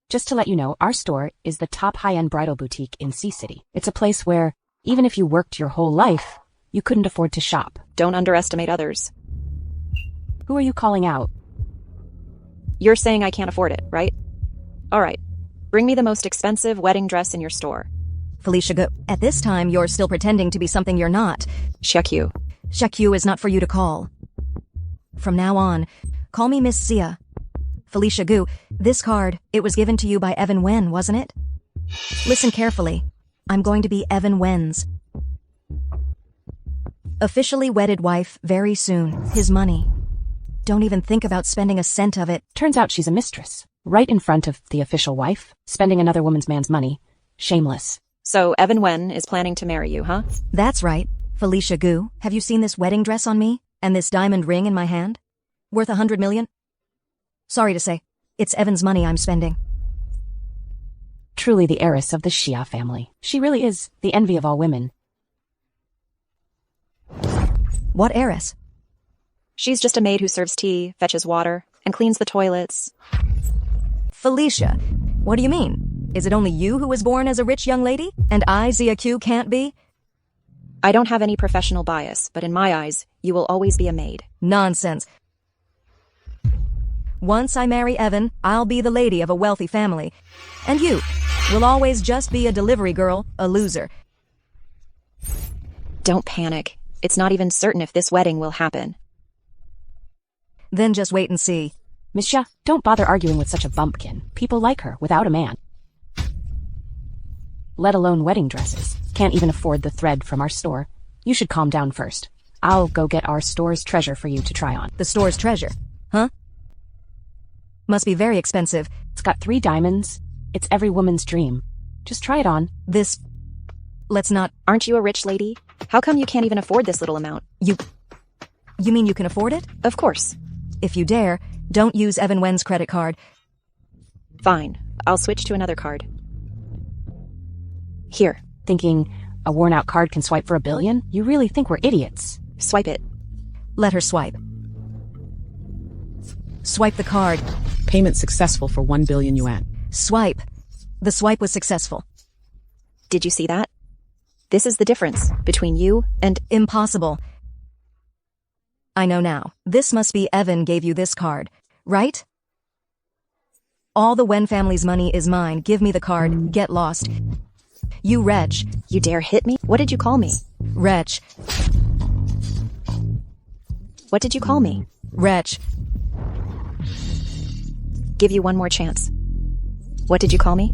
Just to let you know, our store is the top high-end bridal boutique in Sea City. It's a place where, even if you worked your whole life, you couldn't afford to shop. Don't underestimate others. Who are you calling out? You're saying I can't afford it, right? All right. Bring me the most expensive wedding dress in your store. Felicia Gu, at this time you're still pretending to be something you're not. Xiaoyu. Xiaoyu is not for you to call. From now on, call me Miss Xia. Felicia Gu, this card, it was given to you by Evan Wen, wasn't it? Listen carefully. I'm going to be Evan Wen's officially wedded wife very soon. His money. Don't even think about spending a cent of it. Turns out she's a mistress. Right in front of the official wife, spending another woman's man's money. Shameless. So Evan Wen is planning to marry you, huh? That's right. Felicia Gu, have you seen this wedding dress on me? And this diamond ring in my hand? Worth 100 million? Sorry to say, it's Evan's money I'm spending. Truly the heiress of the Xia family. She really is the envy of all women. What heiress? She's just a maid who serves tea, fetches water, and cleans the toilets. Felicia, what do you mean? Is it only you who was born as a rich young lady, and I, Zia Q, can't be? I don't have any professional bias, but in my eyes, you will always be a maid. Nonsense. Once I marry Evan, I'll be the lady of a wealthy family. And you will always just be a delivery girl, a loser. Don't panic. It's not even certain if this wedding will happen. Then just wait and see. Miss Xia, don't bother arguing with such a bumpkin. People like her without a man. Let alone wedding dresses. Can't even afford the thread from our store. You should calm down first. I'll go get our store's treasure for you to try on. The store's treasure? Huh? Must be very expensive. It's got 3 diamonds. It's every woman's dream. Just try it on. Let's not... Aren't you a rich lady? How come you can't even afford this little amount? You mean you can afford it? Of course. If you dare, don't use Evan Wen's credit card. Fine. I'll switch to another card. Here. Thinking a worn-out card can swipe for $1 billion? You really think we're idiots? Swipe it. Let her swipe. Swipe the card. Payment successful for 1 billion yuan. Swipe. The swipe was successful. Did you see that? This is the difference between you and... Impossible. I know now. This must be Evan gave you this card, right? All the Wen family's money is mine. Give me the card. Get lost. You wretch. You dare hit me? What did you call me? Wretch. What did you call me? Wretch. Give you one more chance. What did you call me?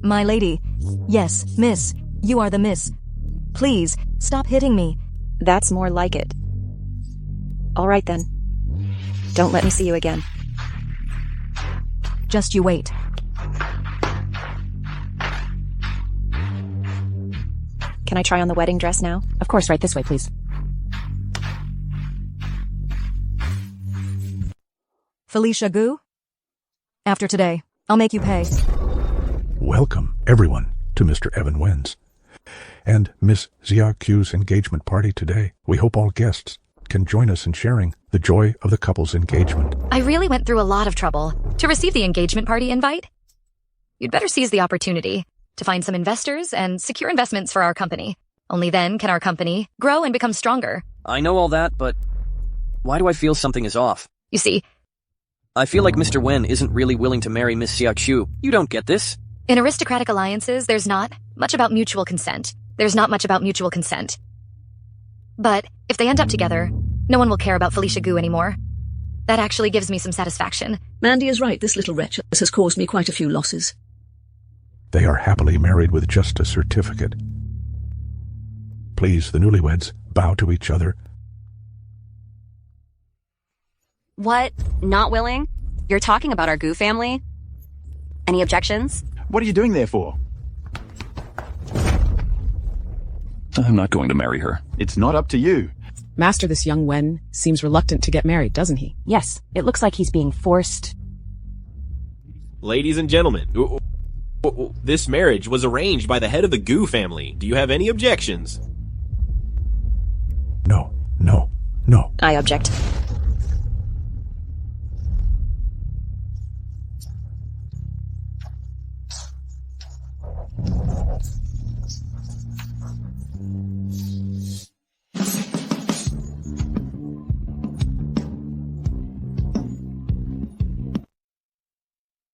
My lady. Yes, miss. You are the miss. Please, stop hitting me. That's more like it. All right then. Don't let me see you again. Just you wait. Can I try on the wedding dress now? Of course, right this way, please. Felicia Gu? After today, I'll make you pay. Welcome, everyone, to Mr. Evan Wen's and Miss Zia Q's engagement party today. We hope all guests can join us in sharing the joy of the couple's engagement. I really went through a lot of trouble to receive the engagement party invite. You'd better seize the opportunity to find some investors and secure investments for our company. Only then can our company grow and become stronger. I know all that, but why do I feel something is off? You see, I feel like Mr. Wen isn't really willing to marry Miss Xiaoyu. You don't get this? In aristocratic alliances, there's not much about mutual consent. But if they end up together, no one will care about Felicia Gu anymore. That actually gives me some satisfaction. Mandy is right. This little wretch has caused me quite a few losses. They are happily married with just a certificate. Please, the newlyweds, bow to each other. What? Not willing? You're talking about our Gu family? Any objections? What are you doing there for? I'm not going to marry her. It's not up to you. Master, this young Wen seems reluctant to get married, doesn't he? Yes, it looks like he's being forced. Ladies and gentlemen, this marriage was arranged by the head of the Gu family. Do you have any objections? No. I object.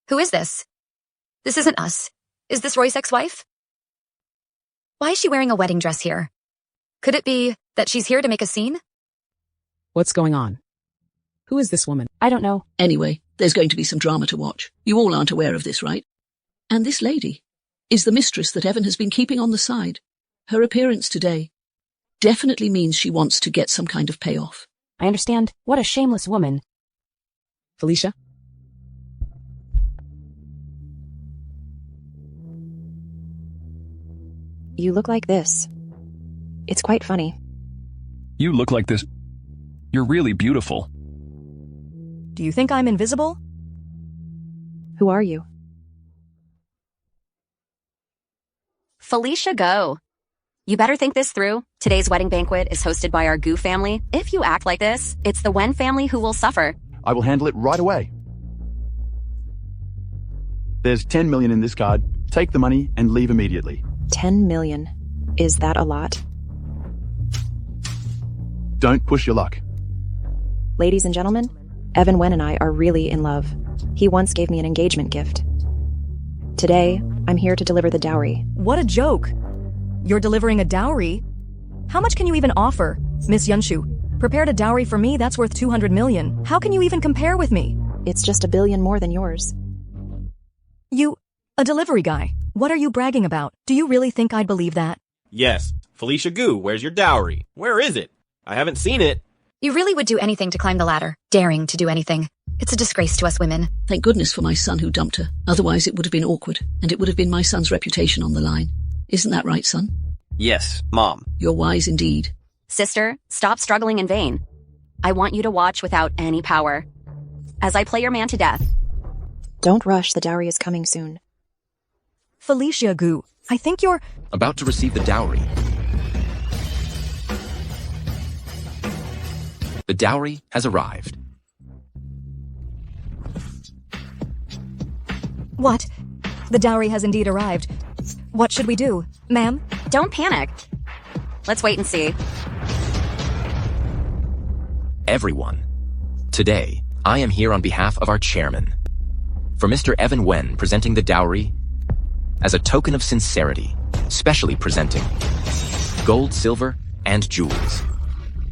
Who is this? This isn't us. Is this Roy's ex-wife? Why is she wearing a wedding dress here? Could it be that she's here to make a scene? What's going on? Who is this woman? I don't know. Anyway, there's going to be some drama to watch. You all aren't aware of this, right? And this lady is the mistress that Evan has been keeping on the side. Her appearance today definitely means she wants to get some kind of payoff. I understand. What a shameless woman. Felicia? You look like this. It's quite funny. You look like this. You're really beautiful. Do you think I'm invisible? Who are you? Felicia Go. You better think this through. Today's wedding banquet is hosted by our Gu family. If you act like this, it's the Wen family who will suffer. I will handle it right away. There's 10 million in this card. Take the money and leave immediately. 10 million. Is that a lot? Don't push your luck. Ladies and gentlemen, Evan Wen and I are really in love. He once gave me an engagement gift. Today, I'm here to deliver the dowry. What a joke. You're delivering a dowry? How much can you even offer? Miss Yunshu, prepared a dowry for me that's worth 200 million. How can you even compare with me? It's just $1 billion more than yours. You, a delivery guy. What are you bragging about? Do you really think I'd believe that? Yes. Felicia Gu, where's your dowry? Where is it? I haven't seen it. You really would do anything to climb the ladder, daring to do anything. It's a disgrace to us women. Thank goodness for my son who dumped her. Otherwise it would have been awkward, and it would have been my son's reputation on the line. Isn't that right, son? Yes, Mom. You're wise indeed. Sister, stop struggling in vain. I want you to watch without any power. As I play your man to death. Don't rush, the dowry is coming soon. Felicia Gu, I think you're... About to receive the dowry. The dowry has arrived. What? The dowry has indeed arrived. What should we do, ma'am? Don't panic. Let's wait and see. Everyone, today, I am here on behalf of our chairman. For Mr. Evan Wen presenting the dowry as a token of sincerity, specially presenting gold, silver, and jewels.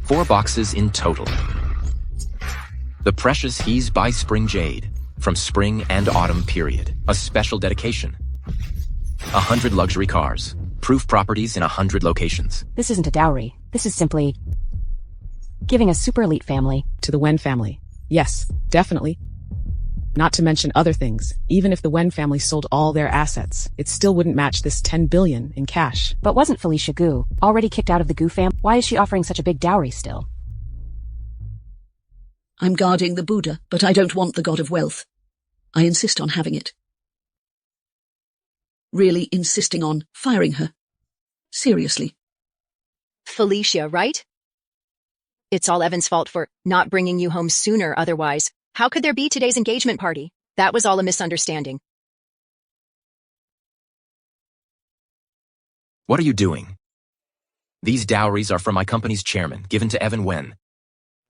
4 boxes in total. The precious He's by Spring Jade from spring and autumn period. A special dedication. 100 luxury cars. Proof properties in 100 locations. This isn't a dowry. This is simply giving a super elite family. To the Wen family. Yes, definitely. Not to mention other things. Even if the Wen family sold all their assets, it still wouldn't match this 10 billion in cash. But wasn't Felicia Gu already kicked out of the Gu fam? Why is she offering such a big dowry still? I'm guarding the Buddha, but I don't want the god of wealth. I insist on having it. Really insisting on firing her. Seriously. Felicia, right? It's all Evan's fault for not bringing you home sooner otherwise. How could there be today's engagement party? That was all a misunderstanding. What are you doing? These dowries are from my company's chairman, given to Evan Wen.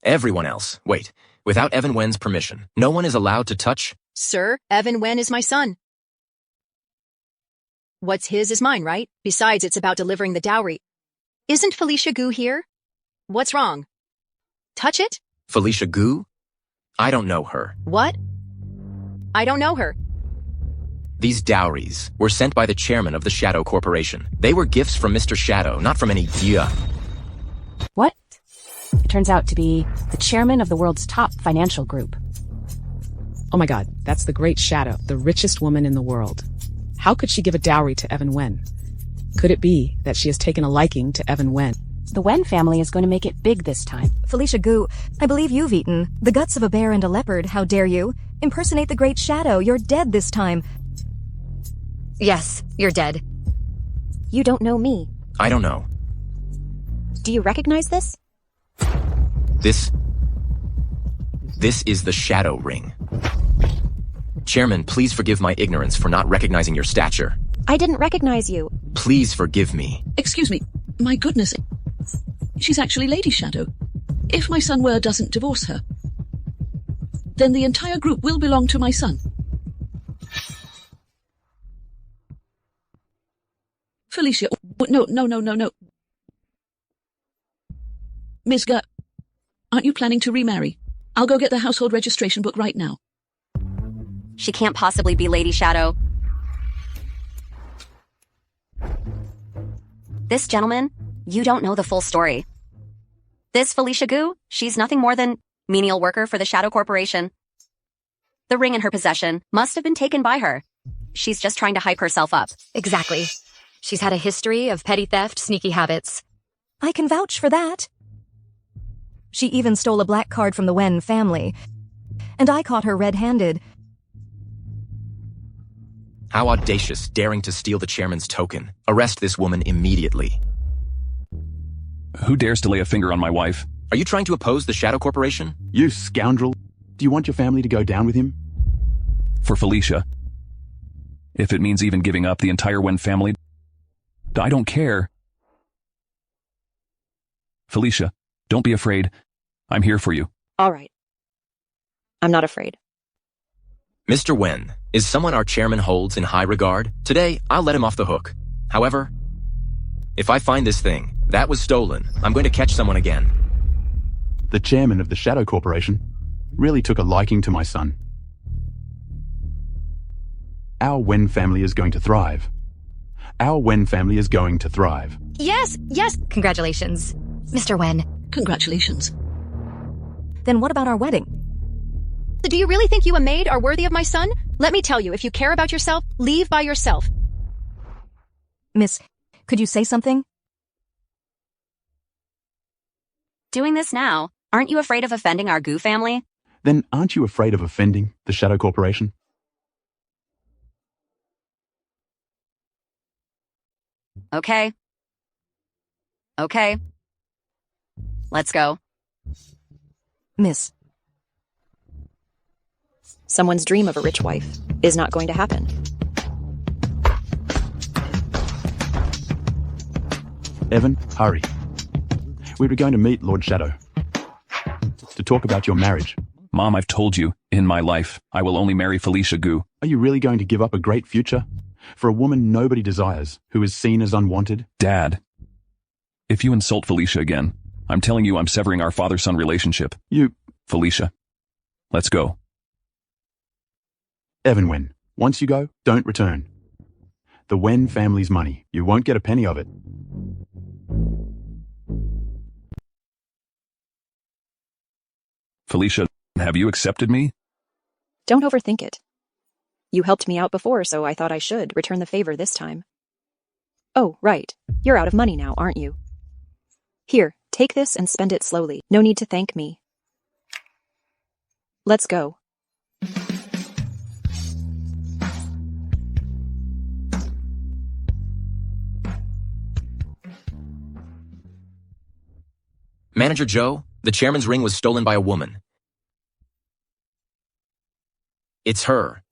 Everyone else, wait, without Evan Wen's permission, no one is allowed to touch. Sir, Evan Wen is my son. What's his is mine, right? Besides, it's about delivering the dowry. Isn't Felicia Gu here? What's wrong? Touch it? Felicia Gu? I don't know her. What? I don't know her. These dowries were sent by the chairman of the Shadow Corporation. They were gifts from Mr. Shadow, not from any Gia. What? It turns out to be the chairman of the world's top financial group. Oh my god, that's the Great Shadow, the richest woman in the world. How could she give a dowry to Evan Wen? Could it be that she has taken a liking to Evan Wen? The Wen family is going to make it big this time. Felicia Gu, I believe you've eaten the guts of a bear and a leopard. How dare you? Impersonate the Great Shadow. You're dead this time. Yes, you're dead. You don't know me. I don't know. Do you recognize this? This is the Shadow Ring. Chairman, please forgive my ignorance for not recognizing your stature. I didn't recognize you. Please forgive me. Excuse me. My goodness. She's actually Lady Shadow. If my son doesn't divorce her, then the entire group will belong to my son. Felicia, no. Ms. Gu, aren't you planning to remarry? I'll go get the household registration book right now. She can't possibly be Lady Shadow. This gentleman, you don't know the full story. This Felicia Gu, she's nothing more than menial worker for the Shadow Corporation. The ring in her possession must have been taken by her. She's just trying to hype herself up. Exactly. She's had a history of petty theft, sneaky habits. I can vouch for that. She even stole a black card from the Wen family, and I caught her red-handed. How audacious, daring to steal the chairman's token. Arrest this woman immediately. Who dares to lay a finger on my wife? Are you trying to oppose the Shadow Corporation? You scoundrel. Do you want your family to go down with him? For Felicia. If it means even giving up the entire Wen family, I don't care. Felicia, don't be afraid. I'm here for you. All right. I'm not afraid. Mr. Wen is someone our chairman holds in high regard. Today, I'll let him off the hook. However, if I find this thing that was stolen, I'm going to catch someone again. The chairman of the Shadow Corporation really took a liking to my son. Our Wen family is going to thrive. Our Wen family is going to thrive. Yes, yes. Congratulations, Mr. Wen. Congratulations. Then what about our wedding? Do you really think you, a maid, are worthy of my son? Let me tell you, if you care about yourself, leave by yourself. Miss, could you say something? Doing this now. Aren't you afraid of offending our Gu family? Then aren't you afraid of offending the Shadow Corporation? Okay. Okay. Let's go. Miss. Someone's dream of a rich wife is not going to happen. Evan, hurry. We were going to meet Lord Shadow to talk about your marriage. Mom, I've told you, in my life, I will only marry Felicia Gu. Are you really going to give up a great future for a woman nobody desires, who is seen as unwanted? Dad, if you insult Felicia again, I'm telling you I'm severing our father-son relationship. Felicia, let's go. Evan Wen, once you go, don't return. The Wen family's money. You won't get a penny of it. Felicia, have you accepted me? Don't overthink it. You helped me out before, so I thought I should return the favor this time. Oh, right. You're out of money now, aren't you? Here, take this and spend it slowly. No need to thank me. Let's go. Manager Joe, the chairman's ring was stolen by a woman. It's her.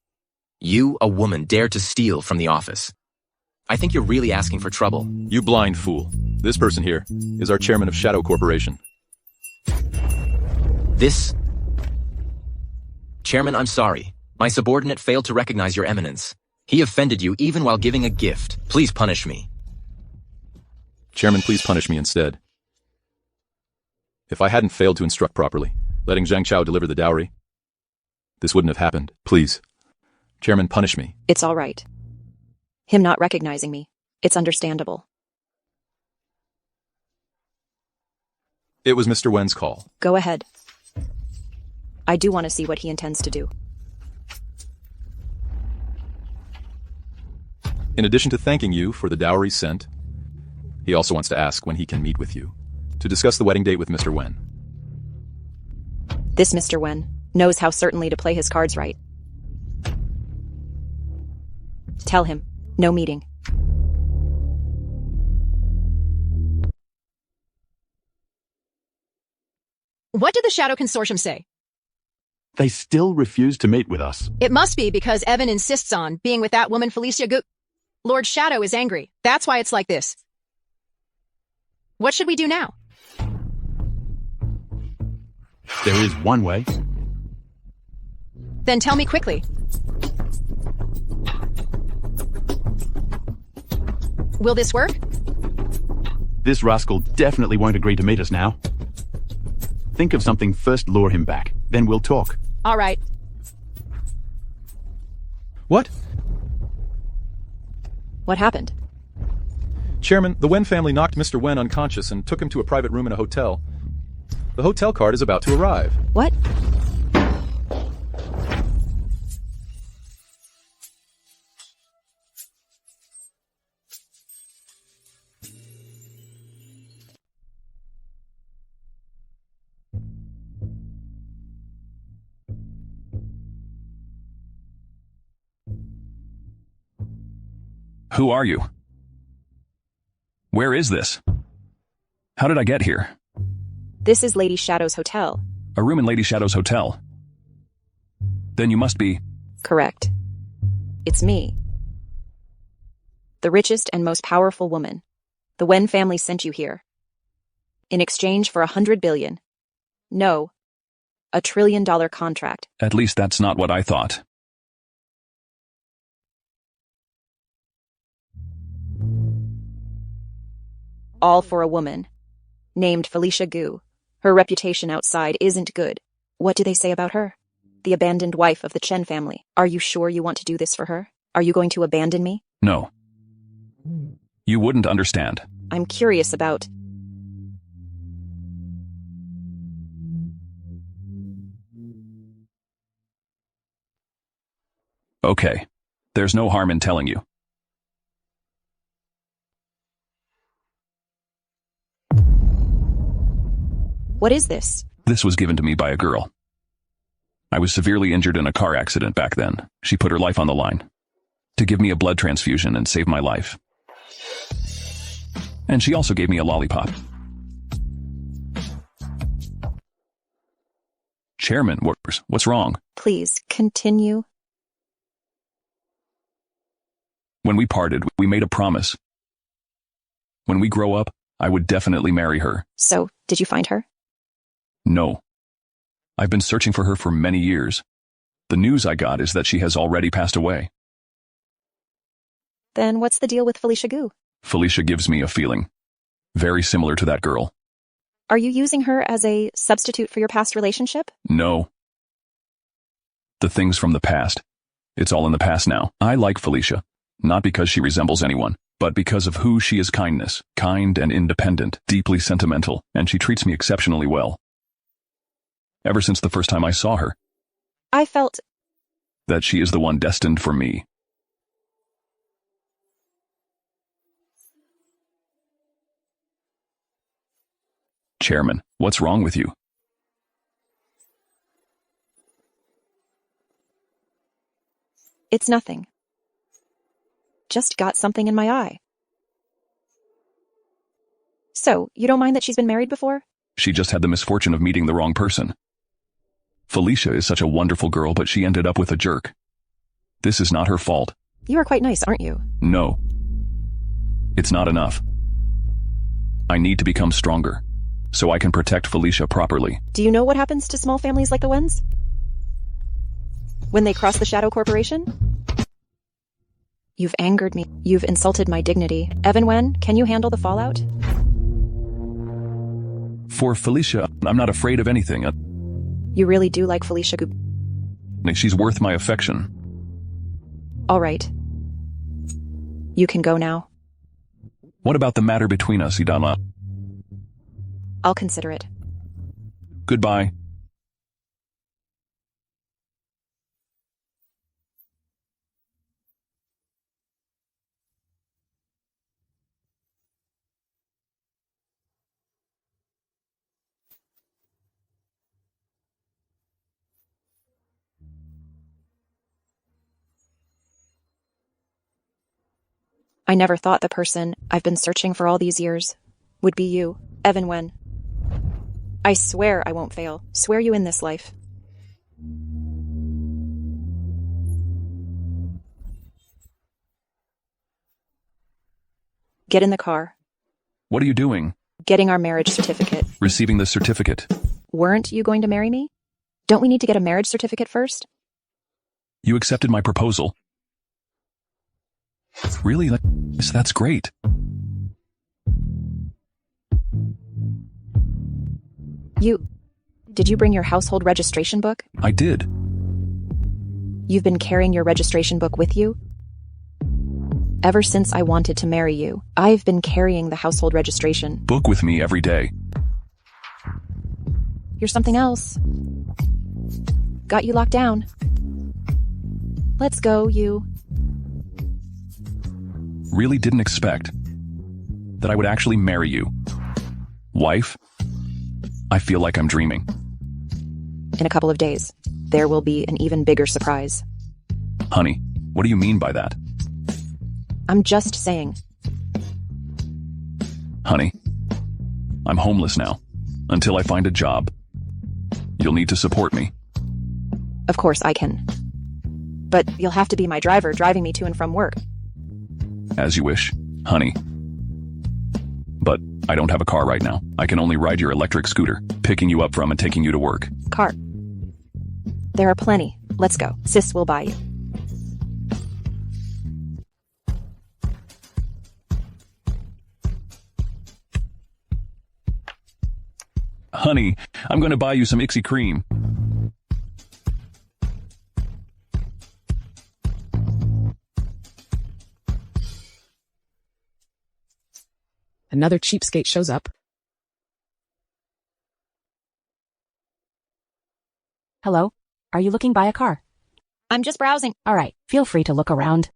You, a woman, dared to steal from the office. I think you're really asking for trouble. You blind fool. This person here is our chairman of Shadow Corporation. This... Chairman, I'm sorry. My subordinate failed to recognize your eminence. He offended you even while giving a gift. Please punish me. Chairman, please punish me instead. If I hadn't failed to instruct properly, letting Zhang Xiaoyu deliver the dowry, this wouldn't have happened. Please. Chairman, punish me. It's all right. Him not recognizing me, it's understandable. It was Mr. Wen's call. Go ahead. I do want to see what he intends to do. In addition to thanking you for the dowry sent, he also wants to ask when he can meet with you to discuss the wedding date with Mr. Wen. This Mr. Wen knows how certainly to play his cards right. Tell him, no meeting. What did the Shadow Consortium say? They still refuse to meet with us. It must be because Evan insists on being with that woman Felicia Gu. Lord Shadow is angry. That's why it's like this. What should we do now? There is one way. Then tell me quickly. Will this work? This rascal definitely won't agree to meet us now. Think of something first, lure him back. Then we'll talk. All right. What? What happened? Chairman, the Wen family knocked Mr. Wen unconscious and took him to a private room in a hotel. The hotel card is about to arrive. What? Who are you? Where is this? How did I get here? This is Lady Shadow's hotel. A room in Lady Shadow's hotel. Then you must be... Correct. It's me. The richest and most powerful woman. The Wen family sent you here. In exchange for 100 billion. No. $1 trillion contract. At least that's not what I thought. All for a woman. Named Felicia Gu. Her reputation outside isn't good. What do they say about her? The abandoned wife of the Chen family. Are you sure you want to do this for her? Are you going to abandon me? No. You wouldn't understand. I'm curious about... Okay. There's no harm in telling you. What is this? This was given to me by a girl. I was severely injured in a car accident back then. She put her life on the line to give me a blood transfusion and save my life. And she also gave me a lollipop. Chairman, what's wrong? Please, continue. When we parted, we made a promise. When we grow up, I would definitely marry her. So, did you find her? No. I've been searching for her for many years. The news I got is that she has already passed away. Then what's the deal with Felicia Gu? Felicia gives me a feeling very similar to that girl. Are you using her as a substitute for your past relationship? No. The things from the past. It's all in the past now. I like Felicia, not because she resembles anyone, but because of who she is. Kindness, kind and independent, deeply sentimental, and she treats me exceptionally well. Ever since the first time I saw her, I felt that she is the one destined for me. Chairman, what's wrong with you? It's nothing. Just got something in my eye. So, you don't mind that she's been married before? She just had the misfortune of meeting the wrong person. Felicia is such a wonderful girl, but she ended up with a jerk. This is not her fault. You are quite nice, aren't you? No. It's not enough. I need to become stronger, so I can protect Felicia properly. Do you know what happens to small families like the Wens? When they cross the Shadow Corporation? You've angered me. You've insulted my dignity. Evan Wen, can you handle the fallout? For Felicia, I'm not afraid of anything. You really do like Felicia Gu. She's worth my affection. All right. You can go now. What about the matter between us, Idana? I'll consider it. Goodbye. I never thought the person I've been searching for all these years would be you, Evan Wen. I swear I won't fail. Swear you in this life. Get in the car. What are you doing? Getting our marriage certificate. Receiving the certificate. Weren't you going to marry me? Don't we need to get a marriage certificate first? You accepted my proposal. Really? That's great. Did you bring your household registration book? I did. You've been carrying your registration book with you? Ever since I wanted to marry you, I've been carrying the household registration book with me every day. You're something else. Got you locked down. Let's go, you. Really didn't expect that I would actually marry you. Wife, I feel like I'm dreaming. In a couple of days, there will be an even bigger surprise. Honey, what do you mean by that? I'm just saying. Honey, I'm homeless now. Until I find a job. You'll need to support me. Of course I can. But you'll have to be my driver, driving me to and from work. As you wish, honey. But I don't have a car right now. I can only ride your electric scooter, picking you up from and taking you to work. Car. There are plenty. Let's go. Sis will buy you. Honey, I'm going to buy you some Ixie cream. Another cheapskate shows up. Hello? Are you looking by a car? I'm just browsing. All right, feel free to look around.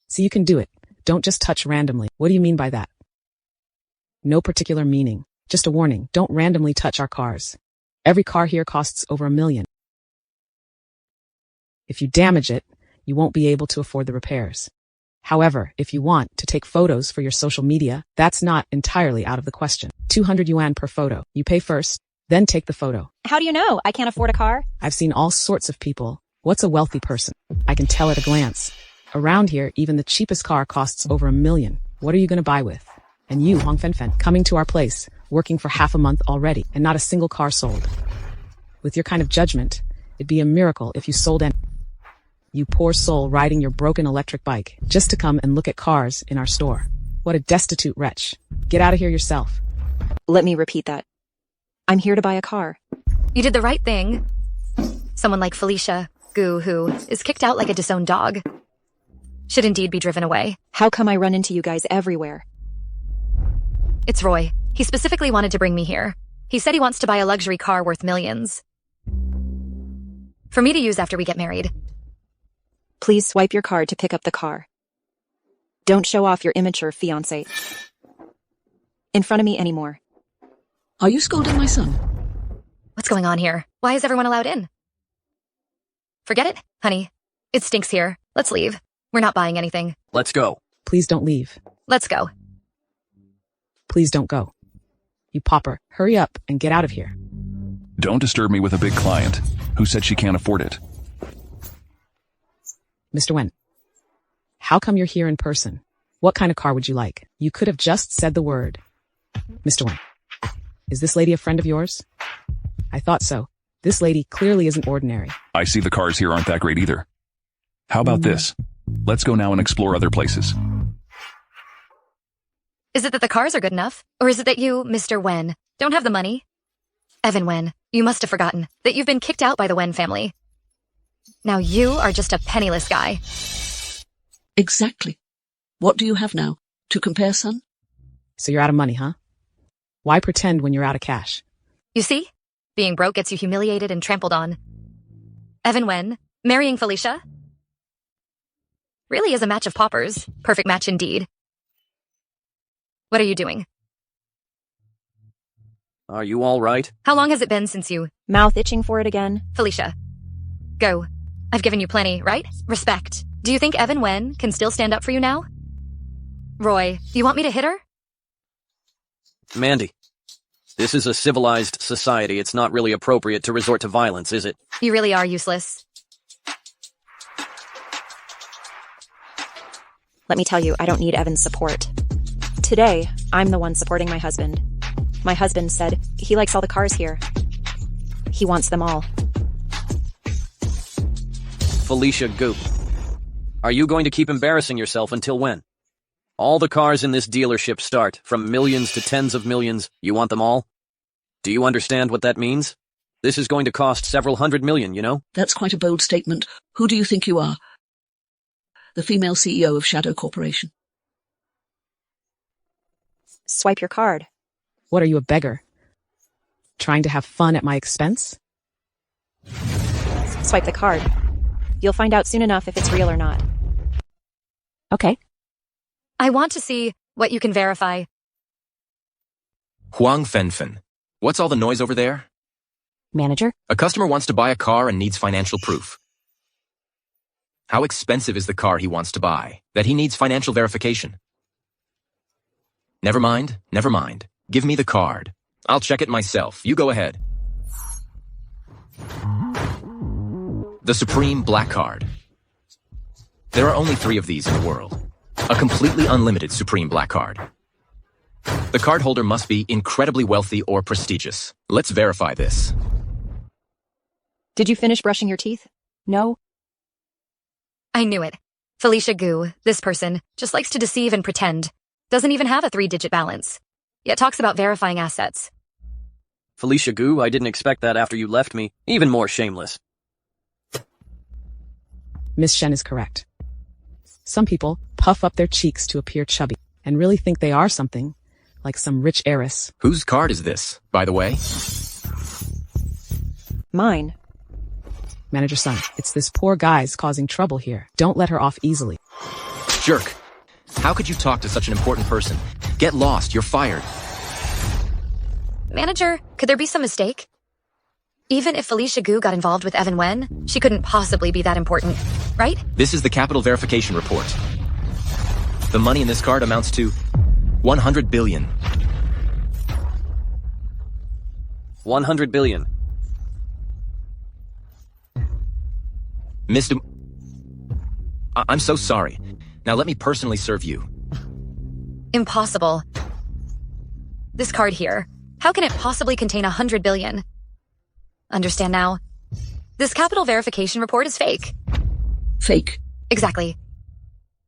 So you can do it. Don't just touch randomly. What do you mean by that? No particular meaning. Just a warning. Don't randomly touch our cars. Every car here costs over $1 million. If you damage it, you won't be able to afford the repairs. However, if you want to take photos for your social media, that's not entirely out of the question. 200 yuan per photo. You pay first, then take the photo. How do you know I can't afford a car? I've seen all sorts of people. What's a wealthy person? I can tell at a glance. Around here, even the cheapest car costs over $1 million. What are you going to buy with? And you, Huang Fenfen, coming to our place, working for half a month already, and not a single car sold. With your kind of judgment, it'd be a miracle if you sold any. You poor soul riding your broken electric bike, just to come and look at cars in our store. What a destitute wretch. Get out of here yourself. Let me repeat that. I'm here to buy a car. You did the right thing. Someone like Felicia Gu, who is kicked out like a disowned dog, should indeed be driven away. How come I run into you guys everywhere? It's Roy. He specifically wanted to bring me here. He said he wants to buy a luxury car worth millions. For me to use after we get married. Please swipe your card to pick up the car. Don't show off your immature fiancé in front of me anymore. Are you scolding my son? What's going on here? Why is everyone allowed in? Forget it, honey. It stinks here. Let's leave. We're not buying anything. Let's go. Please don't leave. Let's go. Please don't go. You pauper, hurry up and get out of here. Don't disturb me with a big client who said she can't afford it. Mr. Wen, how come you're here in person? What kind of car would you like? You could have just said the word. Mr. Wen, is this lady a friend of yours? I thought so. This lady clearly isn't ordinary. I see the cars here aren't that great either. How about this? Let's go now and explore other places. Is it that the cars are good enough? Or is it that you, Mr. Wen, don't have the money? Evan Wen, you must have forgotten that you've been kicked out by the Wen family. Now you are just a penniless guy. Exactly. What do you have now? To compare, son? So you're out of money, huh? Why pretend when you're out of cash? You see? Being broke gets you humiliated and trampled on. Evan Wen, marrying Felicia? Really is a match of paupers. Perfect match indeed. What are you doing? Are you all right? How long has it been since you... Mouth itching for it again? Felicia. Go. I've given you plenty, right? Respect. Do you think Evan Wen can still stand up for you now? Roy, you want me to hit her? Mandy, this is a civilized society. It's not really appropriate to resort to violence, is it? You really are useless. Let me tell you, I don't need Evan's support. Today, I'm the one supporting my husband. My husband said he likes all the cars here. He wants them all. Felicia Goop, are you going to keep embarrassing yourself until when? All the cars in this dealership start from millions to tens of millions. You want them all? Do you understand what that means? This is going to cost several $100 million, you know? That's quite a bold statement. Who do you think you are? The female CEO of Shadow Corporation. Swipe your card. What are you, a beggar? Trying to have fun at my expense? Swipe the card. You'll find out soon enough if it's real or not. Okay. I want to see what you can verify. Huang Fenfen. What's all the noise over there? Manager? A customer wants to buy a car and needs financial proof. How expensive is the car he wants to buy, that he needs financial verification? Never mind, never mind. Give me the card. I'll check it myself. You go ahead. The Supreme Black Card. There are only 3 of these in the world. A completely unlimited Supreme Black Card. The card holder must be incredibly wealthy or prestigious. Let's verify this. Did you finish brushing your teeth? No. I knew it. Felicia Gu, this person, just likes to deceive and pretend. Doesn't even have a 3-digit balance. Yet talks about verifying assets. Felicia Gu, I didn't expect that after you left me. Even more shameless. Miss Shen is correct. Some people puff up their cheeks to appear chubby and really think they are something, like some rich heiress. Whose card is this, by the way? Mine. Manager Sun, it's this poor guy's causing trouble here. Don't let her off easily. Jerk. How could you talk to such an important person? Get lost, you're fired. Manager, could there be some mistake? Even if Felicia Gu got involved with Evan Wen, she couldn't possibly be that important, right? This is the capital verification report. The money in this card amounts to 100 billion. 100 billion. Mr. I'm so sorry. Now let me personally serve you. Impossible. This card here, how can it possibly contain 100 billion? Understand now? This capital verification report is fake. Fake. Exactly.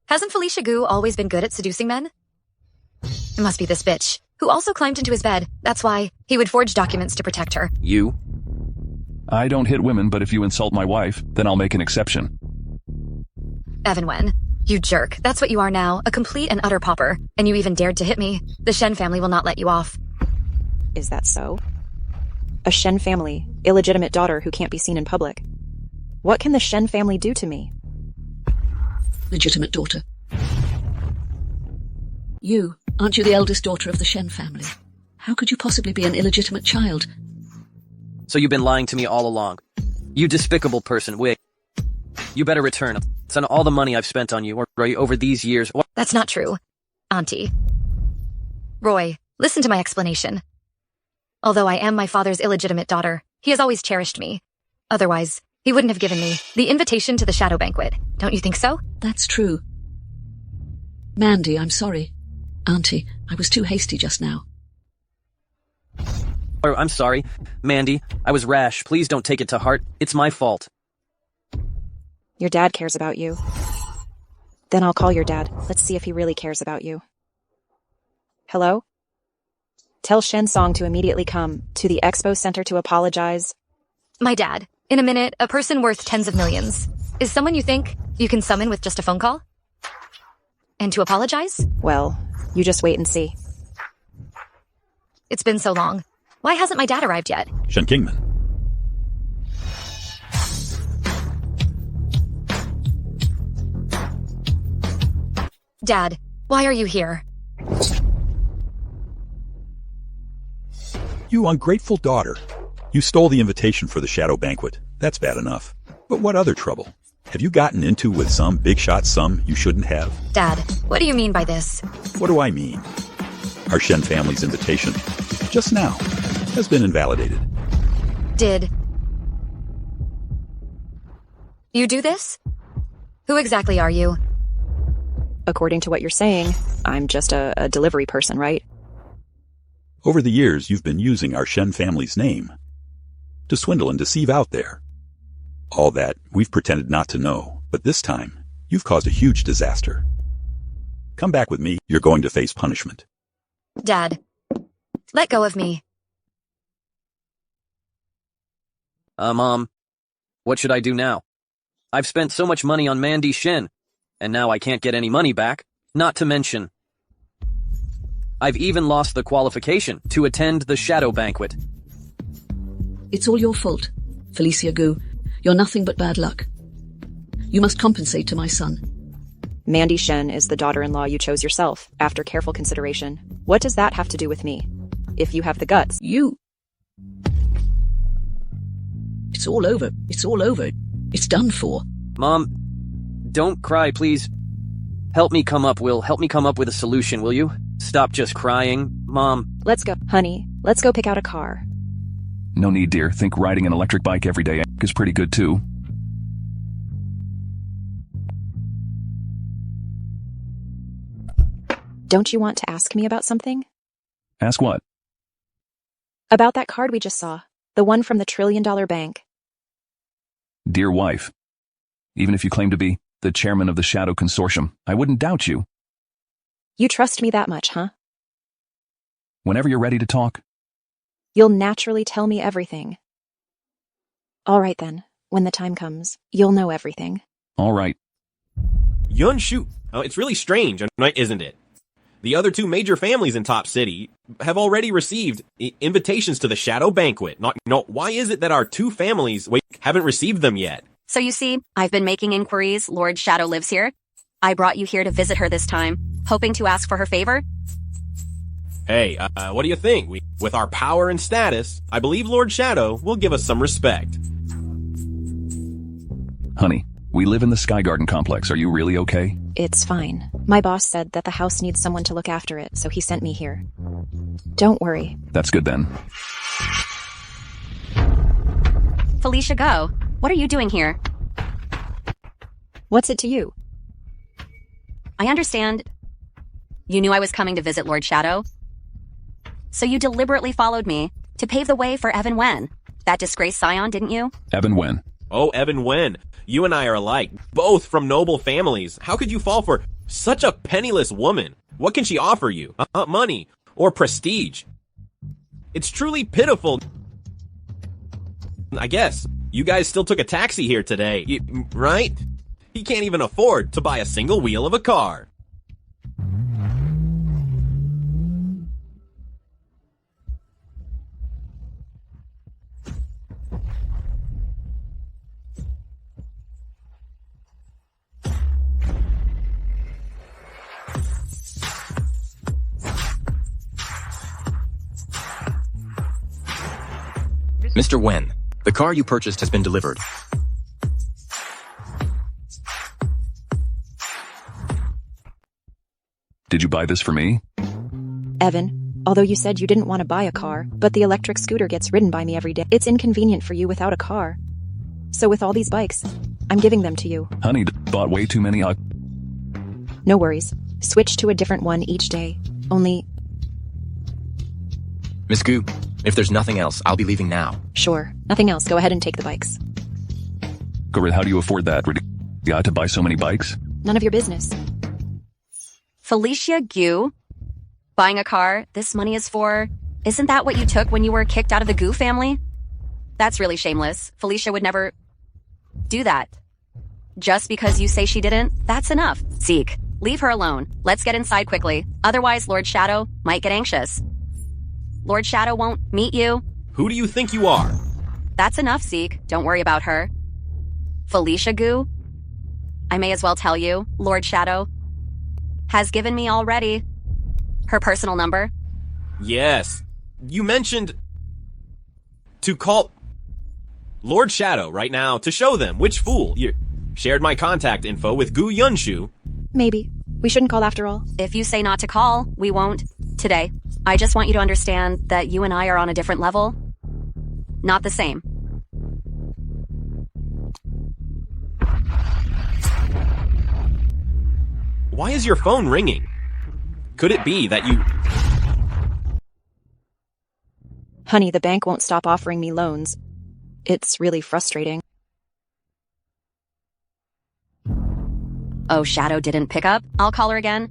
Hasn't Felicia Gu always been good at seducing men? It must be this bitch, who also climbed into his bed. That's why he would forge documents to protect her. You? I don't hit women, but if you insult my wife, then I'll make an exception. Evan Wen, you jerk. That's what you are now, a complete and utter pauper. And you even dared to hit me. The Shen family will not let you off. Is that so? A Shen family, illegitimate daughter who can't be seen in public. What can the Shen family do to me? Legitimate daughter. You, aren't you the eldest daughter of the Shen family? How could you possibly be an illegitimate child? So you've been lying to me all along. You despicable person, wait. You better return. It's on all the money I've spent on you or over these years. That's not true, Auntie. Roy, listen to my explanation. Although I am my father's illegitimate daughter, he has always cherished me. Otherwise, he wouldn't have given me the invitation to the Shadow Banquet. Don't you think so? That's true. Mandy, I'm sorry. Auntie, I was too hasty just now. I'm sorry, Mandy. I was rash. Please don't take it to heart. It's my fault. Your dad cares about you. Then I'll call your dad. Let's see if he really cares about you. Hello? Tell Shen Song to immediately come to the Expo Center to apologize. My dad. In a minute, a person worth tens of millions. Is someone you think you can summon with just a phone call? And to apologize? Well, you just wait and see. It's been so long. Why hasn't my dad arrived yet? Shen Kingman. Dad, why are you here? You ungrateful daughter. You stole the invitation for the Shadow Banquet. That's bad enough. But what other trouble? Have you gotten into with some big shot sum you shouldn't have? Dad, what do you mean by this? What do I mean? Our Shen family's invitation, just now, has been invalidated. Did you do this? Who exactly are you? According to what you're saying, I'm just a delivery person, right? Over the years, you've been using our Shen family's name to swindle and deceive out there. All that we've pretended not to know, but this time, you've caused a huge disaster. Come back with me, you're going to face punishment. Dad, let go of me. Mom, what should I do now? I've spent so much money on Mandy Shen, and now I can't get any money back, not to mention I've even lost the qualification to attend the Shadow Banquet. It's all your fault, Felicia Gu. You're nothing but bad luck. You must compensate to my son. Mandy Shen is the daughter-in-law you chose yourself, after careful consideration. What does that have to do with me? If you have the guts. It's all over. It's all over. It's done for. Mom, don't cry, please. Help me come up with a solution, will you? Stop just crying, Mom. Let's go, honey. Let's go pick out a car. No need, dear. Think riding an electric bike every day is pretty good too. Don't you want to ask me about something? Ask what? About that card we just saw. The one from the $1 trillion bank. Dear wife, even if you claim to be the chairman of the Shadow Consortium, I wouldn't doubt you. You trust me that much, huh? Whenever you're ready to talk. You'll naturally tell me everything. All right then, when the time comes, you'll know everything. All right. Yunshu. Oh, it's really strange, isn't it? The other two major families in Top City have already received invitations to the Shadow Banquet. Why is it that our two families haven't received them yet? So you see, I've been making inquiries. Lord Shadow lives here. I brought you here to visit her this time, hoping to ask for her favor. Hey, what do you think? With our power and status, I believe Lord Shadow will give us some respect. Honey, we live in the Sky Garden complex. Are you really okay? It's fine. My boss said that the house needs someone to look after it, so he sent me here. Don't worry. That's good then. Felicia, go. What are you doing here? What's it to you? I understand. You knew I was coming to visit Lord Shadow. So you deliberately followed me to pave the way for Evan Wen, that disgraced scion, didn't you? Evan Wen. Oh, Evan Wen. You and I are alike, both from noble families. How could you fall for such a penniless woman? What can she offer you? Money or prestige? It's truly pitiful. I guess you guys still took a taxi here today, right? He can't even afford to buy a single wheel of a car. Mr. Wen, the car you purchased has been delivered. Did you buy this for me? Evan, although you said you didn't want to buy a car, but the electric scooter gets ridden by me every day. It's inconvenient for you without a car. So with all these bikes, I'm giving them to you. Honey, bought way too many. No worries. Switch to a different one each day. Only... Miss Gu, if there's nothing else, I'll be leaving now. Sure. Nothing else. Go ahead and take the bikes. Gorit, how do you afford that? To buy so many bikes? None of your business. Felicia Gu? Buying a car, this money is for... Isn't that what you took when you were kicked out of the Gu family? That's really shameless. Felicia would never do that. Just because you say she didn't, that's enough. Zeke, leave her alone. Let's get inside quickly. Otherwise, Lord Shadow might get anxious. Lord Shadow won't meet you. Who do you think you are? That's enough, Zeke. Don't worry about her. Felicia Gu? I may as well tell you, Lord Shadow has given me already her personal number. Yes. You mentioned to call Lord Shadow right now to show them which fool. You shared my contact info with Gu Yunshu. Maybe. We shouldn't call after all. If you say not to call, we won't. Today. I just want you to understand that you and I are on a different level. Not the same. Why is your phone ringing? Could it be that you... Honey, the bank won't stop offering me loans. It's really frustrating. Oh, Shadow didn't pick up? I'll call her again.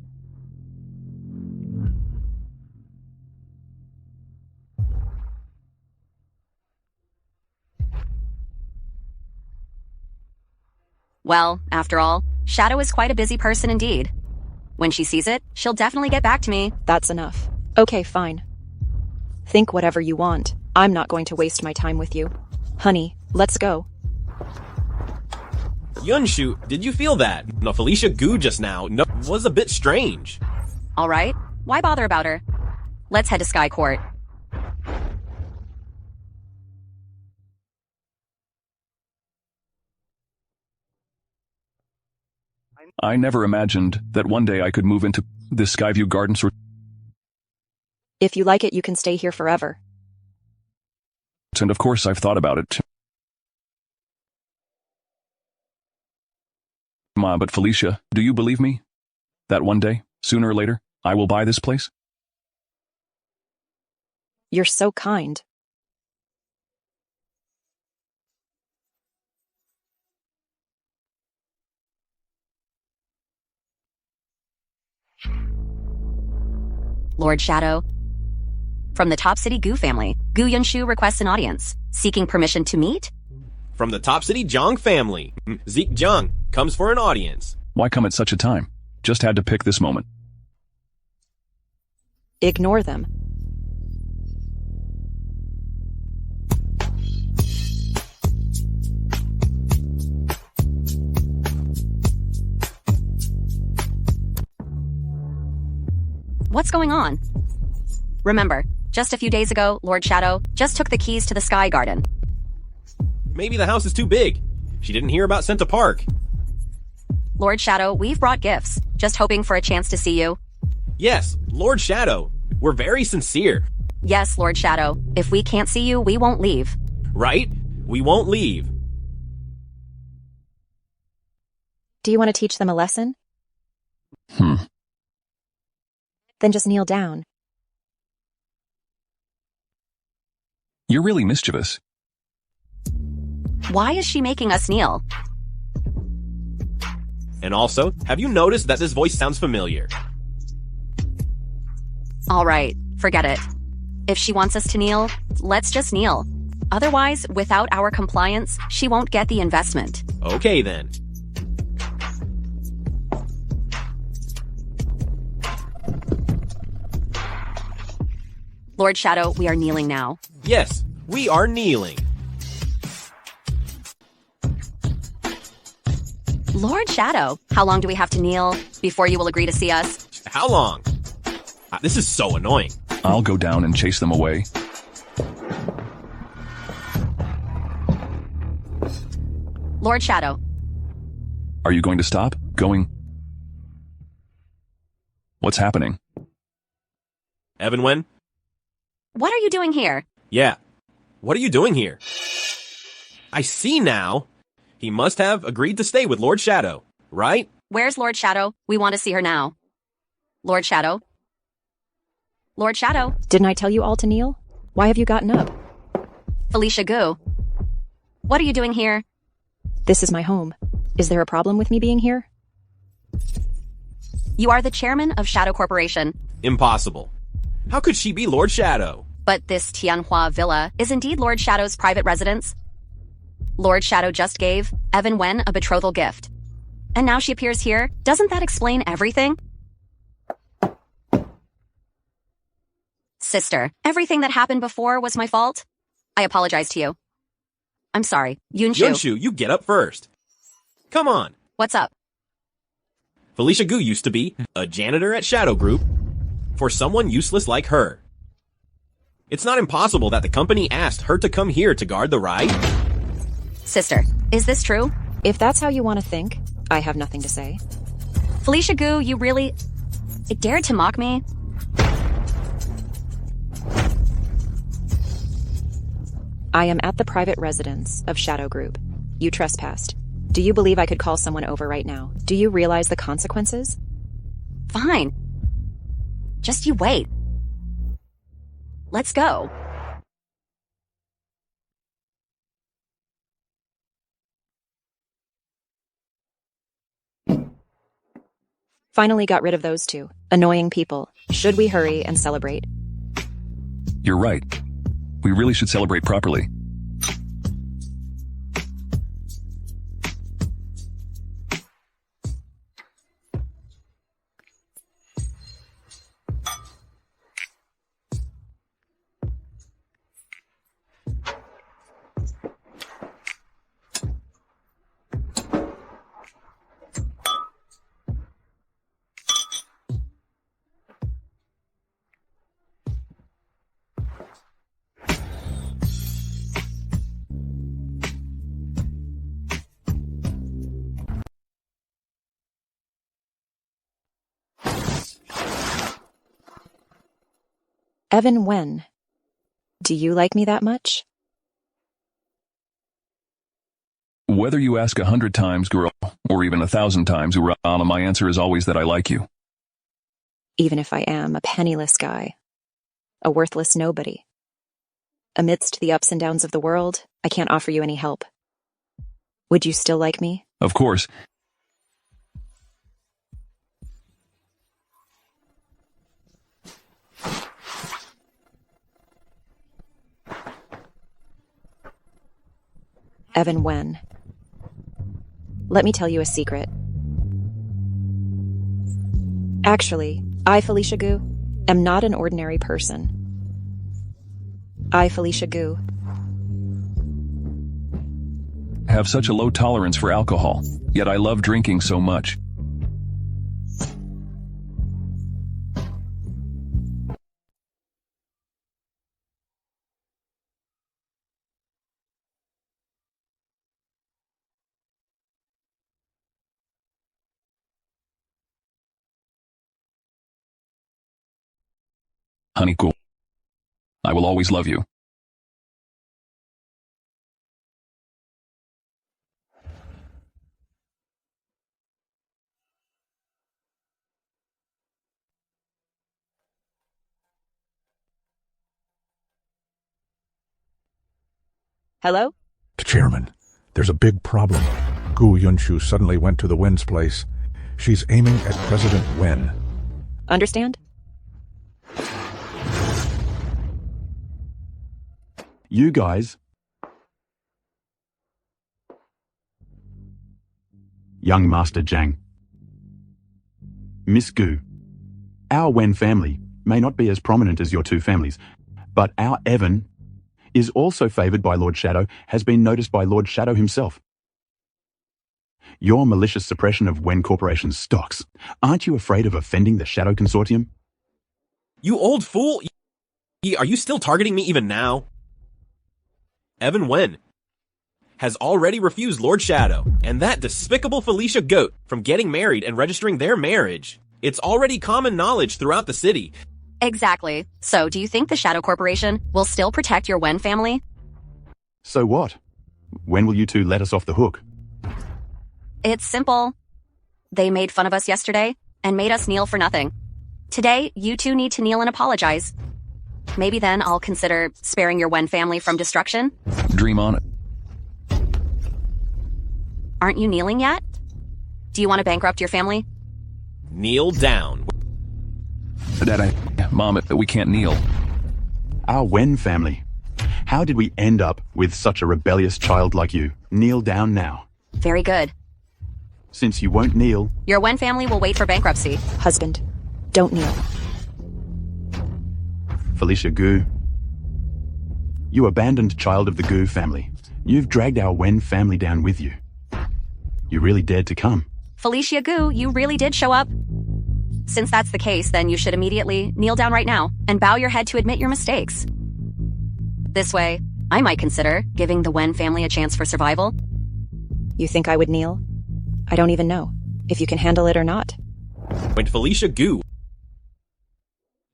Well, after all, Shadow is quite a busy person indeed. When she sees it, she'll definitely get back to me. That's enough. Okay, fine. Think whatever you want. I'm not going to waste my time with you. Honey, let's go. Yunshu, did you feel that? No, Felicia Gu just now was a bit strange. All right. Why bother about her? Let's head to Sky Court. I never imagined that one day I could move into this Skyview Gardens. If you like it, you can stay here forever. And of course, I've thought about it. Ma, but Felicia, do you believe me? That one day, sooner or later, I will buy this place? You're so kind. Lord Shadow. From the Top City Gu family, Gu Yunshu requests an audience, seeking permission to meet? From the Top City Zhang family, Zeke Zhang comes for an audience. Why come at such a time? Just had to pick this moment. Ignore them. What's going on? Remember, just a few days ago, Lord Shadow just took the keys to the Sky Garden. Maybe the house is too big. She didn't hear about Centa Park. Lord Shadow, we've brought gifts, just hoping for a chance to see you. Yes, Lord Shadow. We're very sincere. Yes, Lord Shadow. If we can't see you, we won't leave. Right? We won't leave. Do you want to teach them a lesson? Then just kneel down. You're really mischievous. Why is she making us kneel? And also, have you noticed that this voice sounds familiar? All right, forget it. If she wants us to kneel, let's just kneel. Otherwise, without our compliance, she won't get the investment. Okay then. Lord Shadow, we are kneeling now. Yes, we are kneeling. Lord Shadow, how long do we have to kneel before you will agree to see us? How long? This is so annoying. I'll go down and chase them away. Lord Shadow. Are you going to stop going? What's happening? Evan Wen? What are you doing here? Yeah. What are you doing here? I see now. He must have agreed to stay with Lord Shadow, right? Where's Lord Shadow? We want to see her now. Lord Shadow? Lord Shadow? Didn't I tell you all to kneel? Why have you gotten up? Felicia Gu. What are you doing here? This is my home. Is there a problem with me being here? You are the chairman of Shadow Corporation. Impossible. How could she be Lord Shadow? But this Tianhua Villa is indeed Lord Shadow's private residence. Lord Shadow just gave Evan Wen a betrothal gift. And now she appears here. Doesn't that explain everything? Sister, everything that happened before was my fault. I apologize to you. I'm sorry. Yunshu. Yunshu, you get up first. Come on. What's up? Felicia Gu used to be a janitor at Shadow Group for someone useless like her. It's not impossible that the company asked her to come here to guard the ride. Sister, is this true? If that's how you want to think, I have nothing to say. Felicia Gu, you really dared to mock me? I am at the private residence of Shadow Group. You trespassed. Do you believe I could call someone over right now? Do you realize the consequences? Fine. Just you wait. Let's go. Finally got rid of those two. Annoying people. Should we hurry and celebrate? You're right. We really should celebrate properly. Evan Wen. Do you like me that much? Whether you ask 100 times, girl, or even 1,000 times, Urana, my answer is always that I like you. Even if I am a penniless guy, a worthless nobody. Amidst the ups and downs of the world, I can't offer you any help. Would you still like me? Of course. Evan Wen. Let me tell you a secret. Actually, I, Felicia Gu, am not an ordinary person. I, Felicia Gu, Have such a low tolerance for alcohol, yet I love drinking so much. Honey, cool. I will always love you. Hello? Chairman, there's a big problem. Gu Yunshu suddenly went to the Wen's place. She's aiming at President Wen. Understand? You guys. Young Master Zhang. Miss Gu. Our Wen family may not be as prominent as your two families, but our Evan is also favored by Lord Shadow, has been noticed by Lord Shadow himself. Your malicious suppression of Wen Corporation's stocks. Aren't you afraid of offending the Shadow Consortium? You old fool! Are you still targeting me even now? Evan Wen has already refused Lord Shadow and that despicable Felicia Goat from getting married and registering their marriage. It's already common knowledge throughout the city. Exactly. So, do you think the Shadow Corporation will still protect your Wen family? So what? When will you two let us off the hook? It's simple. They made fun of us yesterday and made us kneel for nothing. Today, you two need to kneel and apologize. Maybe then I'll consider sparing your Wen family from destruction. Dream on it. Aren't you kneeling yet? Do you want to bankrupt your family? Kneel down. Mom, we can't kneel. Our Wen family. How did we end up with such a rebellious child like you? Kneel down now. Very good. Since you won't kneel... Your Wen family will wait for bankruptcy. Husband, don't kneel. Felicia Gu. You abandoned child of the Gu family. You've dragged our Wen family down with you. You really dared to come. Felicia Gu, you really did show up. Since that's the case, then you should immediately kneel down right now and bow your head to admit your mistakes. This way, I might consider giving the Wen family a chance for survival. You think I would kneel? I don't even know if you can handle it or not. When Felicia Gu,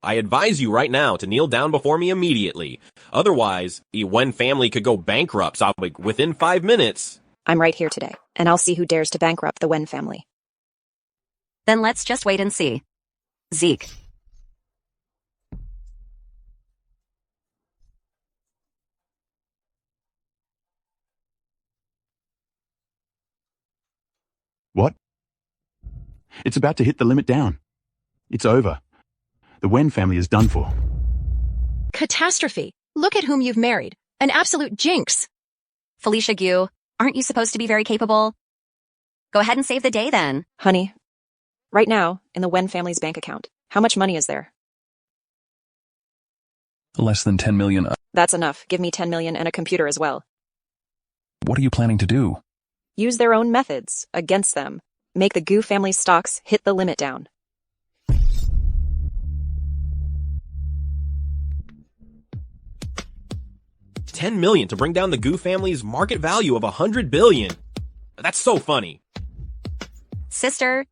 I advise you right now to kneel down before me immediately. Otherwise, the Wen family could go bankrupt within 5 minutes. I'm right here today, and I'll see who dares to bankrupt the Wen family. Then let's just wait and see. Zeke. What? It's about to hit the limit down. It's over. The Wen family is done for. Catastrophe. Look at whom you've married. An absolute jinx. Felicia Gu, aren't you supposed to be very capable? Go ahead and save the day then. Honey, right now, in the Wen family's bank account, how much money is there? Less than 10 million. That's enough. Give me 10 million and a computer as well. What are you planning to do? Use their own methods against them. Make the Gu family's stocks hit the limit down. $10 million to bring down the Gu family's market value of $100 billion. That's so funny. Sister,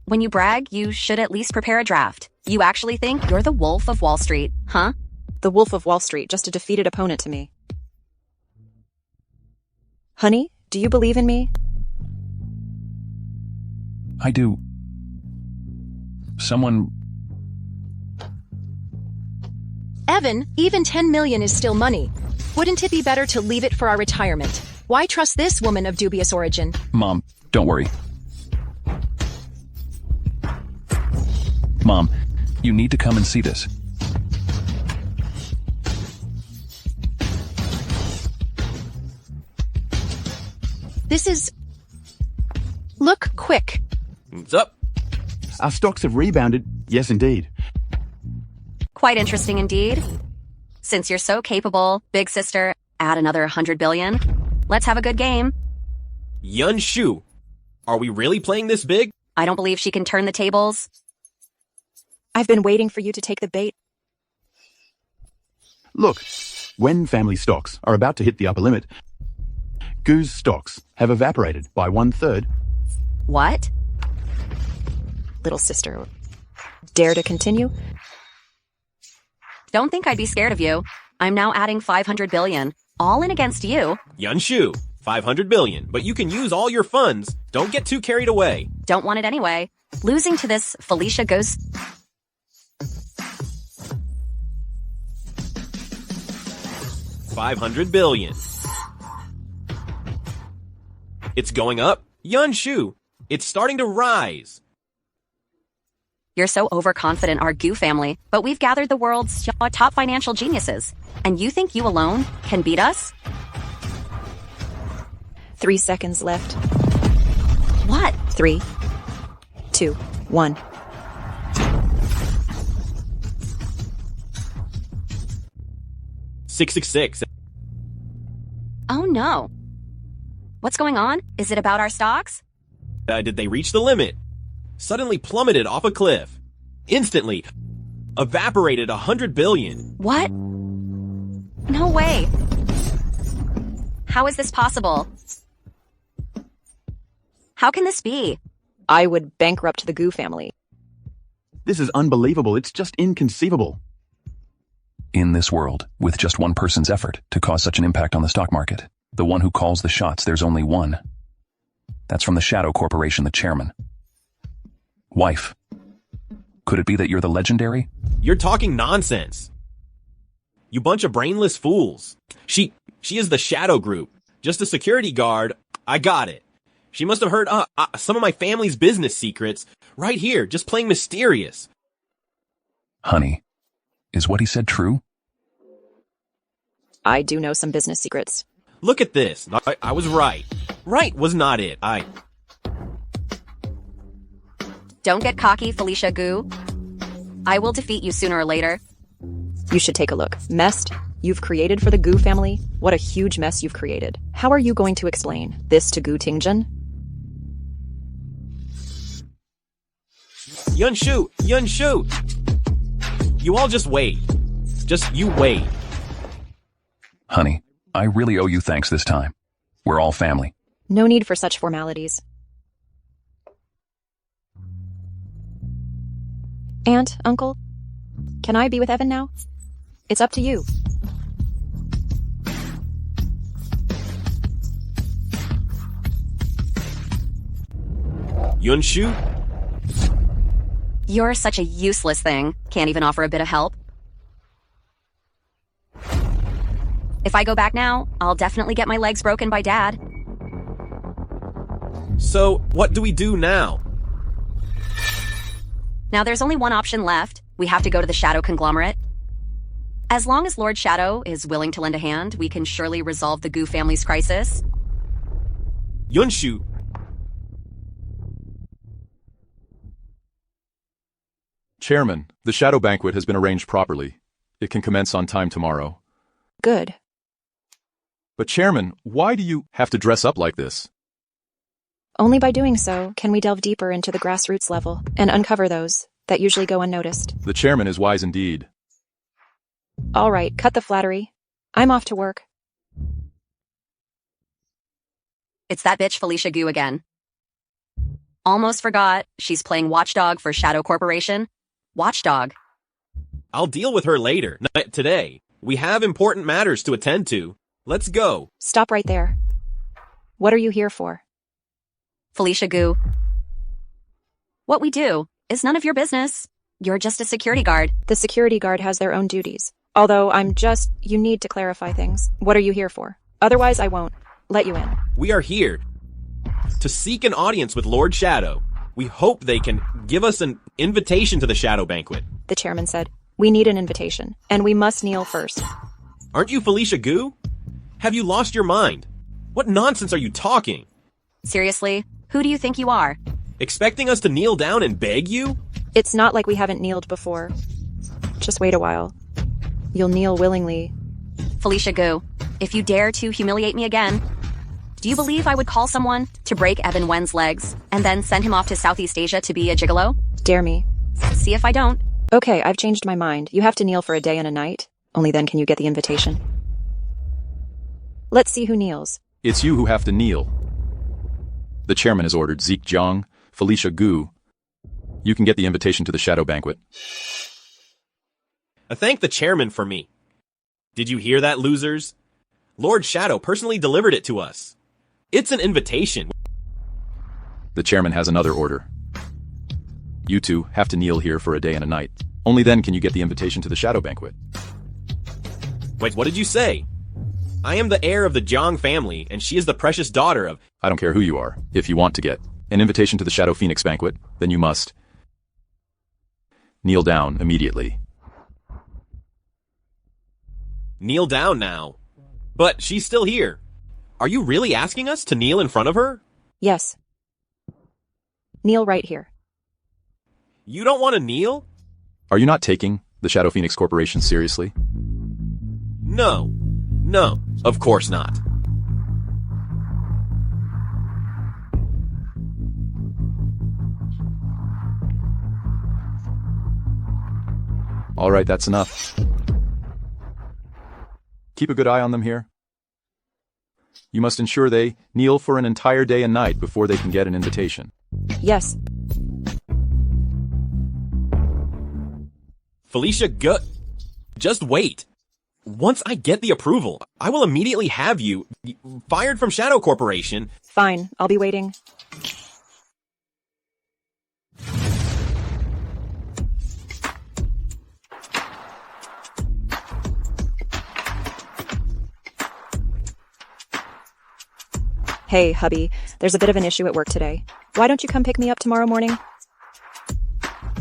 when you brag, you should at least prepare a draft. You actually think you're the Wolf of Wall Street, huh? The Wolf of Wall Street, just a defeated opponent to me. Honey, do you believe in me? I do. Someone... Evan, even 10 million is still money. Wouldn't it be better to leave it for our retirement? Why trust this woman of dubious origin? Mom, don't worry. Mom, you need to come and see this. This is... Look quick. What's up? Our stocks have rebounded. Yes, indeed. Quite interesting indeed. Since you're so capable, big sister, add another 100 billion. Let's have a good game. Yun Shu, are we really playing this big? I don't believe she can turn the tables. I've been waiting for you to take the bait. Look, when family stocks are about to hit the upper limit, Gu's stocks have evaporated by 1/3. What? Little sister, dare to continue? Don't think I'd be scared of you. I'm now adding 500 billion, all in against you. Yun Shu, 500 billion, but you can use all your funds. Don't get too carried away. Don't want it anyway. Losing to this Felicia goes... 500 billion. It's going up. Yun Shu, it's starting to rise. You're so overconfident, our Gu family, but we've gathered the world's top financial geniuses. And you think you alone can beat us? 3 seconds left. What? 3, 2, 1. $666. Oh no. What's going on? Is it about our stocks? Did they reach the limit? Suddenly plummeted off a cliff. Instantly. Evaporated 100 billion. What? No way. How is this possible? How can this be? I would bankrupt the Gu family. This is unbelievable. It's just inconceivable. In this world, with just one person's effort to cause such an impact on the stock market, the one who calls the shots, there's only one. That's from the Shadow Corporation, the chairman. Wife. Could it be that you're the legendary? You're talking nonsense. You bunch of brainless fools. She is the Shadow Group. Just a security guard. I got it. She must have heard some of my family's business secrets right here, just playing mysterious. Honey, is what he said true? I do know some business secrets. Look at this. I was right. Right was not it. Don't get cocky, Felicia Gu. I will defeat you sooner or later. You should take a look. Mess you've created for the Gu family? What a huge mess you've created. How are you going to explain this to Gu Tingjun? Yun Shu! Yun Shu! You all just wait. Just you wait. Honey, I really owe you thanks this time. We're all family. No need for such formalities. Aunt, Uncle, can I be with Evan now? It's up to you. Yun Shu? You're such a useless thing. Can't even offer a bit of help. If I go back now, I'll definitely get my legs broken by Dad. So, what do we do now? Now there's only one option left. We have to go to the Shadow Conglomerate. As long as Lord Shadow is willing to lend a hand, we can surely resolve the Gu family's crisis. Yun Shu. Chairman, the Shadow Banquet has been arranged properly. It can commence on time tomorrow. Good. But Chairman, why do you have to dress up like this? Only by doing so can we delve deeper into the grassroots level and uncover those that usually go unnoticed. The Chairman is wise indeed. All right, cut the flattery. I'm off to work. It's that bitch Felicia Gu again. Almost forgot, she's playing watchdog for Shadow Corporation. watchdog. I'll deal with her later. Not today. We have important matters to attend to. Let's go. Stop right there. What are you here for? Felicia Gu. What we do is none of your business. You're just a security guard. The security guard has their own duties. Although you need to clarify things. What are you here for? Otherwise, I won't let you in. We are here to seek an audience with Lord Shadow. We hope they can give us an invitation to the Shadow Banquet. The chairman said, we need an invitation, and we must kneel first. Aren't you Felicia Gu? Have you lost your mind? What nonsense are you talking? Seriously, who do you think you are? Expecting us to kneel down and beg you? It's not like we haven't kneeled before. Just wait a while. You'll kneel willingly. Felicia Gu, if you dare to humiliate me again, do you believe I would call someone to break Evan Wen's legs and then send him off to Southeast Asia to be a gigolo? Dare me. See if I don't. Okay, I've changed my mind. You have to kneel for a day and a night. Only then can you get the invitation. Let's see who kneels. It's you who have to kneel. The chairman has ordered Zeke Jiang, Felicia Gu. You can get the invitation to the Shadow Banquet. Thank the chairman for me. Did you hear that, losers? Lord Shadow personally delivered it to us. It's an invitation. The chairman has another order. You two have to kneel here for a day and a night. Only then can you get the invitation to the Shadow Banquet. Wait, what did you say? I am the heir of the Zhang family, and she is the precious daughter of... I don't care who you are. If you want to get an invitation to the Shadow Phoenix Banquet, then you must kneel down immediately. Kneel down now. But she's still here. Are you really asking us to kneel in front of her? Yes. Kneel right here. You don't want to kneel? Are you not taking the Shadow Phoenix Corporation seriously? No. No, of course not. All right, that's enough. Keep a good eye on them here. You must ensure they kneel for an entire day and night before they can get an invitation. Yes. Felicia Gu... Just wait. Once I get the approval, I will immediately have you fired from Shadow Corporation. Fine, I'll be waiting. Hey, hubby, there's a bit of an issue at work today. Why don't you come pick me up tomorrow morning?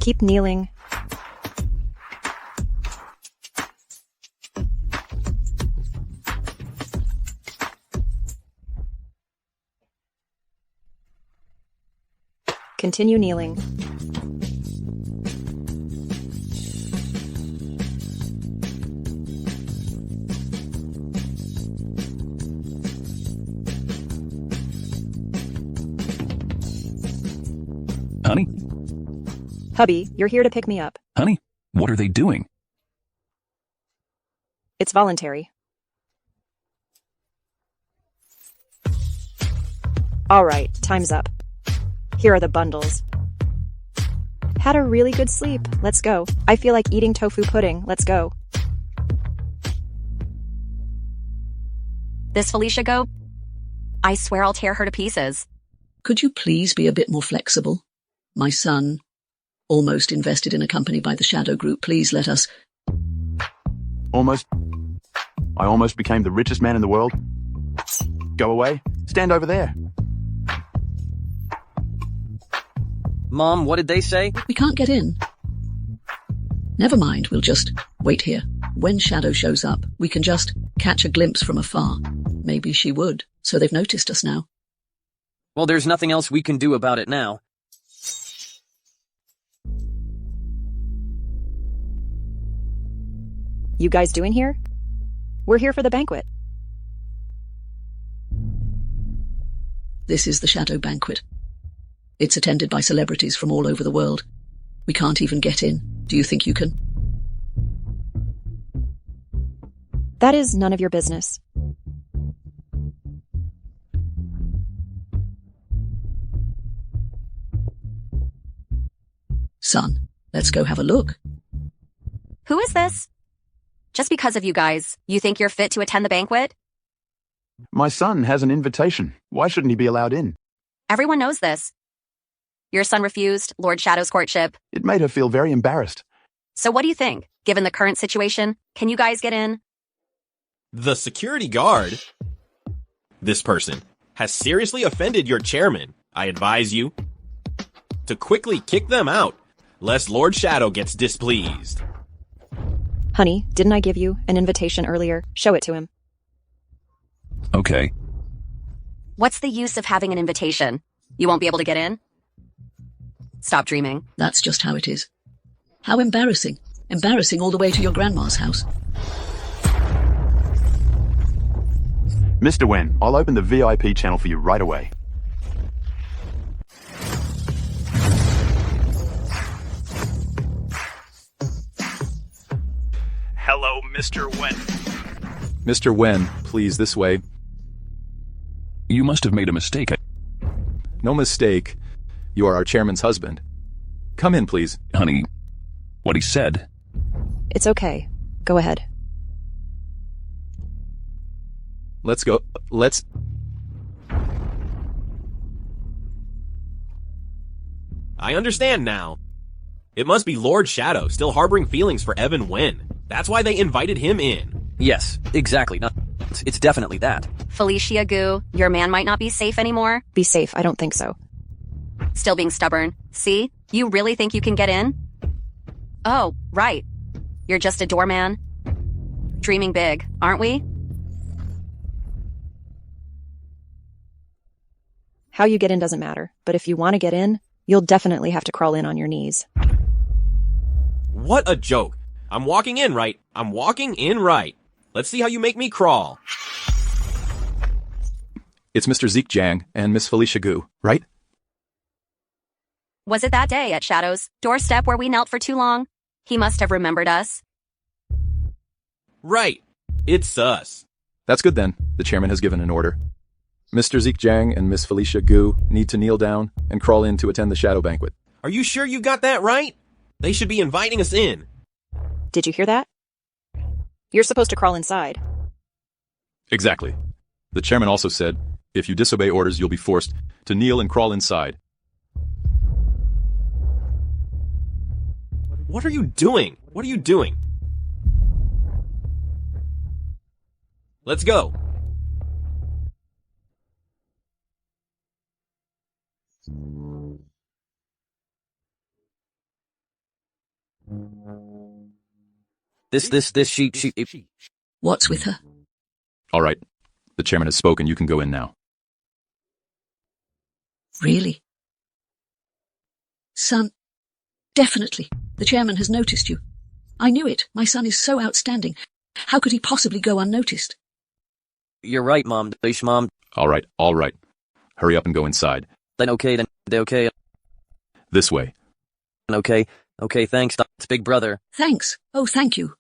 Keep kneeling. Continue kneeling. Honey? Hubby, you're here to pick me up. Honey, what are they doing? It's voluntary. All right, time's up. Here are the bundles. Had a really good sleep. Let's go. I feel like eating tofu pudding. Let's go. This Felicia Gu? I swear I'll tear her to pieces. Could you please be a bit more flexible? My son, almost invested in a company by the Shadow Group. Please let us... Almost. I almost became the richest man in the world. Go away. Stand over there. Mom, what did they say? We can't get in. Never mind, we'll just wait here. When Shadow shows up, we can just catch a glimpse from afar. Maybe she would, so they've noticed us now. Well, there's nothing else we can do about it now. You guys doing here? We're here for the banquet. This is the Shadow Banquet. It's attended by celebrities from all over the world. We can't even get in. Do you think you can? That is none of your business. Son, Let's go have a look. Who is this? Just because of you guys, you think you're fit to attend the banquet? My son has an invitation. Why shouldn't he be allowed in? Everyone knows this. Your son refused Lord Shadow's courtship. It made her feel very embarrassed. So what do you think? Given the current situation, can you guys get in? The security guard, this person, has seriously offended your chairman. I advise you to quickly kick them out, lest Lord Shadow gets displeased. Honey, didn't I give you an invitation earlier? Show it to him. Okay. What's the use of having an invitation? You won't be able to get in? Stop dreaming. That's just how it is. How embarrassing. Embarrassing all the way to your grandma's house. Mr. Wen, I'll open the VIP channel for you right away. Hello, Mr. Wen. Mr. Wen, please, this way. You must have made a mistake. No mistake. You are our chairman's husband. Come in, please. Honey, what he said. It's okay. Go ahead. Let's go. Let's... I understand now. It must be Lord Shadow still harboring feelings for Evan Wen. That's why they invited him in. Yes, exactly. No, it's definitely that. Felicia Gu, your man might not be safe anymore. Be safe. I don't think so. Still being stubborn. See? You really think you can get in? Oh, right. You're just a doorman. Dreaming big, aren't we? How you get in doesn't matter, but if you want to get in, you'll definitely have to crawl in on your knees. What a joke. I'm walking in right. I'm walking in right. Let's see how you make me crawl. It's Mr. Zeke Jiang and Miss Felicia Gu, right? Was it that day at Shadow's doorstep where we knelt for too long? He must have remembered us. Right. It's us. That's good then. The chairman has given an order. Mr. Zeke Jiang and Miss Felicia Gu need to kneel down and crawl in to attend the shadow banquet. Are you sure you got that right? They should be inviting us in. Did you hear that? You're supposed to crawl inside. Exactly. The chairman also said, if you disobey orders, you'll be forced to kneel and crawl inside. What are you doing? What are you doing? Let's go. She. What's with her? All right. The chairman has spoken. You can go in now. Really? Son, definitely. The chairman has noticed you. I knew it. My son is so outstanding. How could he possibly go unnoticed? You're right, Mom. Mom. All right. Hurry up and go inside. Then okay. This way. Okay, thanks, it's Big Brother. Thanks. Oh, thank you.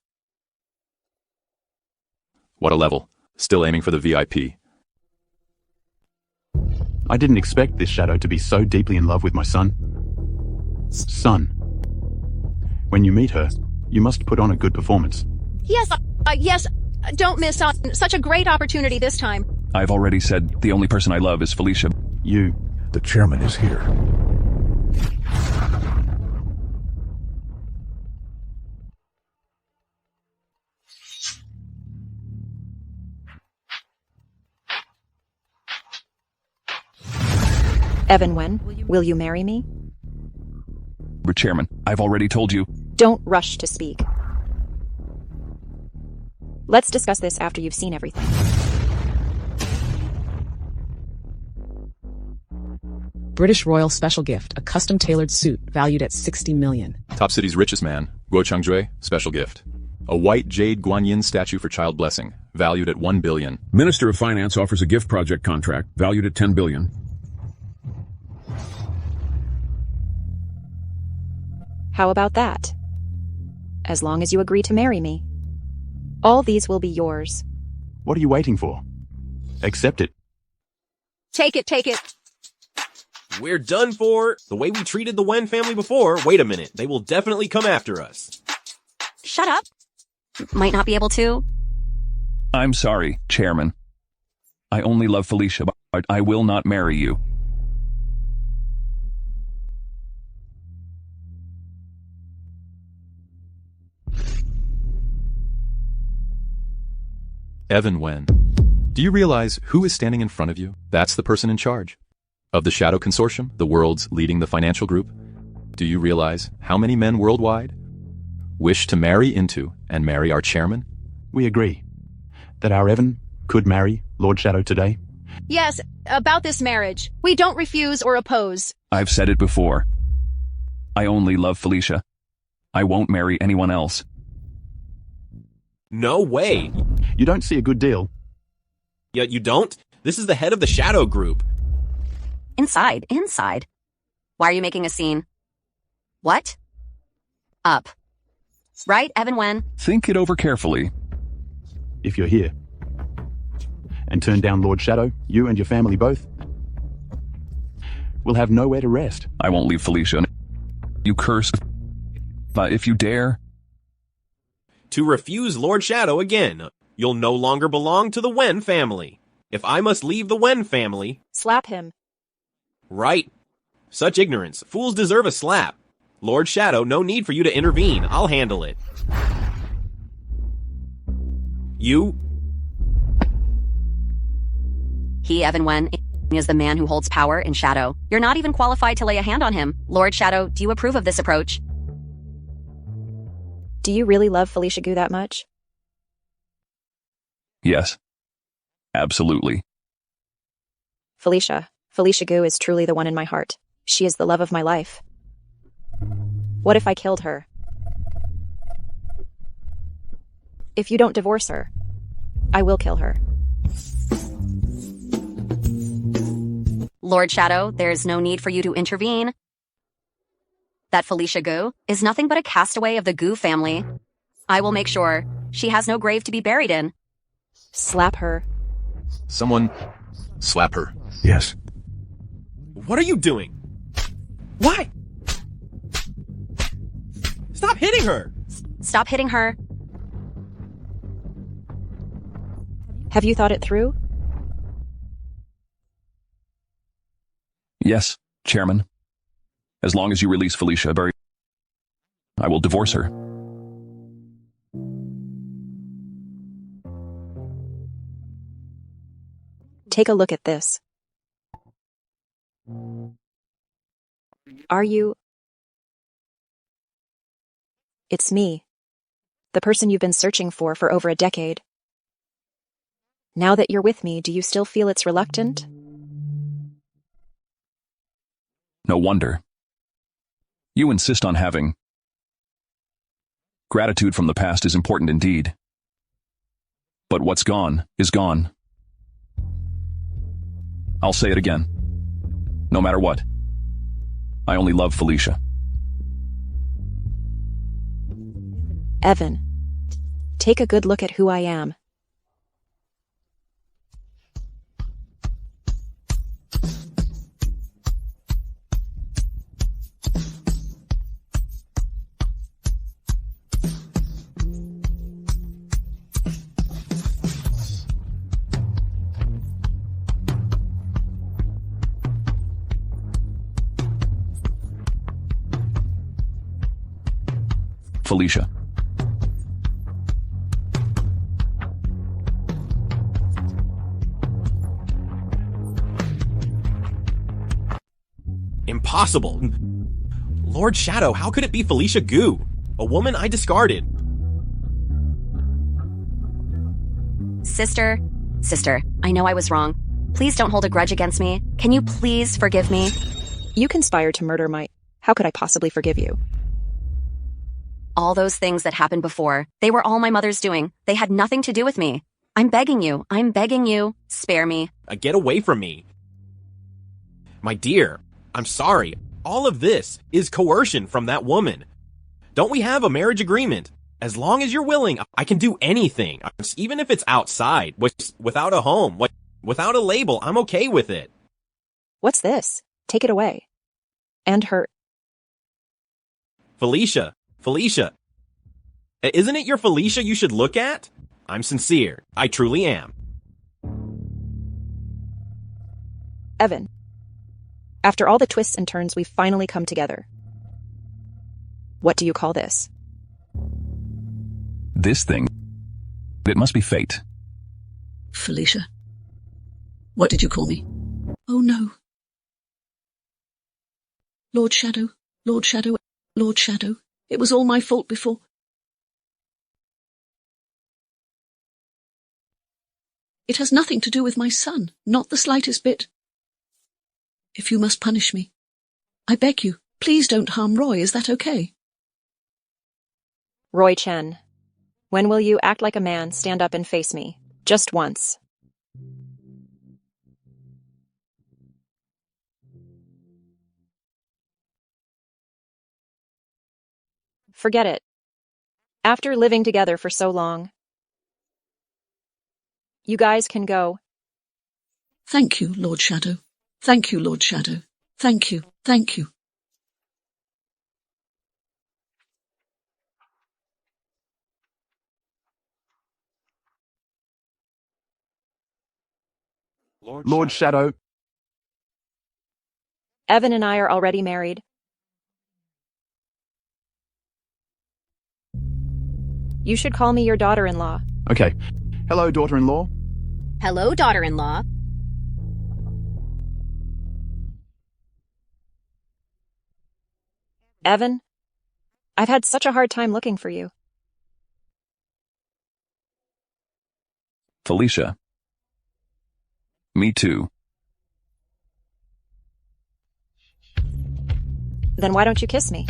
What a level. Still aiming for the VIP. I didn't expect this Shadow to be so deeply in love with my son. Son. When you meet her, you must put on a good performance. Yes, yes. Don't miss on such a great opportunity this time. I've already said the only person I love is Felicia. You. The chairman is here. Evan Wen, will you marry me? Chairman, I've already told you. Don't rush to speak. Let's discuss this after you've seen everything. British Royal Special Gift, a custom-tailored suit valued at 60 million. Top City's richest man, Guo Changjue, special gift. A white jade Guanyin statue for child blessing, valued at 1 billion. Minister of Finance offers a gift project contract, valued at 10 billion. How about that? As long as you agree to marry me. All these will be yours. What are you waiting for? Accept it. Take it. We're done for. The way we treated the Wen family before, wait a minute, they will definitely come after us. Shut up. Might not be able to. I'm sorry, Chairman. I only love Felicia, but I will not marry you. Evan Wen. Do you realize who is standing in front of you? That's the person in charge of the Shadow Consortium, the world's leading the financial group. Do you realize how many men worldwide wish to marry into and marry our chairman? We agree that our Evan could marry Lord Shadow today. Yes, about this marriage. We don't refuse or oppose. I've said it before. I only love Felicia. I won't marry anyone else. No way. You don't see a good deal. Yeah, you don't? This is the head of the Shadow Group. Inside. Why are you making a scene? What? Up. Right, Evan Wen? Think it over carefully. If you're here and turn down Lord Shadow, you and your family both will have nowhere to rest. I won't leave Felicia. You curse. But if you dare. To refuse Lord Shadow again, you'll no longer belong to the Wen family. If I must leave the Wen family... Slap him. Right. Such ignorance. Fools deserve a slap. Lord Shadow, no need for you to intervene. I'll handle it. You... He, Evan Wen, is the man who holds power in Shadow. You're not even qualified to lay a hand on him. Lord Shadow, do you approve of this approach? Do you really love Felicia Gu that much? Yes. Absolutely. Felicia Gu is truly the one in my heart. She is the love of my life. What if I killed her? If you don't divorce her, I will kill her. Lord Shadow, there's no need for you to intervene. That Felicia Gu is nothing but a castaway of the Gu family. I will make sure she has no grave to be buried in. Slap her. Someone slap her. Yes. What are you doing? Why? Stop hitting her! Stop hitting her. Have you thought it through? Yes, Chairman. As long as you release Felicia, I will divorce her. Take a look at this. Are you... It's me. The person you've been searching for over a decade. Now that you're with me, do you still feel it's reluctant? No wonder. You insist on having. Gratitude from the past is important indeed. But what's gone is gone. I'll say it again. No matter what. I only love Felicia. Evan, take a good look at who I am. Felicia. Impossible. Lord Shadow, how could it be Felicia Gu? A woman I discarded. Sister, I know I was wrong. Please don't hold a grudge against me. Can you please forgive me? You conspired to murder my... How could I possibly forgive you? All those things that happened before, they were all my mother's doing. They had nothing to do with me. I'm begging you, spare me. Get away from me. My dear, I'm sorry. All of this is coercion from that woman. Don't we have a marriage agreement? As long as you're willing, I can do anything. Even if it's outside, without a home, without a label, I'm okay with it. What's this? Take it away. And her. Felicia. Isn't it your Felicia you should look at? I'm sincere. I truly am. Evan. After all the twists and turns, we've finally come together. What do you call this? This thing. It must be fate. Felicia. What did you call me? Oh no. Lord Shadow. It was all my fault before. It has nothing to do with my son, not the slightest bit. If you must punish me, I beg you, please don't harm Roy, is that okay? Roy Chen. When will you act like a man, stand up and face me? Just once. Forget it. After living together for so long, you guys can go. Thank you, Lord Shadow. Thank you, Lord Shadow. Thank you. Lord Shadow. Evan and I are already married. You should call me your daughter-in-law. Okay. Hello, daughter-in-law. Hello, daughter-in-law. Evan, I've had such a hard time looking for you. Felicia. Me too. Then why don't you kiss me?